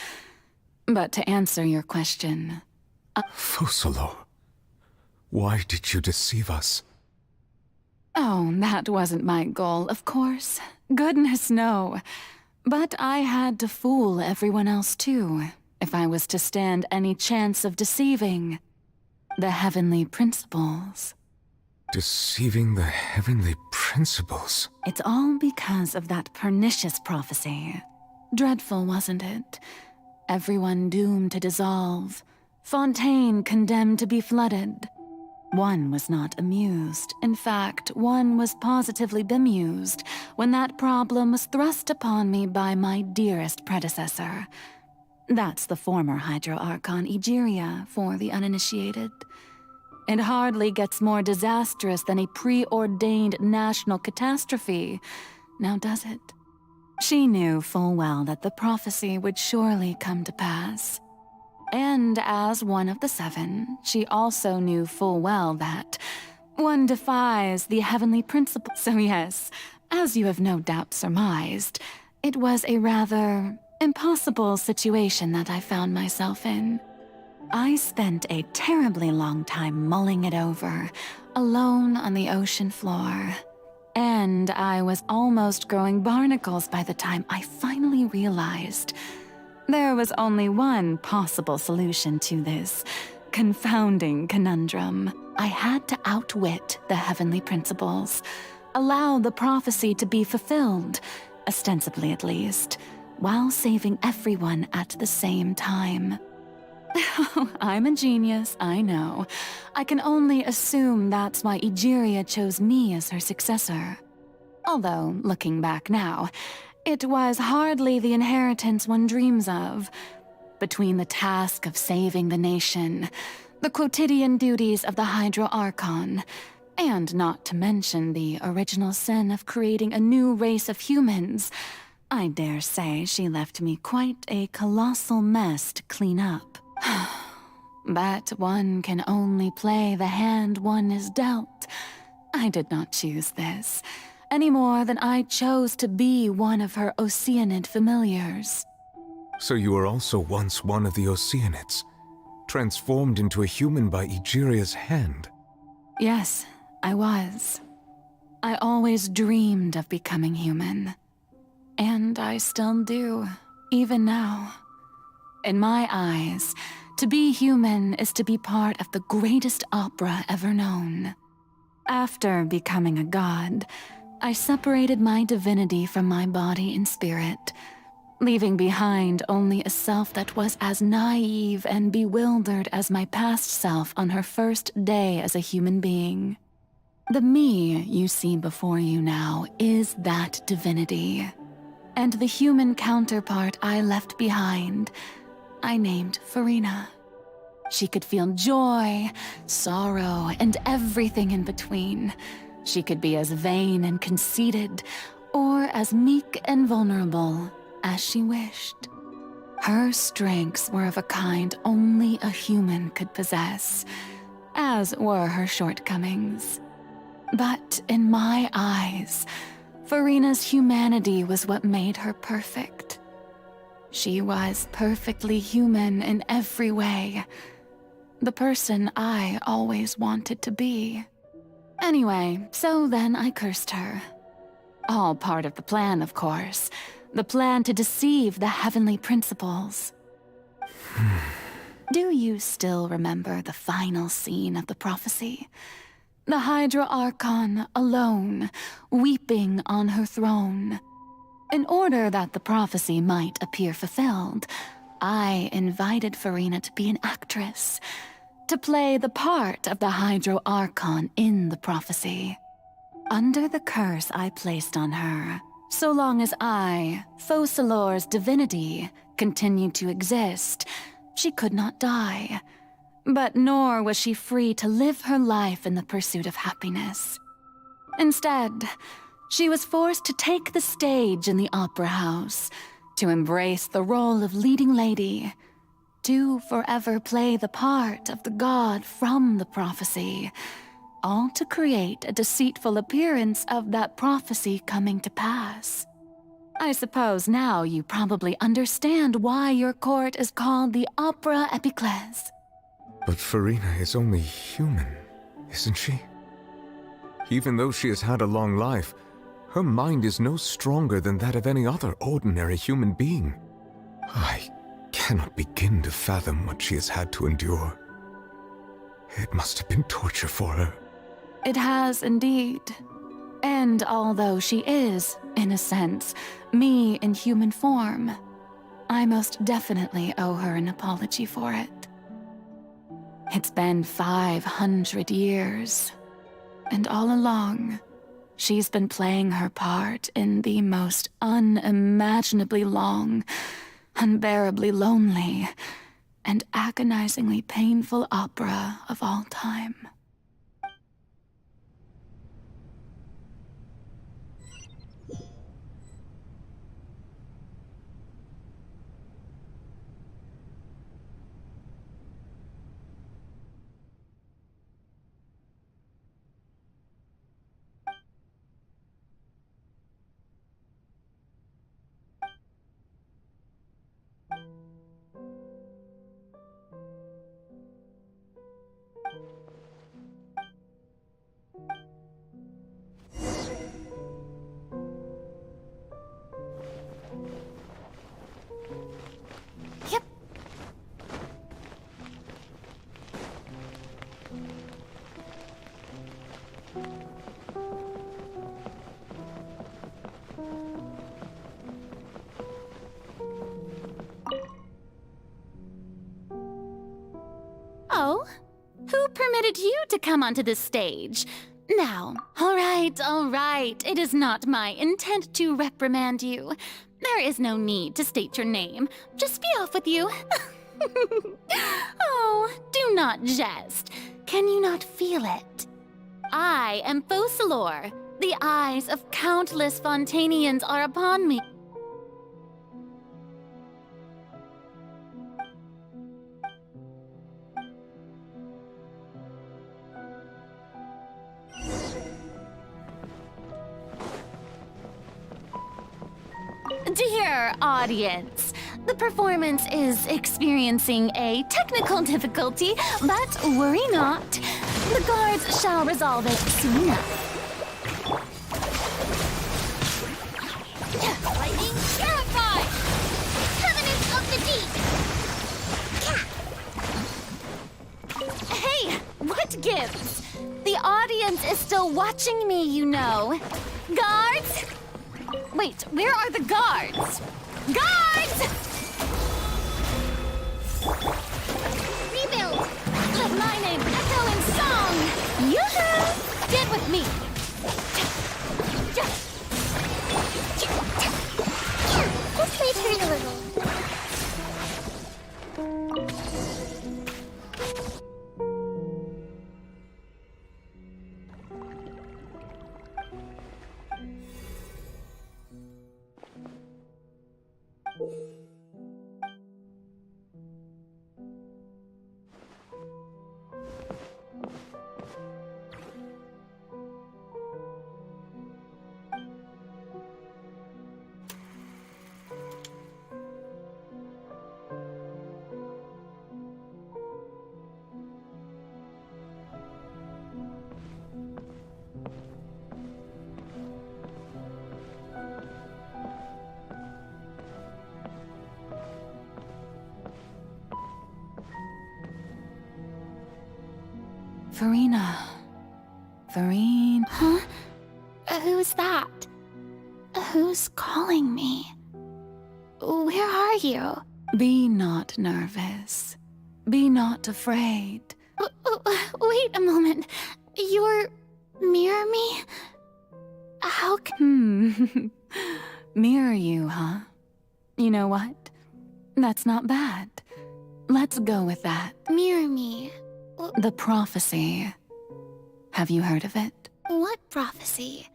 But to answer your question... Fusalo. Why did you deceive us? Oh, that wasn't my goal, of course. Goodness, no. But I had to fool everyone else too, if I was to stand any chance of deceiving the heavenly principles. Deceiving the heavenly principles? It's all because of that pernicious prophecy. Dreadful, wasn't it? Everyone doomed to dissolve, Fontaine condemned to be flooded. One was not amused. In fact, one was positively bemused when that problem was thrust upon me by my dearest predecessor. That's the former Hydro Archon Egeria, for the uninitiated. It hardly gets more disastrous than a preordained national catastrophe, now does it? She knew full well that the prophecy would surely come to pass. And as one of the seven, she also knew full well that one defies the heavenly principle. So yes, as you have no doubt surmised, it was a rather impossible situation that I found myself in. I spent a terribly long time mulling it over, alone on the ocean floor. And I was almost growing barnacles by the time I finally realized there was only one possible solution to this confounding conundrum. I had to outwit the heavenly principles, allow the prophecy to be fulfilled, ostensibly at least, while saving everyone at the same time. I'm a genius, I know. I can only assume that's why Egeria chose me as her successor. Although, looking back now, it was hardly the inheritance one dreams of. Between the task of saving the nation, the quotidian duties of the Hydro Archon, and not to mention the original sin of creating a new race of humans, I dare say she left me quite a colossal mess to clean up. But one can only play the hand one is dealt. I did not choose this, any more than I chose to be one of her Oceanid familiars. So you were also once one of the Oceanids, transformed into a human by Egeria's hand? Yes, I was. I always dreamed of becoming human. And I still do, even now. In my eyes, to be human is to be part of the greatest opera ever known. After becoming a god, I separated my divinity from my body and spirit, leaving behind only a self that was as naive and bewildered as my past self on her first day as a human being. The me you see before you now is that divinity, and the human counterpart I left behind, I named Farina. She could feel joy, sorrow, and everything in between. She could be as vain and conceited, or as meek and vulnerable as she wished. Her strengths were of a kind only a human could possess, as were her shortcomings. But in my eyes, Farina's humanity was what made her perfect. She was perfectly human in every way, the person I always wanted to be. Anyway, so then I cursed her. All part of the plan, of course. The plan to deceive the heavenly principles. Do you still remember the final scene of the prophecy? The Hydro Archon alone, weeping on her throne. In order that the prophecy might appear fulfilled, I invited Farina to be an actress, to play the part of the Hydro Archon in the prophecy. Under the curse I placed on her, so long as I, Focalor's divinity, continued to exist, she could not die. But nor was she free to live her life in the pursuit of happiness. Instead, she was forced to take the stage in the opera house, to embrace the role of leading lady, to forever play the part of the god from the prophecy, all to create a deceitful appearance of that prophecy coming to pass. I suppose now you probably understand why your court is called the Opera Epiclese. But Farina is only human, isn't she? Even though she has had a long life, her mind is no stronger than that of any other ordinary human being. I cannot begin to fathom what she has had to endure. It must have been torture for her. It has indeed. And although she is, in a sense, me in human form, I most definitely owe her an apology for it. It's been 500 years. And all along, she's been playing her part in the most unimaginably long, unbearably lonely, and agonizingly painful opera of all time. Yep. Oh, who permitted you to come onto this stage? Now, all right, it is not my intent to reprimand you. There is no need to state your name. Just be off with you. Oh, do not jest. Can you not feel it? I am Focalor. The eyes of countless Fontanians are upon me. Dear audience, the performance is experiencing a technical difficulty, but worry not. The guards shall resolve it soon enough. Lightning terrified! Covenant of the deep! Hey, what gives? The audience is still watching me, you know. Guards! Wait, where are the guards? Guards! Rebuild! Let my name echo in song! Yoo-hoo! Get with me! Let's play turn a little. Farine. Huh? Who's that? Who's calling me? Where are you? Be not nervous. Be not afraid. Wait a moment. You're mirror me? How can... Mirror you, huh? You know what? That's not bad. Let's go with that. Mirror me? The prophecy. Have you heard of it? What prophecy?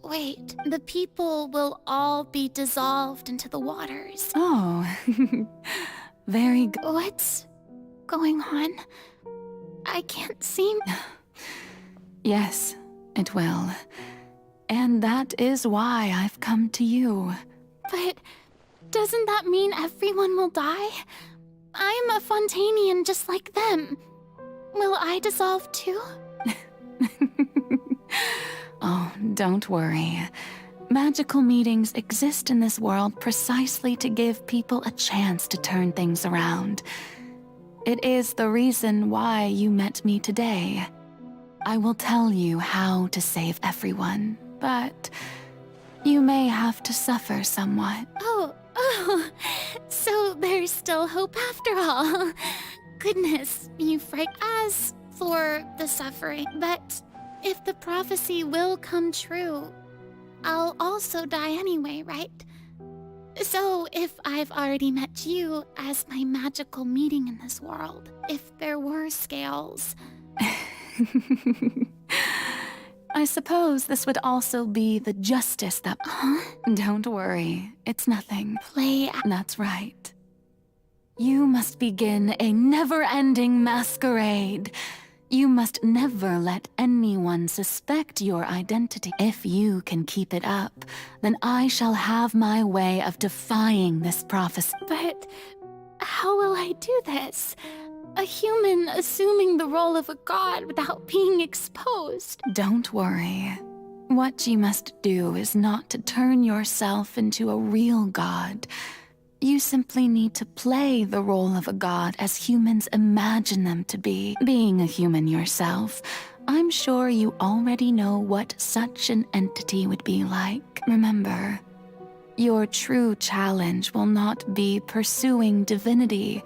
Wait, the people will all be dissolved into the waters. Oh, very good. What's going on? I can't seem... Yes, it will. And that is why I've come to you. But doesn't that mean everyone will die? I'm a Fontanian just like them. Will I dissolve too? Oh, don't worry. Magical meetings exist in this world precisely to give people a chance to turn things around. It is the reason why you met me today. I will tell you how to save everyone, but you may have to suffer somewhat. Oh, so there's still hope after all. goodness, you frighten us for the suffering. But if the prophecy will come true, I'll also die anyway, right? So if I've already met you as my magical meeting in this world, if there were scales... I suppose this would also be the justice that... Huh? Don't worry, it's nothing. That's right. You must begin a never-ending masquerade. You must never let anyone suspect your identity. If you can keep it up, then I shall have my way of defying this prophecy. But how will I do this? A human assuming the role of a god without being exposed. Don't worry. What you must do is not to turn yourself into a real god. You simply need to play the role of a god as humans imagine them to be. Being a human yourself, I'm sure you already know what such an entity would be like. Remember, your true challenge will not be pursuing divinity,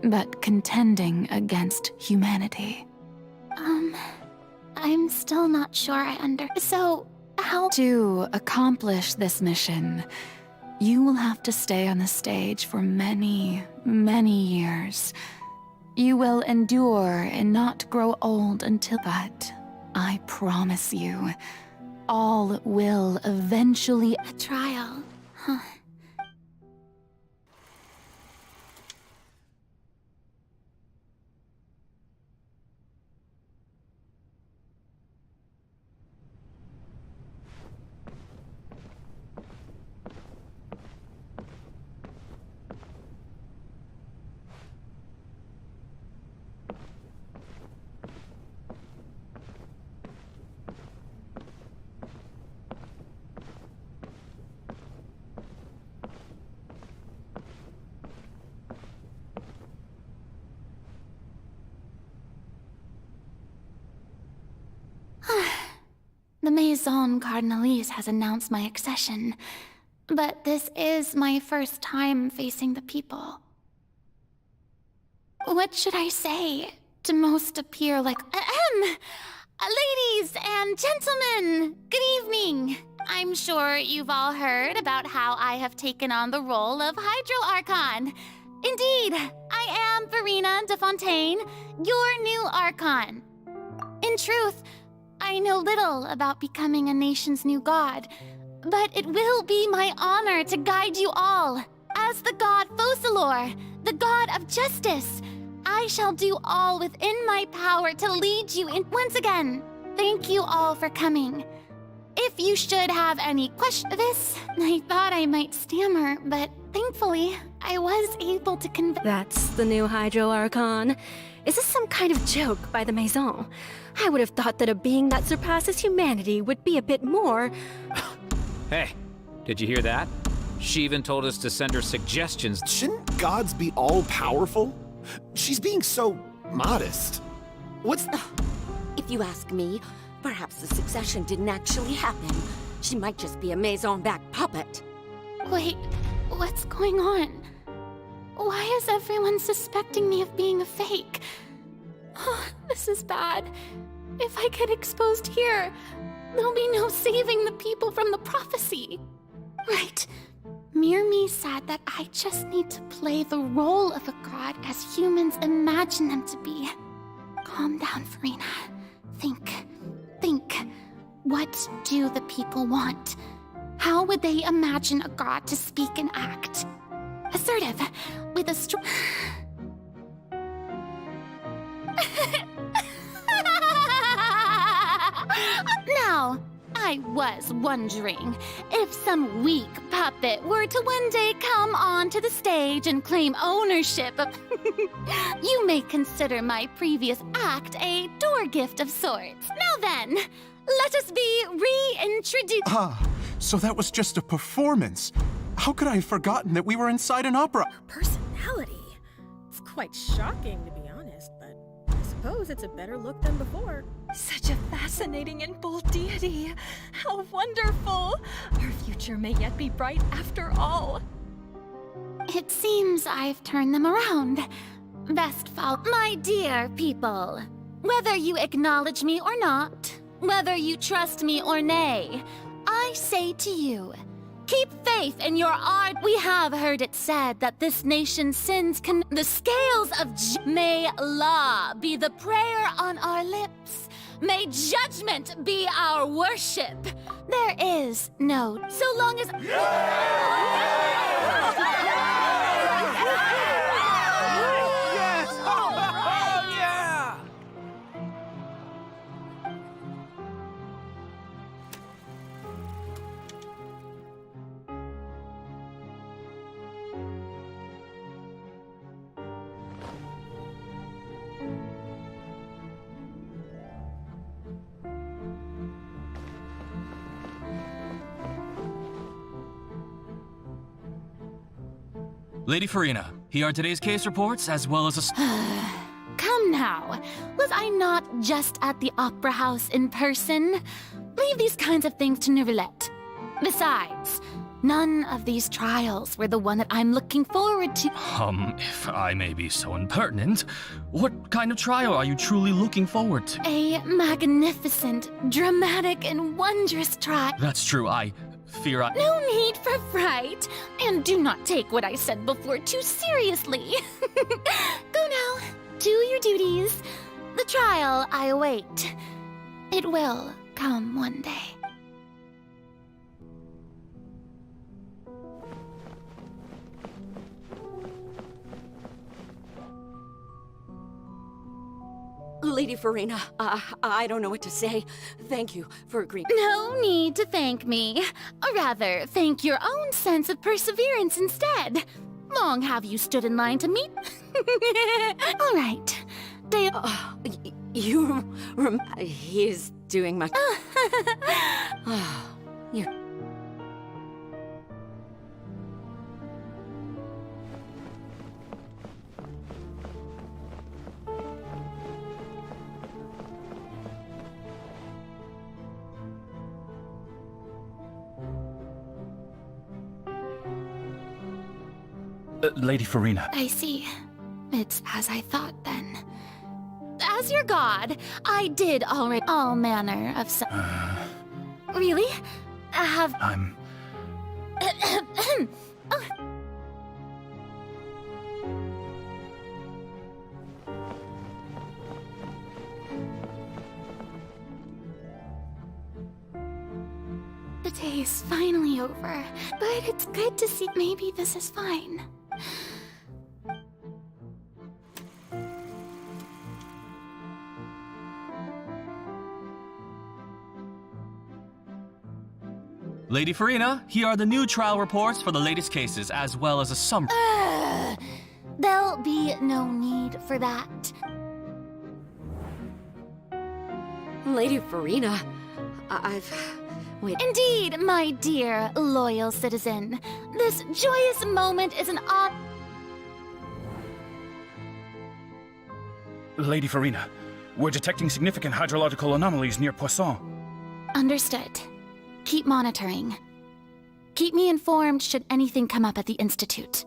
but contending against humanity. I'm still not sure I So, how... To accomplish this mission, you will have to stay on the stage for many, many years. You will endure and not grow old until... But I promise you, all will eventually... A trial, huh? The Maison Cardinalise has announced my accession, but this is my first time facing the people. What should I say to most appear like... Ladies and gentlemen, good evening! I'm sure you've all heard about how I have taken on the role of Hydro Archon. Indeed, I am Verena de Fontaine, your new Archon. In truth, I know little about becoming a nation's new god, but it will be my honor to guide you all. As the god Focalor, the god of justice, I shall do all within my power to lead you in. Once again, thank you all for coming. If you should have any questions, I thought I might stammer, but thankfully, I was able to convey. That's the new Hydro Archon. Is this some kind of joke by the Maison? I would have thought that a being that surpasses humanity would be a bit more... Hey, did you hear that? She even told us to send her suggestions. Shouldn't gods be all-powerful? She's being so modest. What's... If you ask me, perhaps the succession didn't actually happen. She might just be a Maison-backed puppet. Wait, what's going on? Why is everyone suspecting me of being a fake? Oh, this is bad. If I get exposed here, there'll be no saving the people from the prophecy. Right. Mirmi said that I just need to play the role of a god as humans imagine them to be. Calm down, Verena. Think. What do the people want? How would they imagine a god to speak and act? Assertive, with a Now, I was wondering if some weak puppet were to one day come onto the stage and claim ownership of... You may consider my previous act a door gift of sorts. Now then, let us be reintroduced. Ah, so that was just a performance. How could I have forgotten that we were inside an opera? Personality? It's quite shocking, to be honest, but I suppose it's a better look than before. Such a fascinating and bold deity. How wonderful! Our future may yet be bright after all. It seems I've turned them around. best follow. My dear people, whether you acknowledge me or not, whether you trust me or nay, I say to you, keep faith in your art. We have heard it said that this nation's sins can... The scales of... May law be the prayer on our lips. May judgment be our worship. There is no... So long as... Lady Farina, here are today's case reports as well as a... Come now. Was I not just at the Opera House in person? Leave these kinds of things to Neuvillette. Besides, none of these trials were the one that I'm looking forward to. If I may be so impertinent, what kind of trial are you truly looking forward to? A magnificent, dramatic, and wondrous trial. That's true, I fear I... No need for fright, and do not take what I said before too seriously. Go now, do your duties. The trial I await. It will come one day. Lady Farina, I don't know what to say. Thank you for agreeing. No need to thank me. Or rather, thank your own sense of perseverance instead. Long have you stood in line to meet? All right. He is doing much... You're... Lady Farina. I see. It's as I thought then. As your god, I did already all manner of Really? I'm... The day is finally over, but it's good to see. Maybe this is fine. Lady Farina, here are the new trial reports for the latest cases, as well as a summary. There'll be no need for that. Lady Farina, Wait. Indeed, my dear, loyal citizen. This joyous moment is an Lady Farina, we're detecting significant hydrological anomalies near Poisson. Understood. Keep monitoring. Keep me informed should anything come up at the Institute.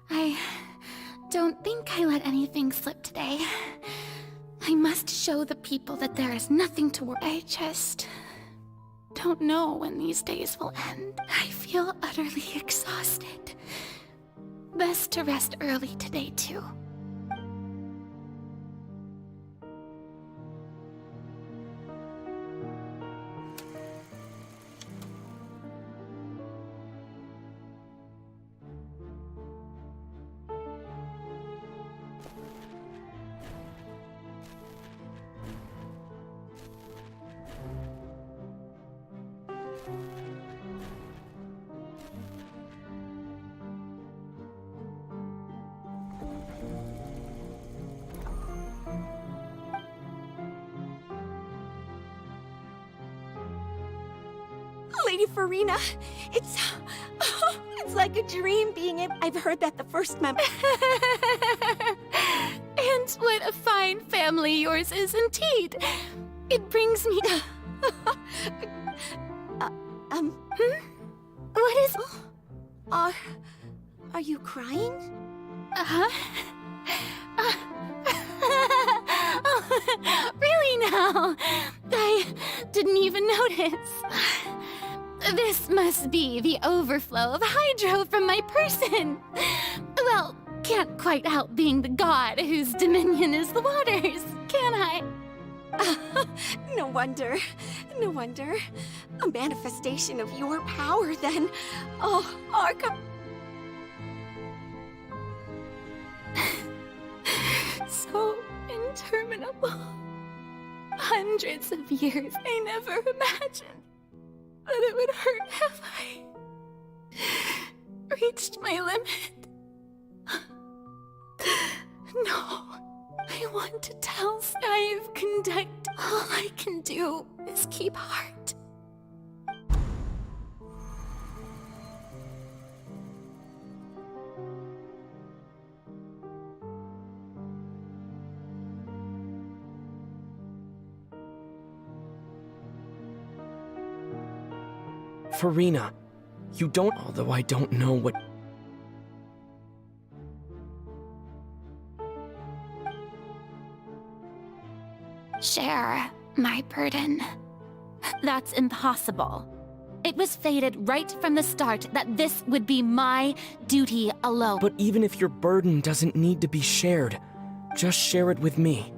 I don't think I let anything slip today. I must show the people that there is nothing to worry. I just don't know when these days will end. I feel utterly exhausted. Best to rest early today, too. Lady Farina, it's like a dream being able... I've heard that the first member... And what a fine family yours is indeed. It brings me... Hmm? What is... Are you crying? Uh-huh. Oh, really now? I didn't even notice. This must be the overflow of hydro from my person. Well, can't quite help being the god whose dominion is the waters, can I? No wonder. No wonder. A manifestation of your power, then. Oh, Archon. So interminable. Hundreds of years. I never imagined that it would hurt. Have I reached my limit? No. I want to tell Sky of Conduct. All I can do is keep heart. Farina, you don't, although I don't know what... Share my burden. That's impossible. It was fated right from the start that this would be my duty alone. But even if your burden doesn't need to be shared, just share it with me.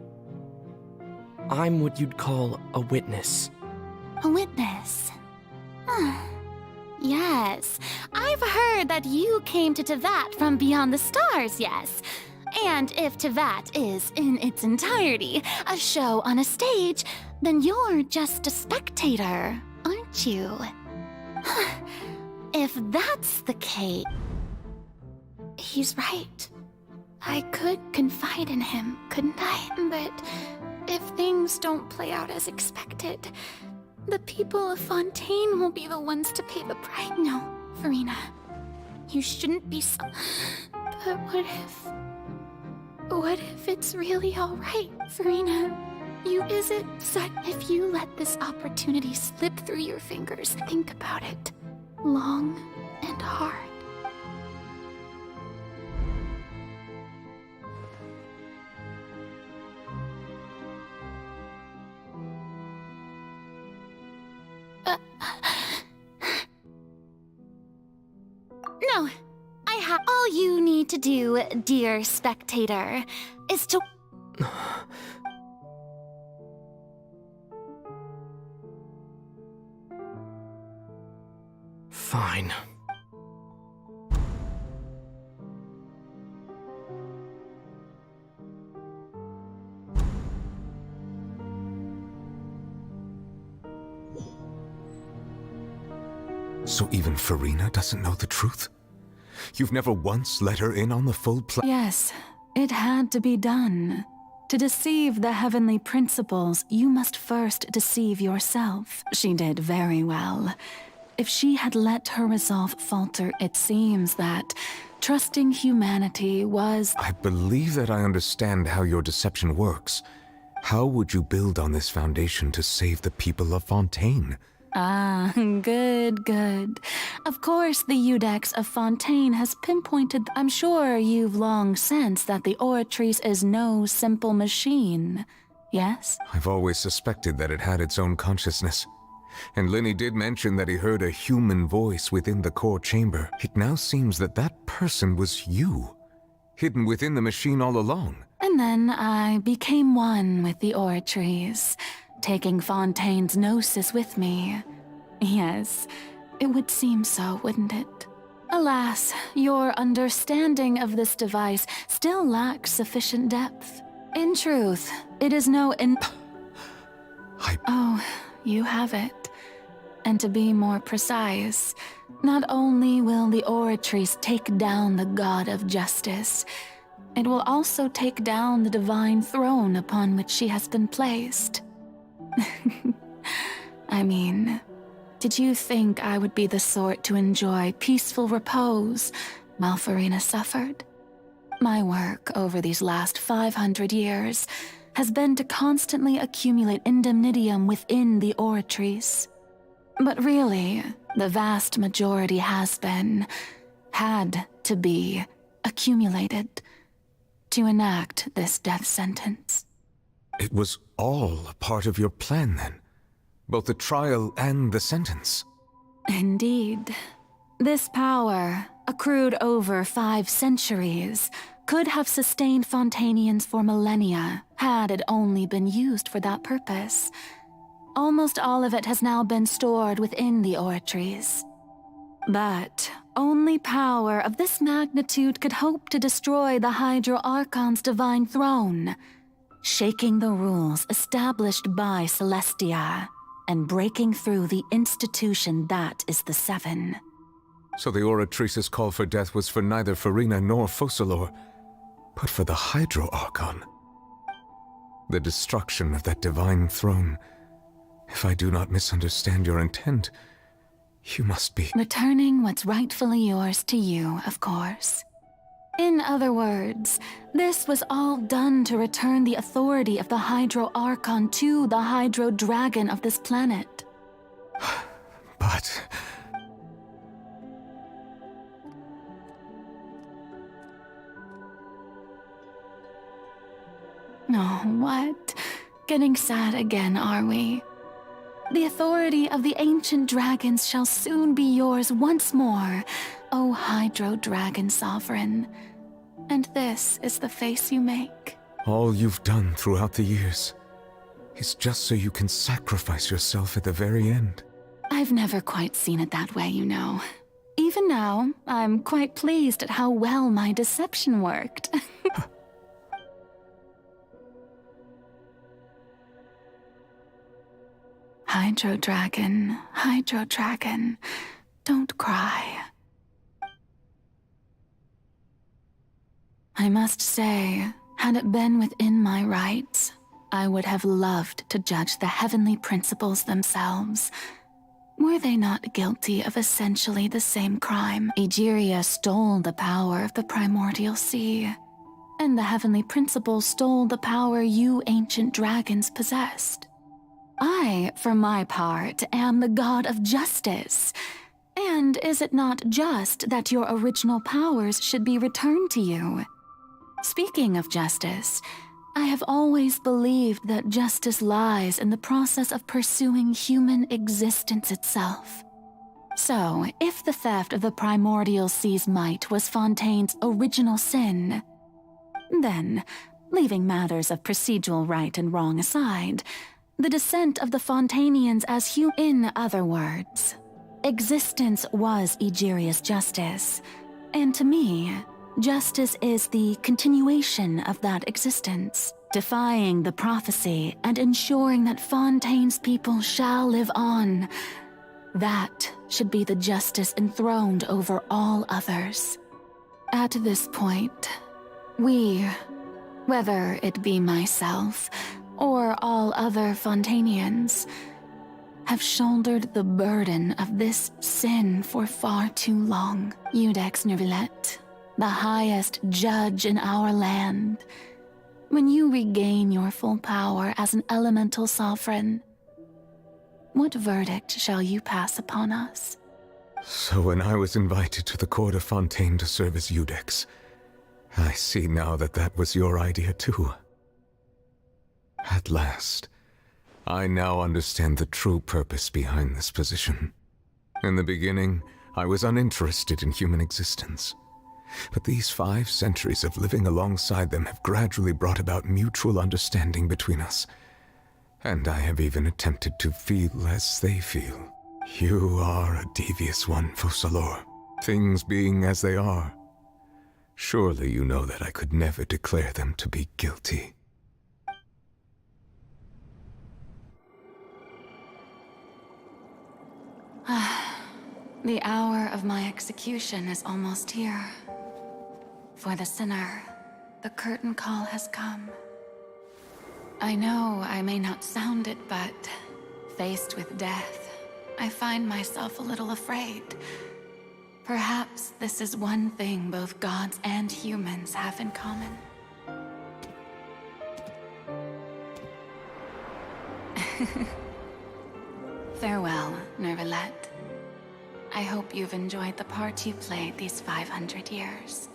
I'm what you'd call a witness. A witness? Yes, I've heard that you came to Tevat from beyond the stars, yes. And if Tevat is, in its entirety, a show on a stage, then you're just a spectator, aren't you? If that's the case... He's right. I could confide in him, couldn't I? But if things don't play out as expected, the people of Fontaine will be the ones to pay the price. No, Farina, you shouldn't be so... But what if it's really alright, Farina? Is it such... If you let this opportunity slip through your fingers, think about it. Long and hard. No, I have... All you need to do, dear spectator, is to... Fine. So even Farina doesn't know the truth? You've never once let her in on the full plan? Yes, it had to be done. To deceive the heavenly principles, you must first deceive yourself. She did very well. If she had let her resolve falter, it seems that trusting humanity was... I believe that I understand how your deception works. How would you build on this foundation to save the people of Fontaine? Ah, good. Of course, the Iudex of Fontaine has pinpointed... I'm sure you've long sensed that the Oratrice is no simple machine, yes? I've always suspected that it had its own consciousness. And Lenny did mention that he heard a human voice within the core chamber. It now seems that that person was you, hidden within the machine all along. And then I became one with the Oratrice, taking Fontaine's gnosis with me. Yes, it would seem so, wouldn't it? Alas, your understanding of this device still lacks sufficient depth. In truth, it is no Oh, you have it. And to be more precise, not only will the Oratrice take down the God of Justice, it will also take down the divine throne upon which she has been placed. I mean, did you think I would be the sort to enjoy peaceful repose while Farina suffered? My work over these last 500 years has been to constantly accumulate indemnitium within the Oratrice. But really, the vast majority has been had to be accumulated to enact this death sentence. It was all a part of your plan, then? Both the trial and the sentence? Indeed. This power, accrued over 5 centuries, could have sustained Fontainians for millennia had it only been used for that purpose. Almost all of it has now been stored within the oratories. But only power of this magnitude could hope to destroy the Hydro Archon's divine throne, shaking the rules established by Celestia and breaking through the institution that is the Seven. So the Oratrice's call for death was for neither Farina nor Focalor, but for the Hydro Archon. The destruction of that divine throne. If I do not misunderstand your intent, you must be returning what's rightfully yours to you, of course. In other words, this was all done to return the authority of the Hydro Archon to the Hydro Dragon of this planet. But... Oh, what? Getting sad again, are we? The authority of the ancient dragons shall soon be yours once more, O Hydro Dragon Sovereign. And this is the face you make. all you've done throughout the years is just so you can sacrifice yourself at the very end. I've never quite seen it that way, you know. Even now, I'm quite pleased at how well my deception worked. Hydro Dragon, don't cry. I must say, had it been within my rights, I would have loved to judge the heavenly principles themselves. Were they not guilty of essentially the same crime? Egeria stole the power of the primordial sea, and the heavenly principles stole the power you ancient dragons possessed. I, for my part, am the god of justice. And is it not just that your original powers should be returned to you? Speaking of justice, I have always believed that justice lies in the process of pursuing human existence itself. So, if the theft of the primordial sea's might was Fontaine's original sin, then, leaving matters of procedural right and wrong aside, the descent of the Fontainians as in other words, existence was Egeria's justice, and to me, justice is the continuation of that existence, defying the prophecy and ensuring that Fontaine's people shall live on. That should be the justice enthroned over all others. At this point, we, whether it be myself or all other Fontainians, have shouldered the burden of this sin for far too long. Iudex Neuvillette, the highest judge in our land, when you regain your full power as an elemental sovereign, what verdict shall you pass upon us? So when I was invited to the court of Fontaine to serve as Iudex, I see now that that was your idea too. At last, I now understand the true purpose behind this position. In the beginning, I was uninterested in human existence. But these 5 centuries of living alongside them have gradually brought about mutual understanding between us. And I have even attempted to feel as they feel. You are a devious one, Focalor. Things being as they are, surely you know that I could never declare them to be guilty. The hour of my execution is almost here. For the sinner, the curtain call has come. I know I may not sound it, but faced with death, I find myself a little afraid. Perhaps this is one thing both gods and humans have in common. Farewell, Neuvillette. I hope you've enjoyed the part you played these 500 years.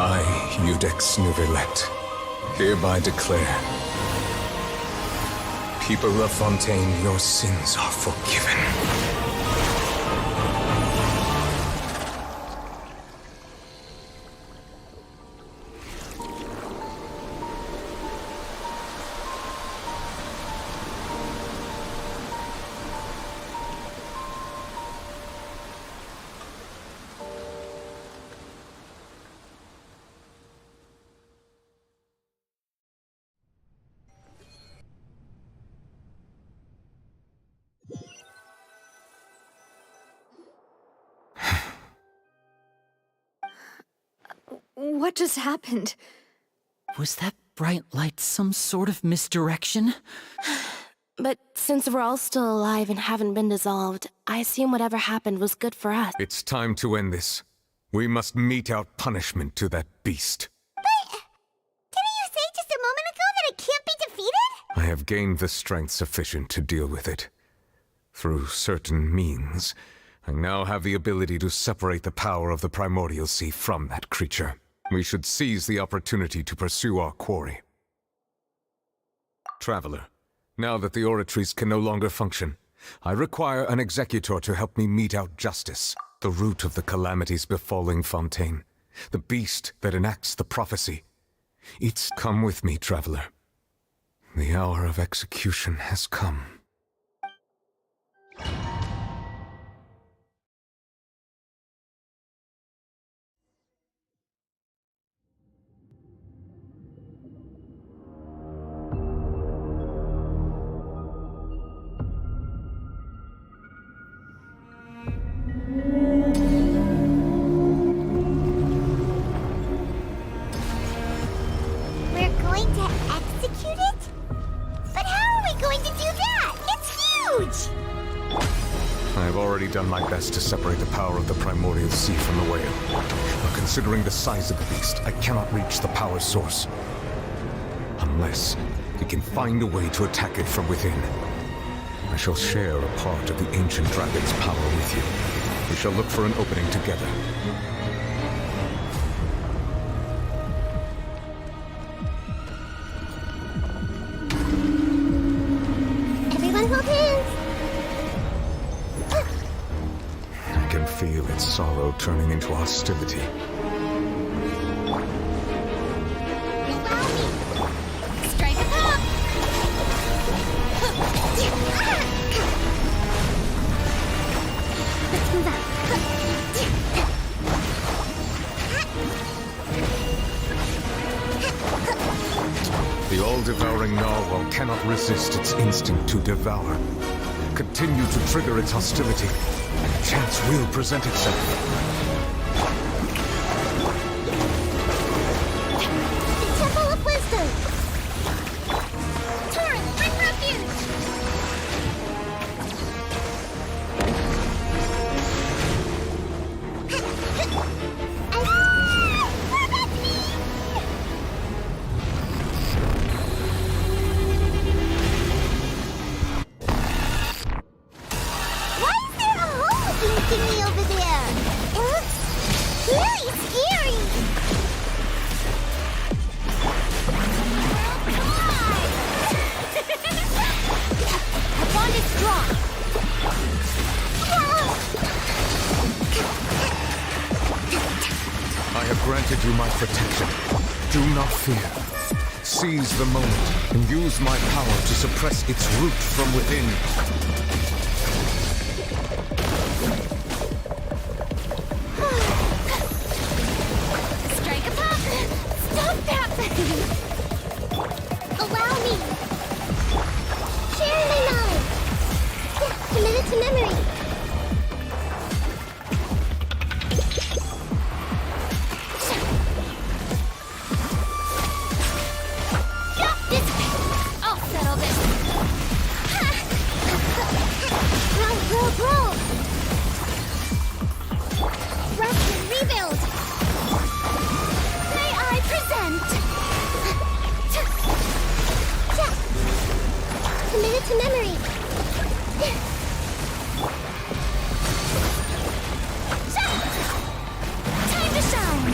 I, Eudex Nouvelet, hereby declare, people of Fontaine, your sins are forgiven. What just happened? Was that bright light some sort of misdirection? But since we're all still alive and haven't been dissolved, I assume whatever happened was good for us. It's time to end this. We must mete out punishment to that beast. Didn't you say just a moment ago that it can't be defeated? I have gained the strength sufficient to deal with it. Through certain means, I now have the ability to separate the power of the Primordial Sea from that creature. We should seize the opportunity to pursue our quarry. Traveler, now that the oratories can no longer function, I require an executor to help me mete out justice, the root of the calamities befalling Fontaine, the beast that enacts the prophecy. Come with me, traveler. The hour of execution has come. Done my best to separate the power of the Primordial Sea from the whale. But considering the size of the beast, I cannot reach the power source. Unless we can find a way to attack it from within. I shall share a part of the ancient dragon's power with you. We shall look for an opening together. Everyone hold hands! I can feel its sorrow turning into hostility. Strike a pop! Let's move out. The all-devouring narwhal cannot resist its instinct to devour. continue to trigger its hostility, and a chance will present itself. Temple of Wisdom! Torrent, bring refuge! Why is there a hole thingy over there? It looks really scary! Her bond is strong. I have granted you my protection. Do not fear. Seize the moment and use my power to suppress its root from within. Strike a pop! Stop that! Allow me! Share my knowledge! Yeah, commit it to memory! I'll settle this. Roll! Rest and rebuild! May I present? Commit it to memory! Time to shine.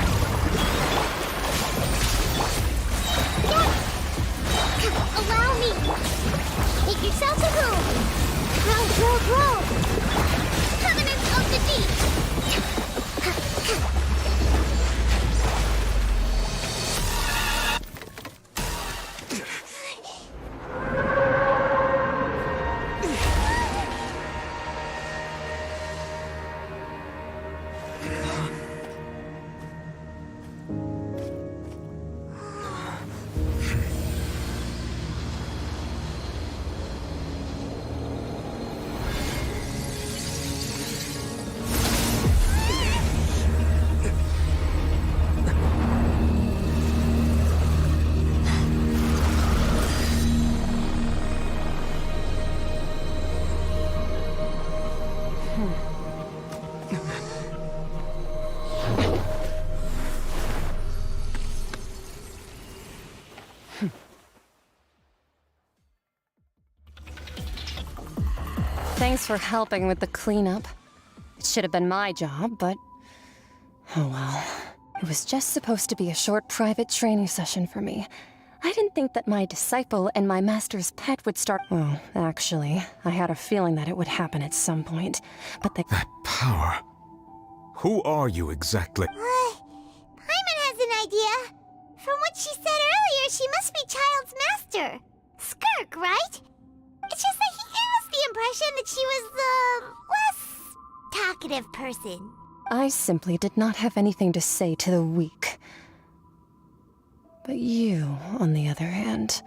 Allow me! Make yourself at home! Grow! Covenant of the Deep! Thanks for helping with the cleanup. It should have been my job, but... oh well. It was just supposed to be a short private training session for me. I didn't think that my disciple and my master's pet would start... well, actually, I had a feeling that it would happen at some point, but they... That power. Who are you exactly? Paimon has an idea! From what she said earlier, she must be Child's master. Skirk, right? It's just that he gave us the impression that she was the less talkative person. I simply did not have anything to say to the weak. But you, on the other hand,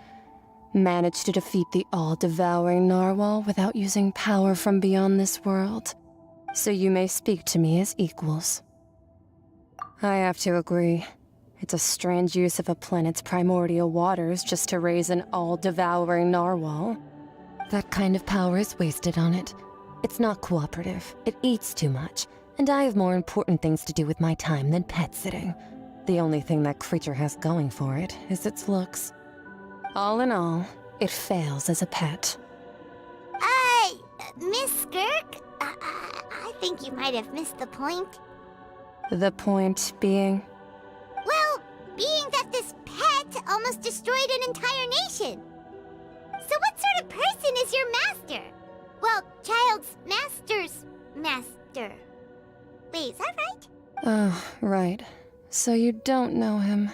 managed to defeat the all-devouring narwhal without using power from beyond this world. So you may speak to me as equals. I have to agree. It's a strange use of a planet's primordial waters just to raise an all-devouring narwhal. That kind of power is wasted on it. It's not cooperative. It eats too much. And I have more important things to do with my time than pet sitting. The only thing that creature has going for it is its looks. All in all, it fails as a pet. Miss Skirk? I think you might have missed the point. The point being? Well, being that this pet almost destroyed an entire nation. So what sort of person is your master? Well, Child's master's master. Wait, is that right? Oh, right. So you don't know him.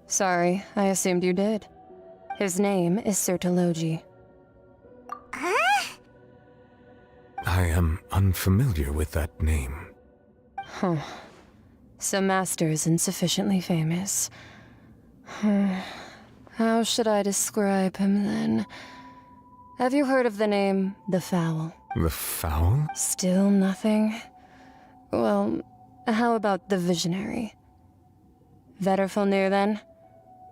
Sorry, I assumed you did. His name is Sertologi. Huh? I am unfamiliar with that name. Huh. So Master isn't sufficiently famous. How should I describe him then? Have you heard of the name The Fowl? The Fowl? Still nothing? Well, how about the Visionary? Vetterfulnir, then?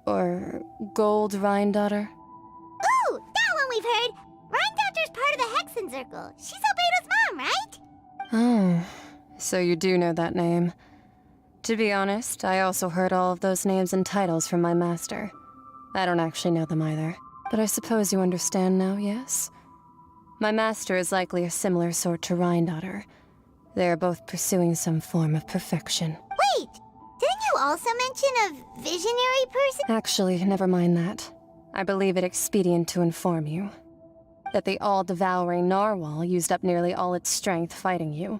Or Gold Rhine-Daughter? Ooh, that one we've heard! Rhine-Daughter's part of the Hexen Circle. She's Albedo's mom, right? Oh, so you do know that name. To be honest, I also heard all of those names and titles from my master. I don't actually know them either. But I suppose you understand now, yes? My master is likely a similar sort to Rhine-Daughter. They are both pursuing some form of perfection. Wait! Didn't you also mention a visionary person? Actually, never mind that. I believe it expedient to inform you that the all-devouring narwhal used up nearly all its strength fighting you.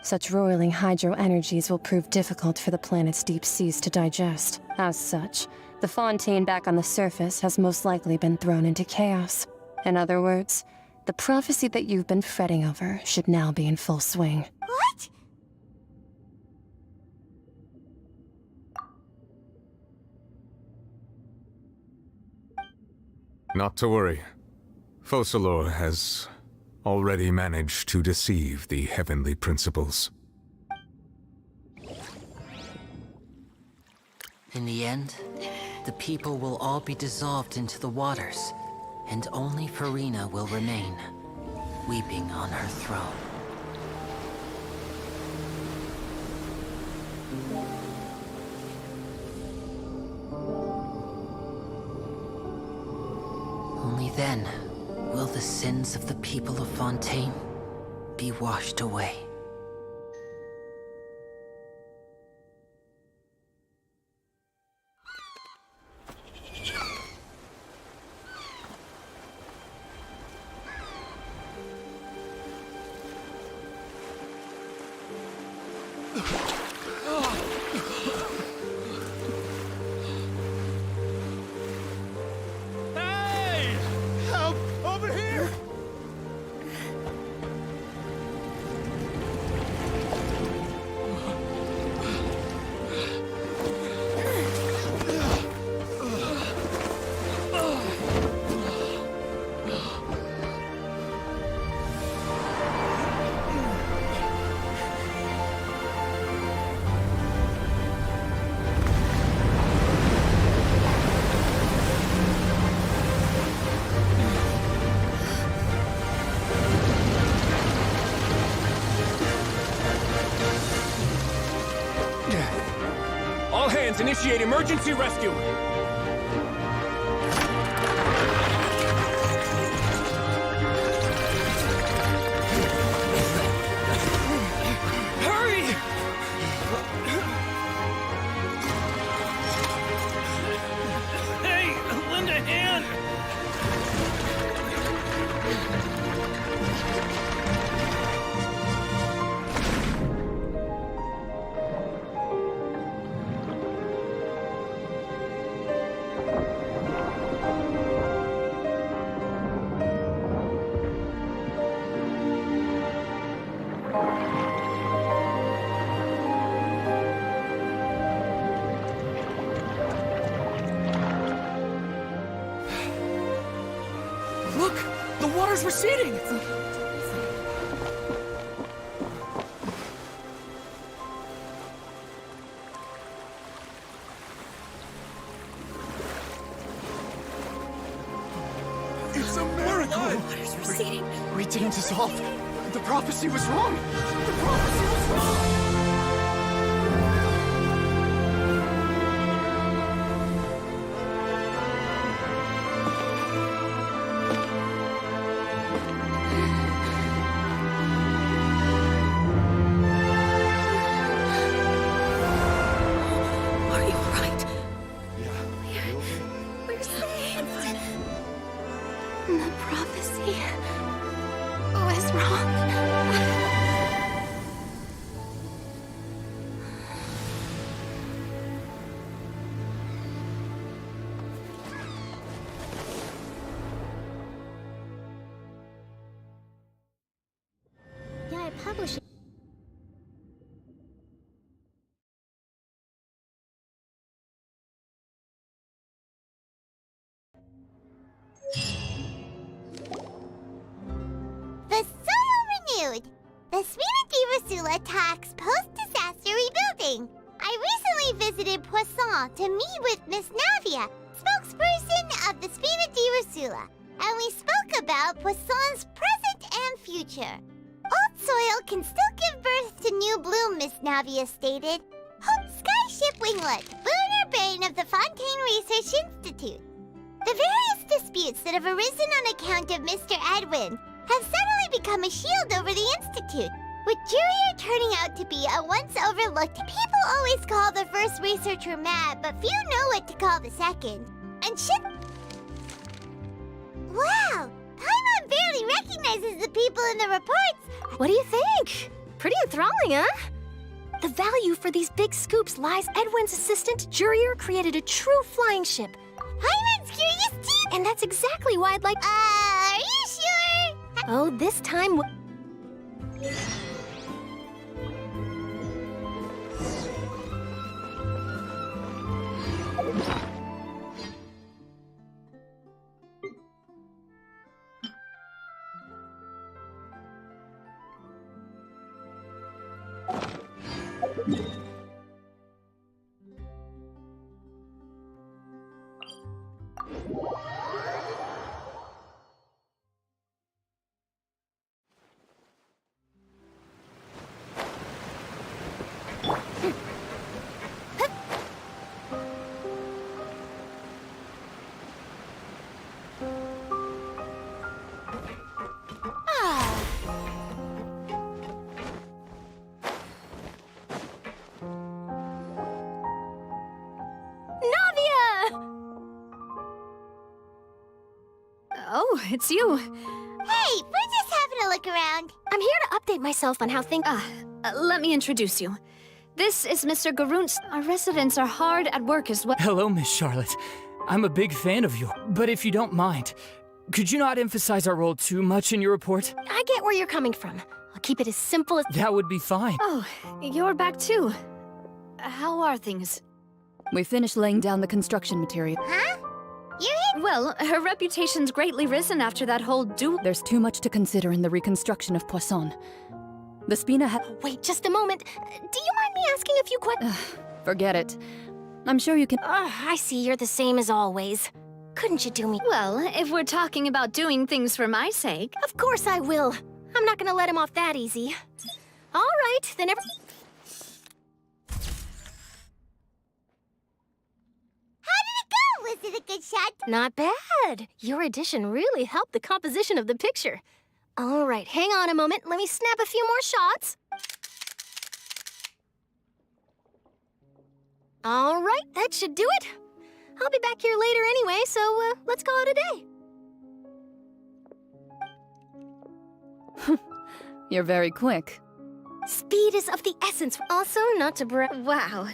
Such roiling hydro energies will prove difficult for the planet's deep seas to digest. As such, the Fontaine back on the surface has most likely been thrown into chaos. In other words, the prophecy that you've been fretting over should now be in full swing. What? Not to worry. Focalor has already managed to deceive the heavenly principles. In the end, the people will all be dissolved into the waters, and only Farina will remain, weeping on her throne. Only then will the sins of the people of Fontaine be washed away. Hey! Help! Over here! All hands, initiate emergency rescue! Hurry! Hey, lend a hand! Look! The water's receding! It's a miracle! Water's receding. We didn't dissolve. The prophecy was wrong. The prophecy was wrong. Are you alright? Yeah. We're saved. The prophecy was wrong. Yeah, I publish it. The Spina di Rosula talks post-disaster rebuilding. I recently visited Poisson to meet with Miss Navia, spokesperson of the Spina di Rosula, and we spoke about Poisson's present and future. Old soil can still give birth to new bloom, Miss Navia stated. Hope Skyship Winglet, lunar bane of the Fontaine Research Institute. The various disputes that have arisen on account of Mr. Edwin have suddenly become a shield over the Institute, with Jurier turning out to be a once overlooked. People always call the first researcher mad, but few know what to call the second. And shit. Wow! Paimon barely recognizes the people in the reports. What do you think? Pretty enthralling, huh? The value for these big scoops lies Edwin's assistant, Jurier, created a true flying ship. Paimon's curious too! And that's exactly why I'd like... Are you sure? Oh, this time... Oh, it's you. Hey, we're just having a look around. I'm here to update myself on how things... Let me introduce you. This is Mr. Garunt. Our residents are hard at work as well. Hello, Miss Charlotte. I'm a big fan of you, but if you don't mind, could you not emphasize our role too much in your report? I get where you're coming from. I'll keep it as simple as... That would be fine. Oh, you're back too. How are things? We finished laying down the construction material. Huh? You're here? Well, her reputation's greatly risen after that whole duel. There's too much to consider in the reconstruction of Poisson. The Spina Wait, just a moment. Do you mind me asking a few questions? Forget it. I'm sure you can... I see you're the same as always. Couldn't you do me... Well, if we're talking about doing things for my sake... Of course I will. I'm not gonna let him off that easy. All right, then Was it a good shot? Not bad. Your addition really helped the composition of the picture. All right, hang on a moment. Let me snap a few more shots. All right, that should do it. I'll be back here later anyway, so let's call it a day. You're very quick. Speed is of the essence. Also, not to Wow.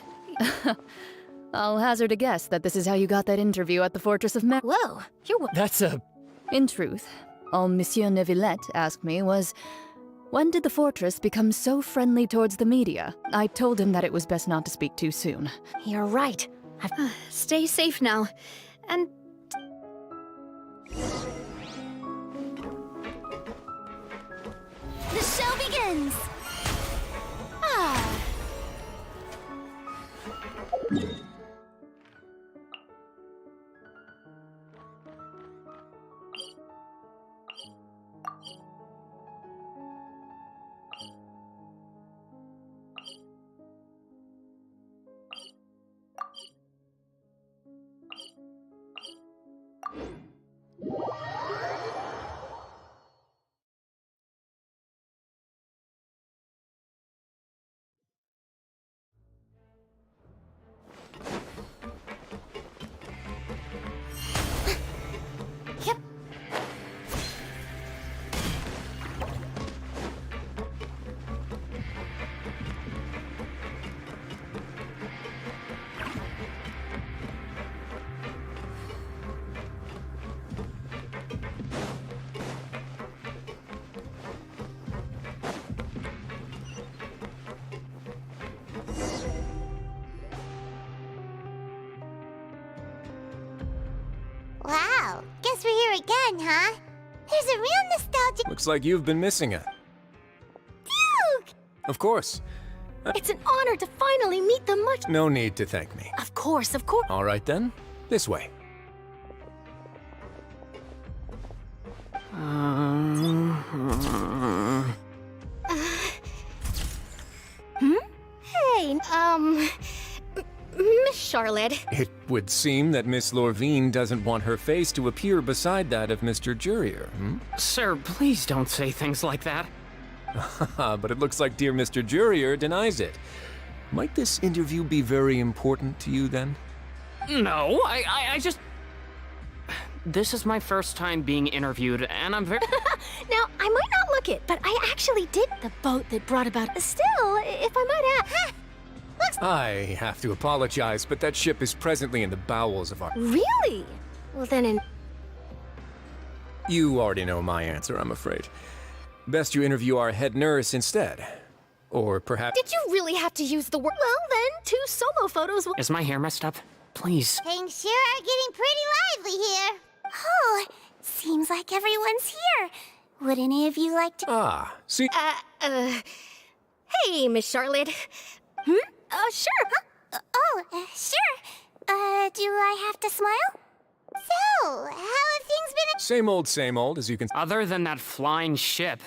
I'll hazard a guess that this is how you got that interview at the Fortress of Whoa, you're... That's a... In truth, all Monsieur Neuvillette asked me was, when did the Fortress become so friendly towards the media? I told him that it was best not to speak too soon. You're right. Stay safe now, and... The show begins! Ah! Wow, guess we're here again, huh? There's a real nostalgic... Looks like you've been missing it. Dude, Of course. It's an honor to finally meet the much... No need to thank me. Of course, of course. All right then, this way. Hey, Miss Charlotte. It would seem that Miss Lorvine doesn't want her face to appear beside that of Mr. Jurier, Sir, please don't say things like that. But it looks like dear Mr. Jurier denies it. Might this interview be very important to you then? No, I just... This is my first time being interviewed, and I'm very... Now, I might not look it, but I actually did the boat that brought about... Still, if I might add... I have to apologize, but that ship is presently in the bowels of our... Really? Well then in... You already know my answer, I'm afraid. Best you interview our head nurse instead. Or perhaps... Did you really have to use the word? Well then, 2 solo photos will... Is my hair messed up? Please. Things sure are getting pretty lively here. Oh, seems like everyone's here. Would any of you like to... Ah, see... Hey, Miss Charlotte. Sure. Sure. Do I have to smile? So, how have things been... Same old, as you can... Other than that flying ship,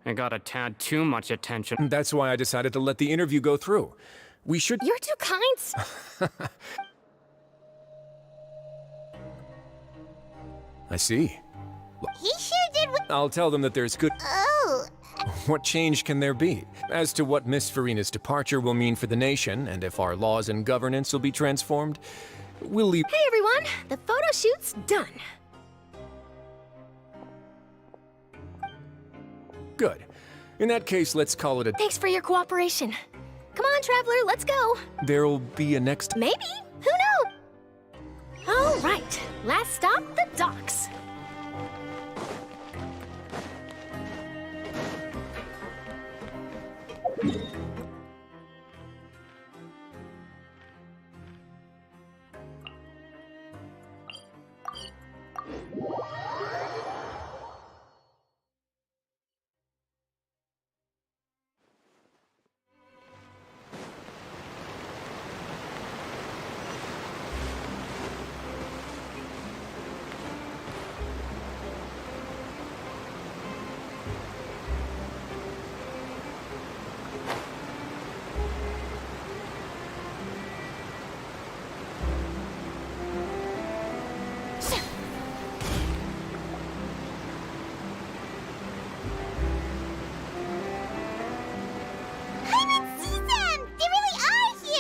it got a tad too much attention. That's why I decided to let the interview go through. We should... You're too kind. I see. He sure did what... I'll tell them that there's good... Oh... What change can there be? As to what Miss Farina's departure will mean for the nation, and if our laws and governance will be transformed, we'll leave... Hey everyone, the photo shoot's done. Good. In that case, let's call it a... Thanks for your cooperation. Come on, Traveler, let's go. There'll be a next... Maybe? Who knows? All right, last stop, the docks.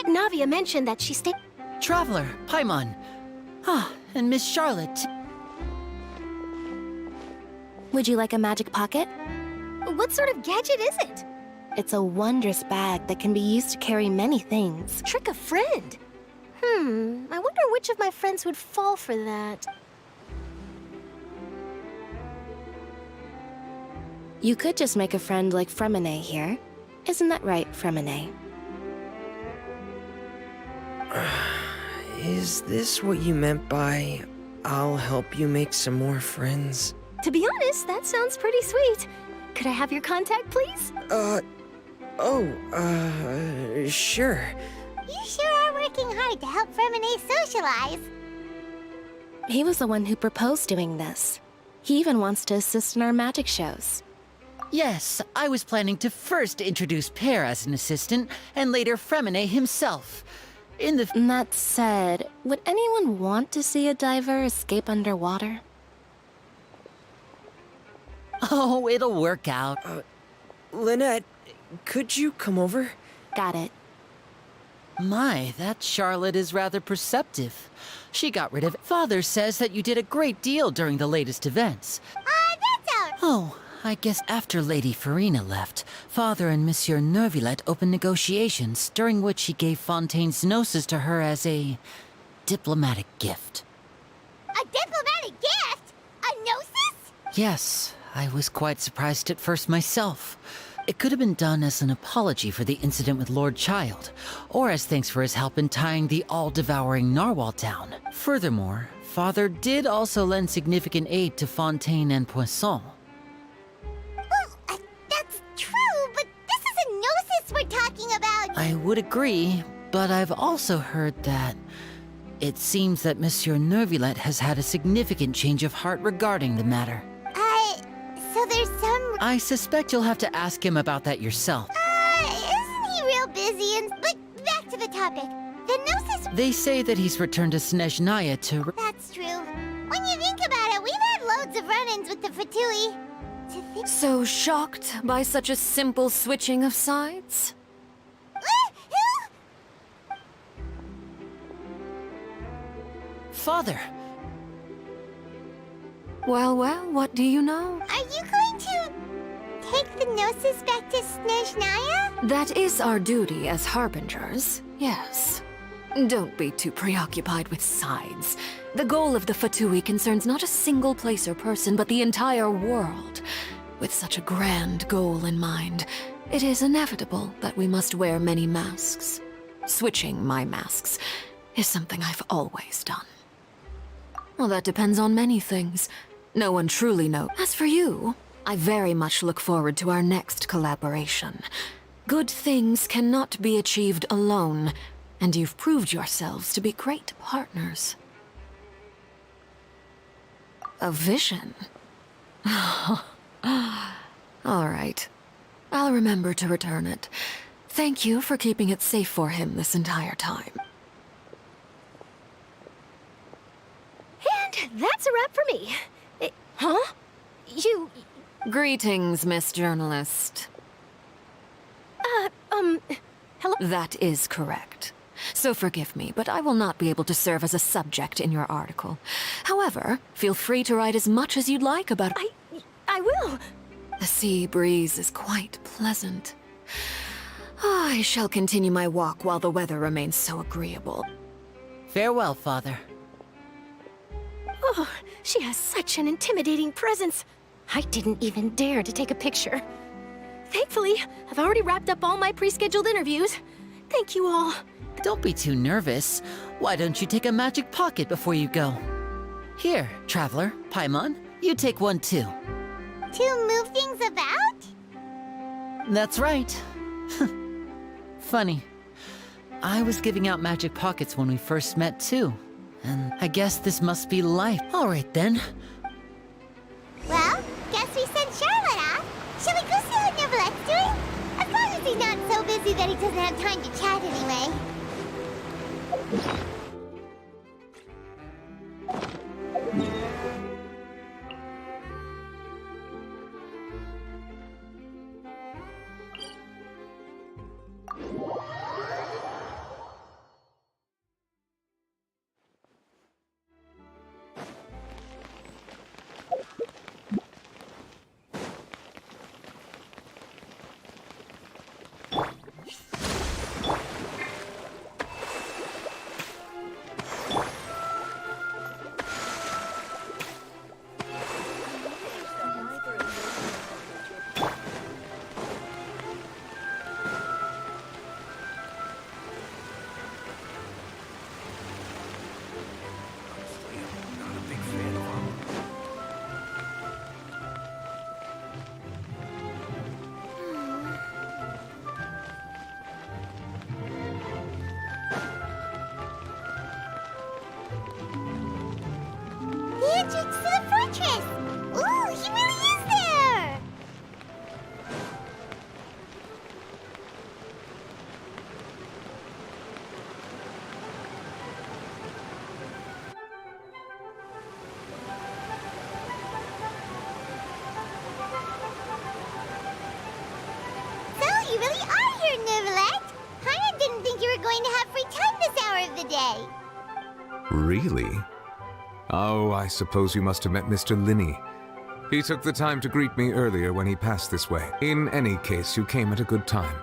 Navia mentioned that she stayed... Traveler, Paimon. Ah, and Miss Charlotte. Would you like a magic pocket? What sort of gadget is it? It's a wondrous bag that can be used to carry many things. Trick a friend. I wonder which of my friends would fall for that. You could just make a friend like Fremine here. Isn't that right, Fremine? Is this what you meant by, I'll help you make some more friends? To be honest, that sounds pretty sweet. Could I have your contact, please? Sure. You sure are working hard to help Fremine socialize. He was the one who proposed doing this. He even wants to assist in our magic shows. Yes, I was planning to first introduce Pear as an assistant, and later Fremine himself. That said, would anyone want to see a diver escape underwater? Oh, it'll work out. Lynette, could you come over? Got it. My, that Charlotte is rather perceptive. She got rid of it. Father says that you did a great deal during the latest events. That's out. Oh, I guess after Lady Farina left, Father and Monsieur Nervillet opened negotiations, during which he gave Fontaine's gnosis to her as a diplomatic gift. A diplomatic gift? A gnosis? Yes, I was quite surprised at first myself. It could have been done as an apology for the incident with Lord Child, or as thanks for his help in tying the all-devouring narwhal down. Furthermore, Father did also lend significant aid to Fontaine and Poisson. Well, that's true, but this is a gnosis I would agree, but I've also heard that it seems that Monsieur Nervulet has had a significant change of heart regarding the matter. So there's some... I suspect you'll have to ask him about that yourself. Isn't he real busy and... But back to the topic. The Gnosis... They say that he's returned to Snezhnaya to... That's true. When you think about it, we've had loads of run-ins with the Fatui. So shocked by such a simple switching of sides? Father! Well, what do you know? Are you going to take the Gnosis back to Snezhnaya? That is our duty as harbingers, yes. Don't be too preoccupied with sides. The goal of the Fatui concerns not a single place or person, but the entire world. With such a grand goal in mind, it is inevitable that we must wear many masks. Switching my masks is something I've always done. Well, that depends on many things. No one truly knows. As for you, I very much look forward to our next collaboration. Good things cannot be achieved alone, and you've proved yourselves to be great partners. A vision? All right. I'll remember to return it. Thank you for keeping it safe for him this entire time. And that's a wrap for me. Huh? You... Greetings, Miss Journalist. Hello? That is correct. So forgive me, but I will not be able to serve as a subject in your article. However, feel free to write as much as you'd like about... I will. The sea breeze is quite pleasant. I shall continue my walk while the weather remains so agreeable. Farewell, Father. Oh, she has such an intimidating presence. I didn't even dare to take a picture. Thankfully, I've already wrapped up all my pre-scheduled interviews. Thank you all. Don't be too nervous. Why don't you take a magic pocket before you go? Here, Traveler, Paimon, you take one too. To move things about? That's right. Funny. I was giving out magic pockets when we first met too. And I guess this must be life. All right then. Well, guess we sent Charlotte off. Shall we go see how Nervulet's doing? As long as he's not so busy that he doesn't have time to chat anyway. The entrance to the fortress! Ooh, he really is there! So, you really are here, Nervulet! Paimon didn't think you were going to have free time this hour of the day. Really? Oh, I suppose you must have met Mr. Linney. He took the time to greet me earlier when he passed this way. In any case, you came at a good time.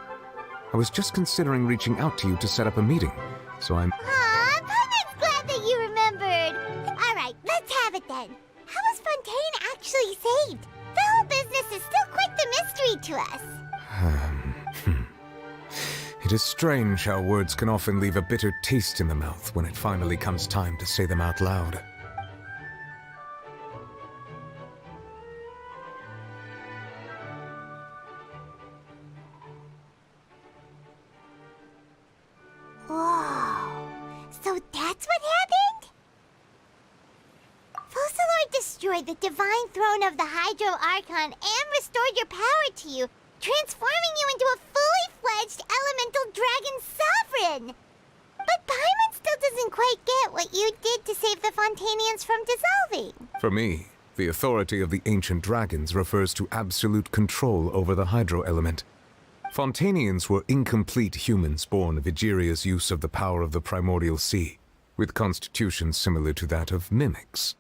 I was just considering reaching out to you to set up a meeting, so I'm... Aw, Paimon's glad that you remembered. All right, let's have it then. How was Fontaine actually saved? The whole business is still quite the mystery to us. It is strange how words can often leave a bitter taste in the mouth when it finally comes time to say them out loud. destroyed the divine throne of the Hydro Archon and restored your power to you, transforming you into a fully fledged elemental dragon sovereign. But Paimon still doesn't quite get what you did to save the Fontanians from dissolving. For me, the authority of the ancient dragons refers to absolute control over the hydro element. Fontanians were incomplete humans born of Egeria's use of the power of the primordial sea, with constitutions similar to that of mimics.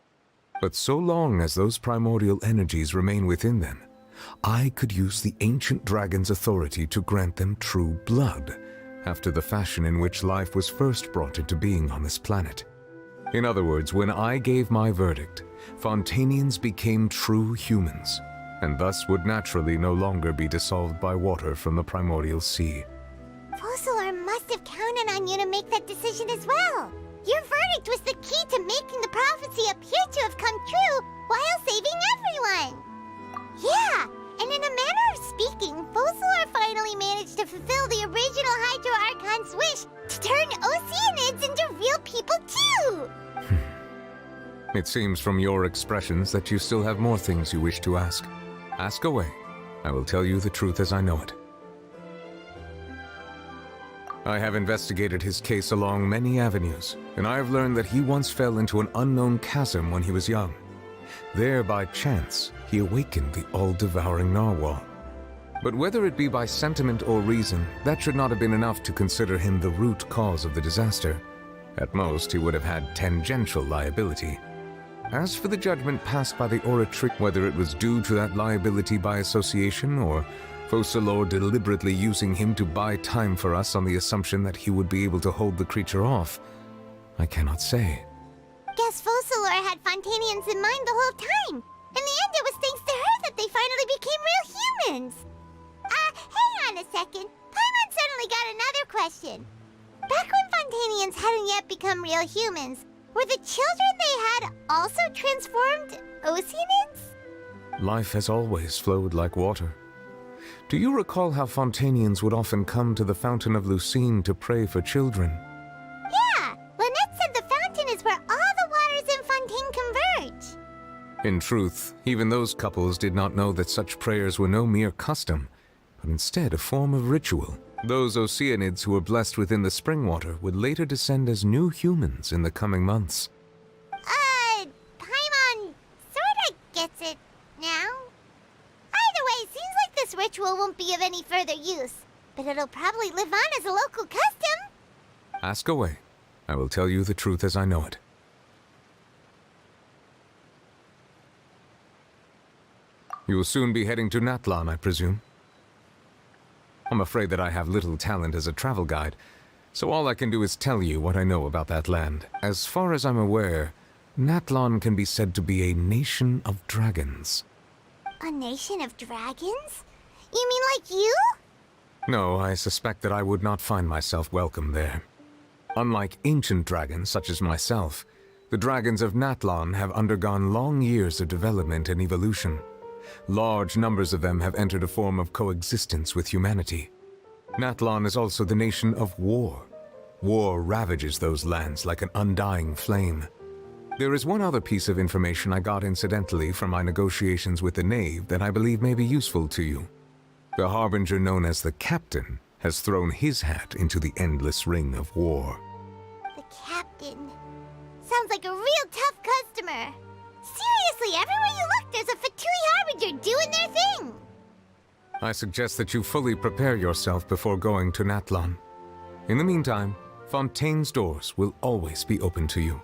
But so long as those primordial energies remain within them, I could use the ancient dragon's authority to grant them true blood, after the fashion in which life was first brought into being on this planet. In other words, when I gave my verdict, Fontanians became true humans, and thus would naturally no longer be dissolved by water from the primordial sea. Focalor must have counted on you to make that decision as well. Your verdict was the key to making the prophecy appear to have come true while saving everyone. Yeah, and in a manner of speaking, Focalor finally managed to fulfill the original Hydro Archon's wish to turn Oceanids into real people too! It seems from your expressions that you still have more things you wish to ask. Ask away. I will tell you the truth as I know it. I have investigated his case along many avenues, and I have learned that he once fell into an unknown chasm when he was young. There, by chance, he awakened the all-devouring narwhal. But whether it be by sentiment or reason, that should not have been enough to consider him the root cause of the disaster. At most, he would have had tangential liability. As for the judgment passed by the Oratric, whether it was due to that liability by association, or Focalor deliberately using him to buy time for us on the assumption that he would be able to hold the creature off, I cannot say. Guess Focalor had Fontanians in mind the whole time. In the end, it was thanks to her that they finally became real humans. Hang on a second. Paimon suddenly got another question. Back when Fontanians hadn't yet become real humans, were the children they had also transformed Oceanids? Life has always flowed like water. Do you recall how Fontanians would often come to the Fountain of Lucine to pray for children? Yeah! Lynette said the fountain is where all the waters in Fontaine converge. In truth, even those couples did not know that such prayers were no mere custom, but instead a form of ritual. Those Oceanids who were blessed within the spring water would later descend as new humans in the coming months. Paimon sorta gets it now. Either way, seems like this ritual won't be of any further use, but it'll probably live on as a local custom. Ask away. I will tell you the truth as I know it. You will soon be heading to Natlan, I presume? I'm afraid that I have little talent as a travel guide, so all I can do is tell you what I know about that land. As far as I'm aware, Natlan can be said to be a nation of dragons. A nation of dragons? You mean like you? No, I suspect that I would not find myself welcome there. Unlike ancient dragons such as myself, the dragons of Natlan have undergone long years of development and evolution. Large numbers of them have entered a form of coexistence with humanity. Natlan is also the nation of war. War ravages those lands like an undying flame. There is one other piece of information I got incidentally from my negotiations with the Knave that I believe may be useful to you. The harbinger known as the Captain has thrown his hat into the endless ring of war. The Captain. Sounds like a real tough customer. Seriously, everywhere you look, there's a Fatui Harbinger doing their thing! I suggest that you fully prepare yourself before going to Natlan. In the meantime, Fontaine's doors will always be open to you.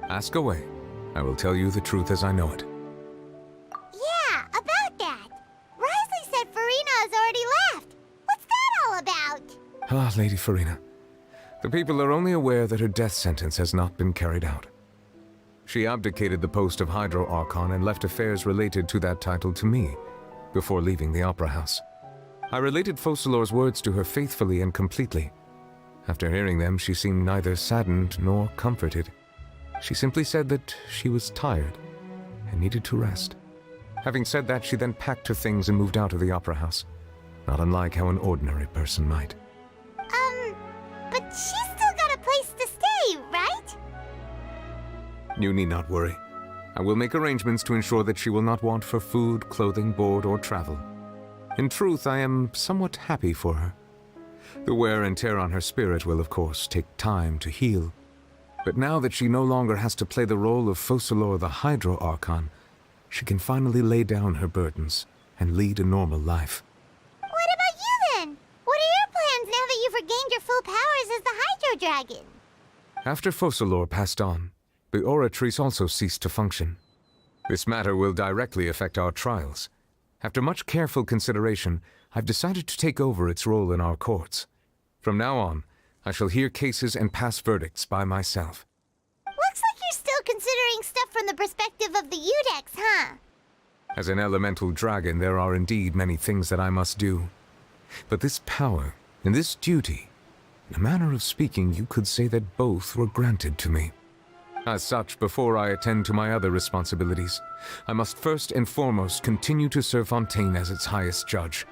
Ask away. I will tell you the truth as I know it. Yeah, about that. Risley said Farina has already left. What's that all about? Ah, Lady Farina. The people are only aware that her death sentence has not been carried out. She abdicated the post of Hydro Archon and left affairs related to that title to me, before leaving the Opera House. I related Focalor's words to her faithfully and completely. After hearing them, she seemed neither saddened nor comforted. She simply said that she was tired and needed to rest. Having said that, she then packed her things and moved out of the Opera House, not unlike how an ordinary person might. But she's still got a place to stay, right? You need not worry. I will make arrangements to ensure that she will not want for food, clothing, board, or travel. In truth, I am somewhat happy for her. The wear and tear on her spirit will, of course, take time to heal. But now that she no longer has to play the role of Focalor the Hydro Archon, she can finally lay down her burdens and lead a normal life. What about you then? What are your plans now that you've regained your full powers as the Hydro Dragon? After Focalor passed on, the Oratrice also ceased to function. This matter will directly affect our trials. After much careful consideration, I've decided to take over its role in our courts. From now on, I shall hear cases and pass verdicts by myself. Looks like you're still considering stuff from the perspective of the Udex, huh? As an elemental dragon, there are indeed many things that I must do. But this power and this duty, in a manner of speaking, you could say that both were granted to me. As such, before I attend to my other responsibilities, I must first and foremost continue to serve Fontaine as its highest judge.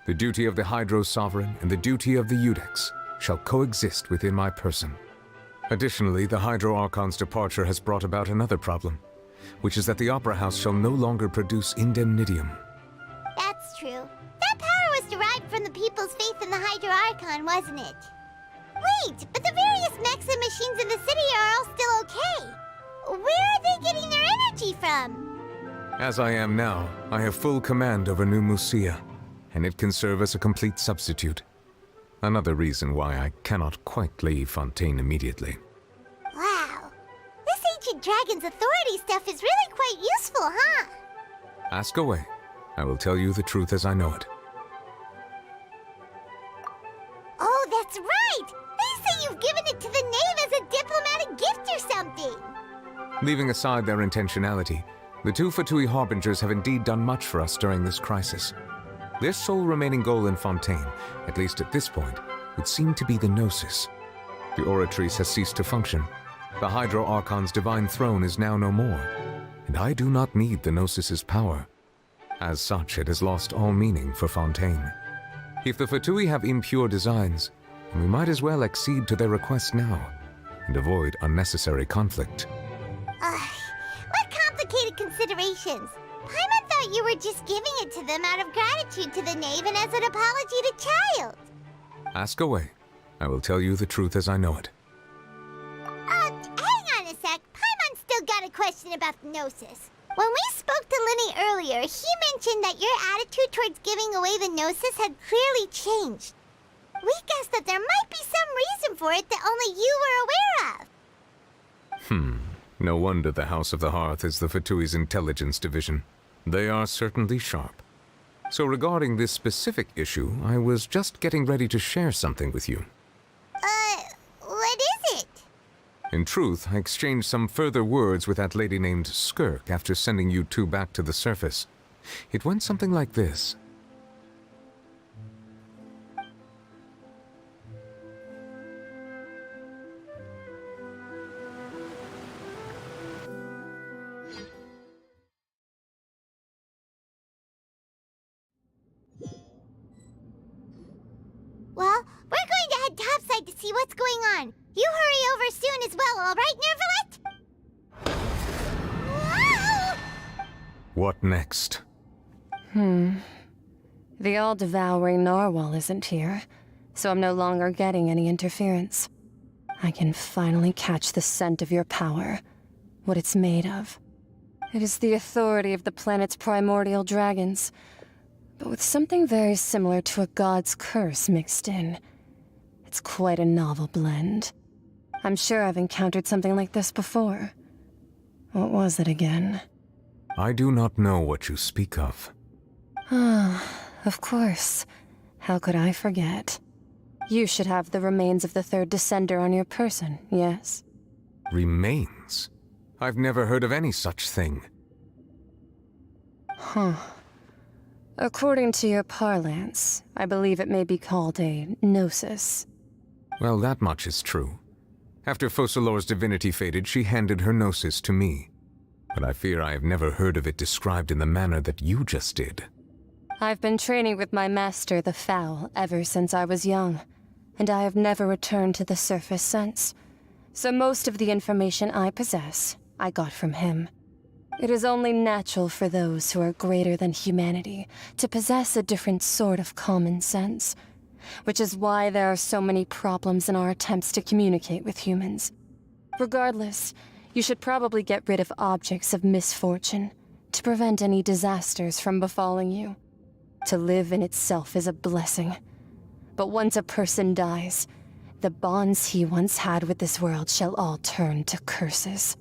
The duty of the Hydro Sovereign and the duty of the Udex shall coexist within my person. Additionally, the Hydro Archon's departure has brought about another problem, which is that the Opera House shall no longer produce indemnitium. That's true. That power was derived from the people's faith in the Hydro Archon, wasn't it? Wait, but the various mechs and machines in the city are all still okay. Where are they getting their energy from? As I am now, I have full command over New Musia, and it can serve as a complete substitute. Another reason why I cannot quite leave Fontaine immediately. Wow. This ancient dragon's authority stuff is really quite useful, huh? Ask away. I will tell you the truth as I know it. Oh, that's right! They say you've given it to the knave as a diplomatic gift or something! Leaving aside their intentionality, the two Fatui Harbingers have indeed done much for us during this crisis. Their sole remaining goal in Fontaine, at least at this point, would seem to be the Gnosis. The Oratrice has ceased to function. The Hydro Archon's divine throne is now no more, and I do not need the Gnosis's power. As such, it has lost all meaning for Fontaine. If the Fatui have impure designs, then we might as well accede to their request now, and avoid unnecessary conflict. What complicated considerations! Paimon thought you were just giving it to them out of gratitude to the knave and as an apology to Child. Ask away. I will tell you the truth as I know it. Hang on a sec. Paimon's still got a question about the Gnosis. When we spoke to Linny earlier, he mentioned that your attitude towards giving away the Gnosis had clearly changed. We guessed that there might be some reason for it that only you were aware of. No wonder the House of the Hearth is the Fatui's intelligence division. They are certainly sharp. So regarding this specific issue, I was just getting ready to share something with you. What is it? In truth, I exchanged some further words with that lady named Skirk after sending you two back to the surface. It went something like this. Well, we're going to head topside to see what's going on. You hurry over soon as well, all right, Nervalet? Whoa! What next? The all-devouring narwhal isn't here, so I'm no longer getting any interference. I can finally catch the scent of your power, what it's made of. It is the authority of the planet's primordial dragons, but with something very similar to a god's curse mixed in. It's quite a novel blend. I'm sure I've encountered something like this before. What was it again? I do not know what you speak of. Of course. How could I forget? You should have the remains of the third descender on your person, yes? Remains? I've never heard of any such thing. According to your parlance, I believe it may be called a gnosis. Well, that much is true. After Focalor's divinity faded, she handed her gnosis to me. But I fear I have never heard of it described in the manner that you just did. I've been training with my master, the Fowl, ever since I was young, and I have never returned to the surface since. So most of the information I possess I got from him. It is only natural for those who are greater than humanity to possess a different sort of common sense, which is why there are so many problems in our attempts to communicate with humans. Regardless, you should probably get rid of objects of misfortune to prevent any disasters from befalling you. To live in itself is a blessing, but once a person dies, the bonds he once had with this world shall all turn to curses.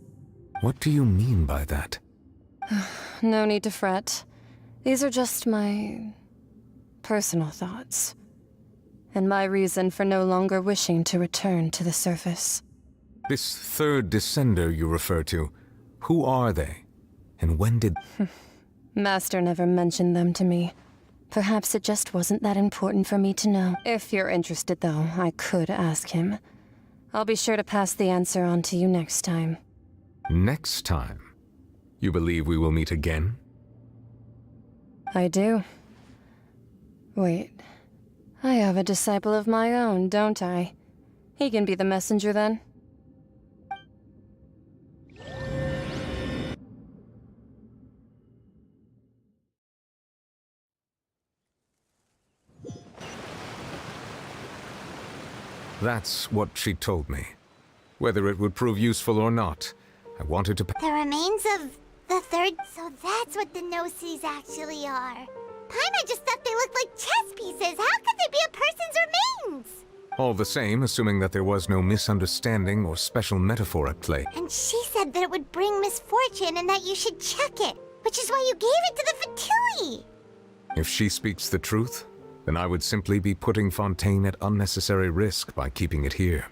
What do you mean by that? No need to fret. These are just my personal thoughts, and my reason for no longer wishing to return to the surface. This third descender you refer to, who are they? And when did... Master never mentioned them to me. Perhaps it just wasn't that important for me to know. If you're interested, though, I could ask him. I'll be sure to pass the answer on to you next time. Next time? You believe we will meet again? I do. Wait. I have a disciple of my own, don't I? He can be the messenger then. That's what she told me. Whether it would prove useful or not, I wanted to... The remains of the third... So that's what the no-sees actually are. Paimon just thought they looked like chess pieces. How could they be a person's remains? All the same, assuming that there was no misunderstanding or special metaphor at play. And she said that it would bring misfortune and that you should check it, which is why you gave it to the Fatui. If she speaks the truth, then I would simply be putting Fontaine at unnecessary risk by keeping it here.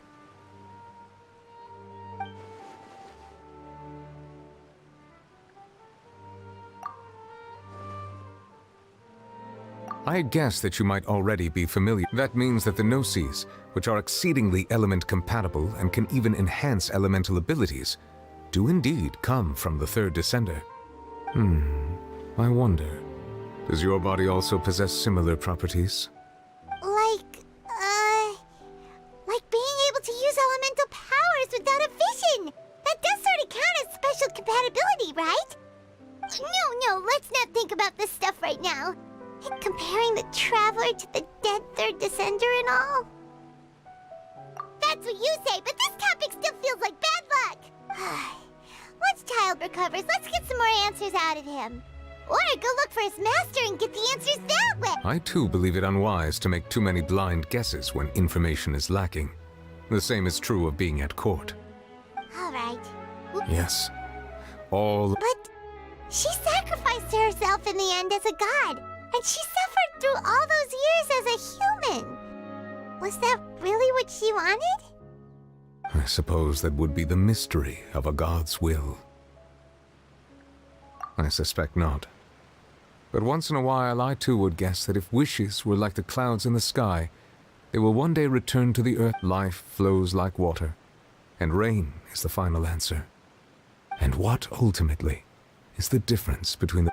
I had guessed that you might already be familiar. That means that the Gnosis, which are exceedingly element-compatible and can even enhance elemental abilities, do indeed come from the third descender. I wonder, does your body also possess similar properties? Like being able to use elemental powers without a vision. That does sort of count as special compatibility, right? No, let's not think about this stuff right now. Like comparing the Traveler to the dead third descender and all. That's what you say, but this topic still feels like bad luck. Once Child recovers, let's get some more answers out of him. Or go look for his master and get the answers that way. I too believe it unwise to make too many blind guesses when information is lacking. The same is true of being at court. All right. Yes. All... But she sacrificed herself in the end as a god, and she suffered through all those years as a human. Was that really what she wanted? I suppose that would be the mystery of a god's will. I suspect not. But once in a while, I too would guess that if wishes were like the clouds in the sky, they will one day return to the earth. Life flows like water, and rain is the final answer. And what, ultimately, is the difference between the...